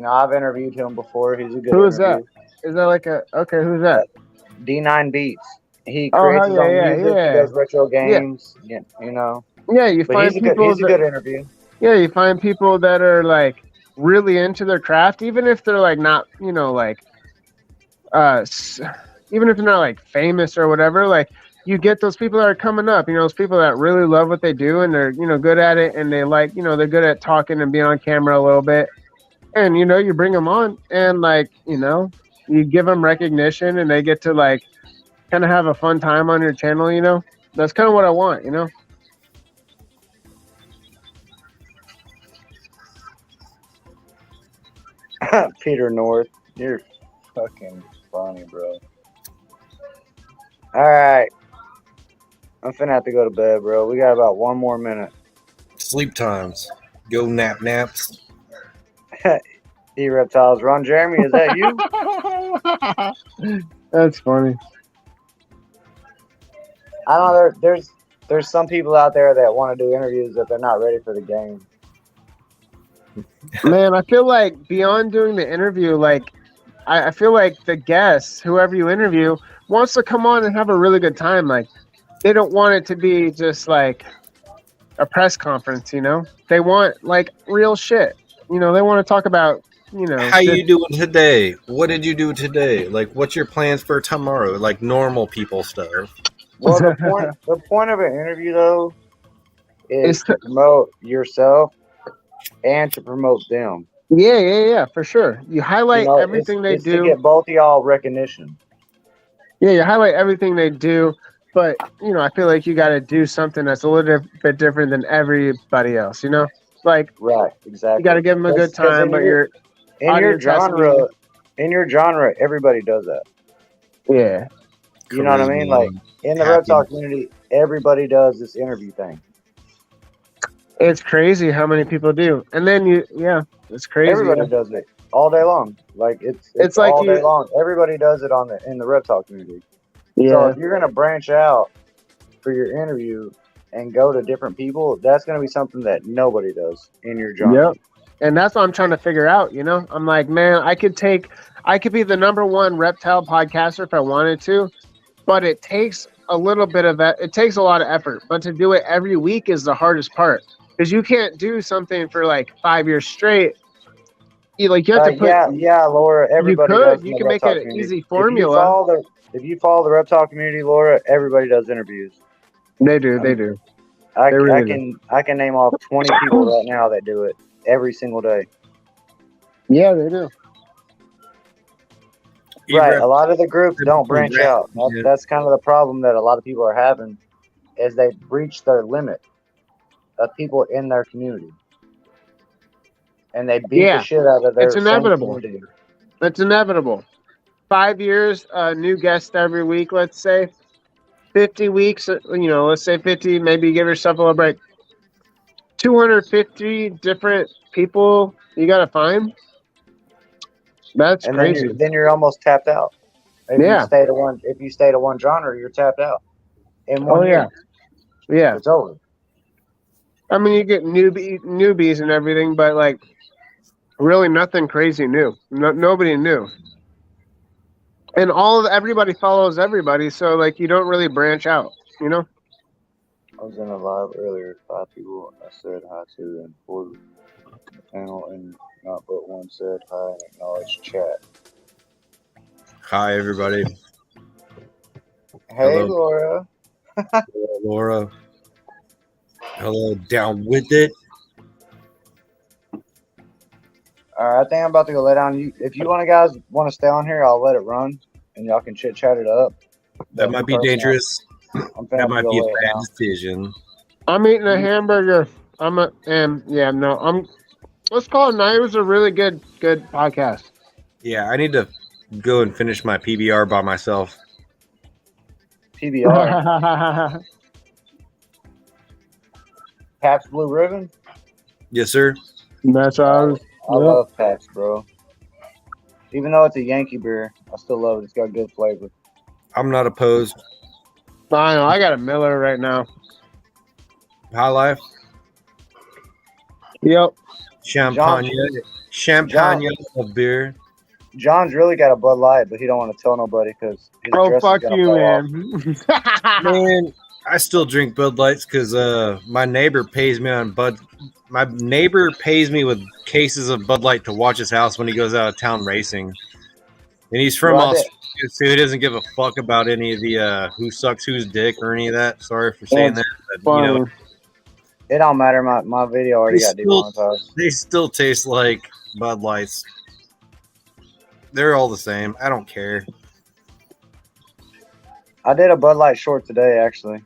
I've interviewed him before. He's a good. Who is that? interview. Is that like who's that? D9 Beats. He creates his own music. Yeah. He does retro games. Yeah. Yeah, you But find people. He's a good interview. Yeah, you find people that are like really into their craft, even if they're like not, even if they're not like famous or whatever. Like you get those people that are coming up. Those people that really love what they do and they're good at it, and they like they're good at talking and being on camera a little bit. And you bring them on, and like you give them recognition, and they get to like kind of have a fun time on your channel. That's kind of what I want. Peter North, you're fucking funny, bro. All right. I'm finna have to go to bed, bro. We got about 1 more minute. Sleep times. Go naps. Reptiles. Ron Jeremy, is that you? That's funny. I don't know. There's some people out there that want to do interviews that they're not ready for the game. Man, I feel like beyond doing the interview, like I feel like the guest, whoever you interview, wants to come on and have a really good time. Like they don't want it to be just like a press conference, you know? They want like real shit. You know, they want to talk about, you know, How you doing today? What did you do today? Like, what's your plans for tomorrow? Like normal people stuff. Well, the point of an interview though is to promote yourself and to promote them. Yeah, for sure. You highlight everything they do. To get both of y'all recognition. Yeah, you highlight everything they do, but you know, I feel like you got to do something that's a little bit different than everybody else. You know, like right, exactly. You got to give them a good time, but in your genre, everybody does that. Yeah, you know what I mean. Like in the reptile community, everybody does this interview thing. It's crazy how many people do, and then it's crazy. Everybody does it all day long. Like it's like all day long. Everybody does it in the reptile community. Yeah. So if you're gonna branch out for your interview and go to different people, that's gonna be something that nobody does in your genre. Yep. And that's what I'm trying to figure out. You know, I'm like, man, I could be the #1 reptile podcaster if I wanted to, but it takes a little bit of it takes a lot of effort. But to do it every week is the hardest part. Because you can't do something for like 5 years straight. You have to put. Yeah, Laura. Everybody does. You can make it an easy formula. If you follow the reptile community, Laura, everybody does interviews. They do. They do. I can name off 20 people right now that do it every single day. Yeah, they do. Right. A lot of the groups don't branch out. That's kind of the problem that a lot of people are having, is they've reached their limit of people in their community, and they beat the shit out of their. It's inevitable. It's inevitable. 5 years, new guest every week. Let's say 50 weeks. You know, let's say 50. Maybe give yourself a little break. 250 different people you gotta find. That's crazy. Then you're almost tapped out. If you stay to one genre, you're tapped out. In 1 year. Yeah. It's over. I mean, you get newbies and everything, but like, really nothing crazy new. Nobody new. And everybody follows everybody, so like you don't really branch out, you know. I was in a live earlier. 5 people I said hi to and 4 the panel, and not but one said hi and acknowledged chat. Hi, everybody. Hey, hello. Laura. Hello, Laura. Hello, down with it. All right, I think I'm about to go lay down. If you guys want to stay on here, I'll let it run, and y'all can chit chat it up. That might be dangerous. That might be a bad decision. I'm eating a hamburger. Let's call it a night. It was a really good podcast. Yeah, I need to go and finish my PBR by myself. PBR. Pabst Blue Ribbon? Yes, sir. That's all. I love Pabst, bro. Even though it's a Yankee beer, I still love it. It's got good flavor. I'm not opposed. I know. I got a Miller right now. High Life? Yep. Champagne of beer. John's really got a Bud Light, but he don't want to tell nobody because. Oh, fuck you, man. Man, I still drink Bud Lights because my neighbor pays me on Bud. My neighbor pays me with cases of Bud Light to watch his house when he goes out of town racing, and he's from Australia, so he doesn't give a fuck about any of the who sucks whose dick or any of that. Sorry for saying that, but, you know, it don't matter. My video already got demonetized. They still taste like Bud Lights. They're all the same. I don't care. I did a Bud Light short today, actually.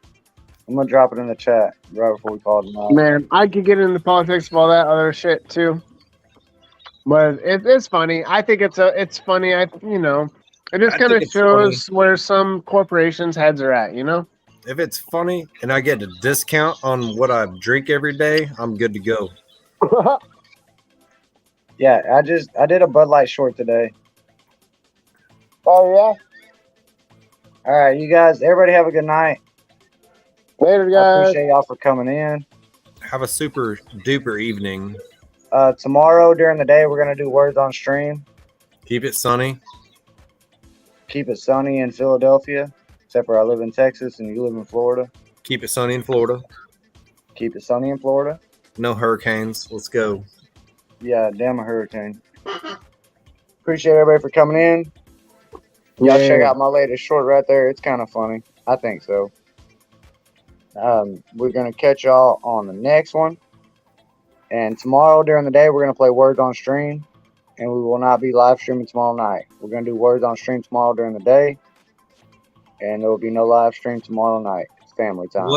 I'm gonna drop it in the chat right before we call it out. Man, I could get into politics of all that other shit too, but it's funny. I think it's funny. It just kind of shows where some corporations' heads are at. You know. if it's funny and I get a discount on what I drink every day, I'm good to go. Yeah, I did a Bud Light short today. Oh yeah. All right, you guys, everybody have a good night. Later, I guys. appreciate y'all for coming in. Have a super duper evening. Tomorrow during the day, we're gonna do words on stream. Keep it sunny. Keep it sunny in Philadelphia, except for I live in Texas and you live in Florida. Keep it sunny in Florida. Keep it sunny in Florida. No hurricanes. Let's go. Yeah, damn a hurricane. Appreciate everybody for coming in. Y'all check out my latest short right there. It's kind of funny. I think so. We're going to catch y'all on the next one. And tomorrow during the day, we're going to play Words on Stream. And we will not be live streaming tomorrow night. We're going to do Words on Stream tomorrow during the day. And there will be no live stream tomorrow night. It's family time.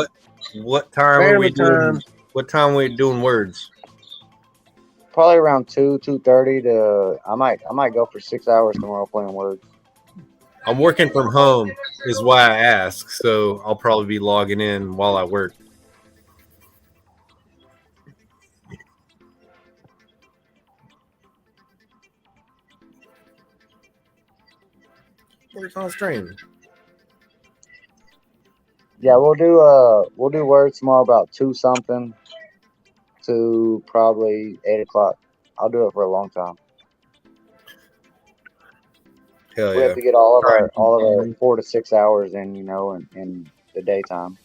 What time are we doing? Time. What time are we doing words? Probably around 2:30 to I might go for 6 hours tomorrow playing Words. I'm working from home, is why I ask. So I'll probably be logging in while I work. Words on stream. Yeah, we'll do Words tomorrow about 2 something to probably 8 o'clock. I'll do it for a long time. Hell We yeah. have to get all of our 4 to 6 hours in, in the daytime.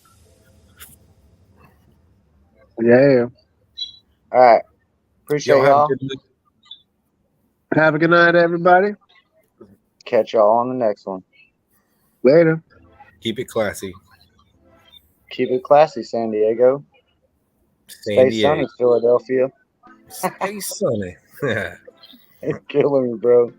Yeah. All right. Appreciate Y'all have a y'all. good night. Have a good night, everybody. Catch y'all on the next one. Later. Keep it classy. Keep it classy, San Diego. San Stay sunny, Diego. Philadelphia. Stay sunny. You're killing me, bro.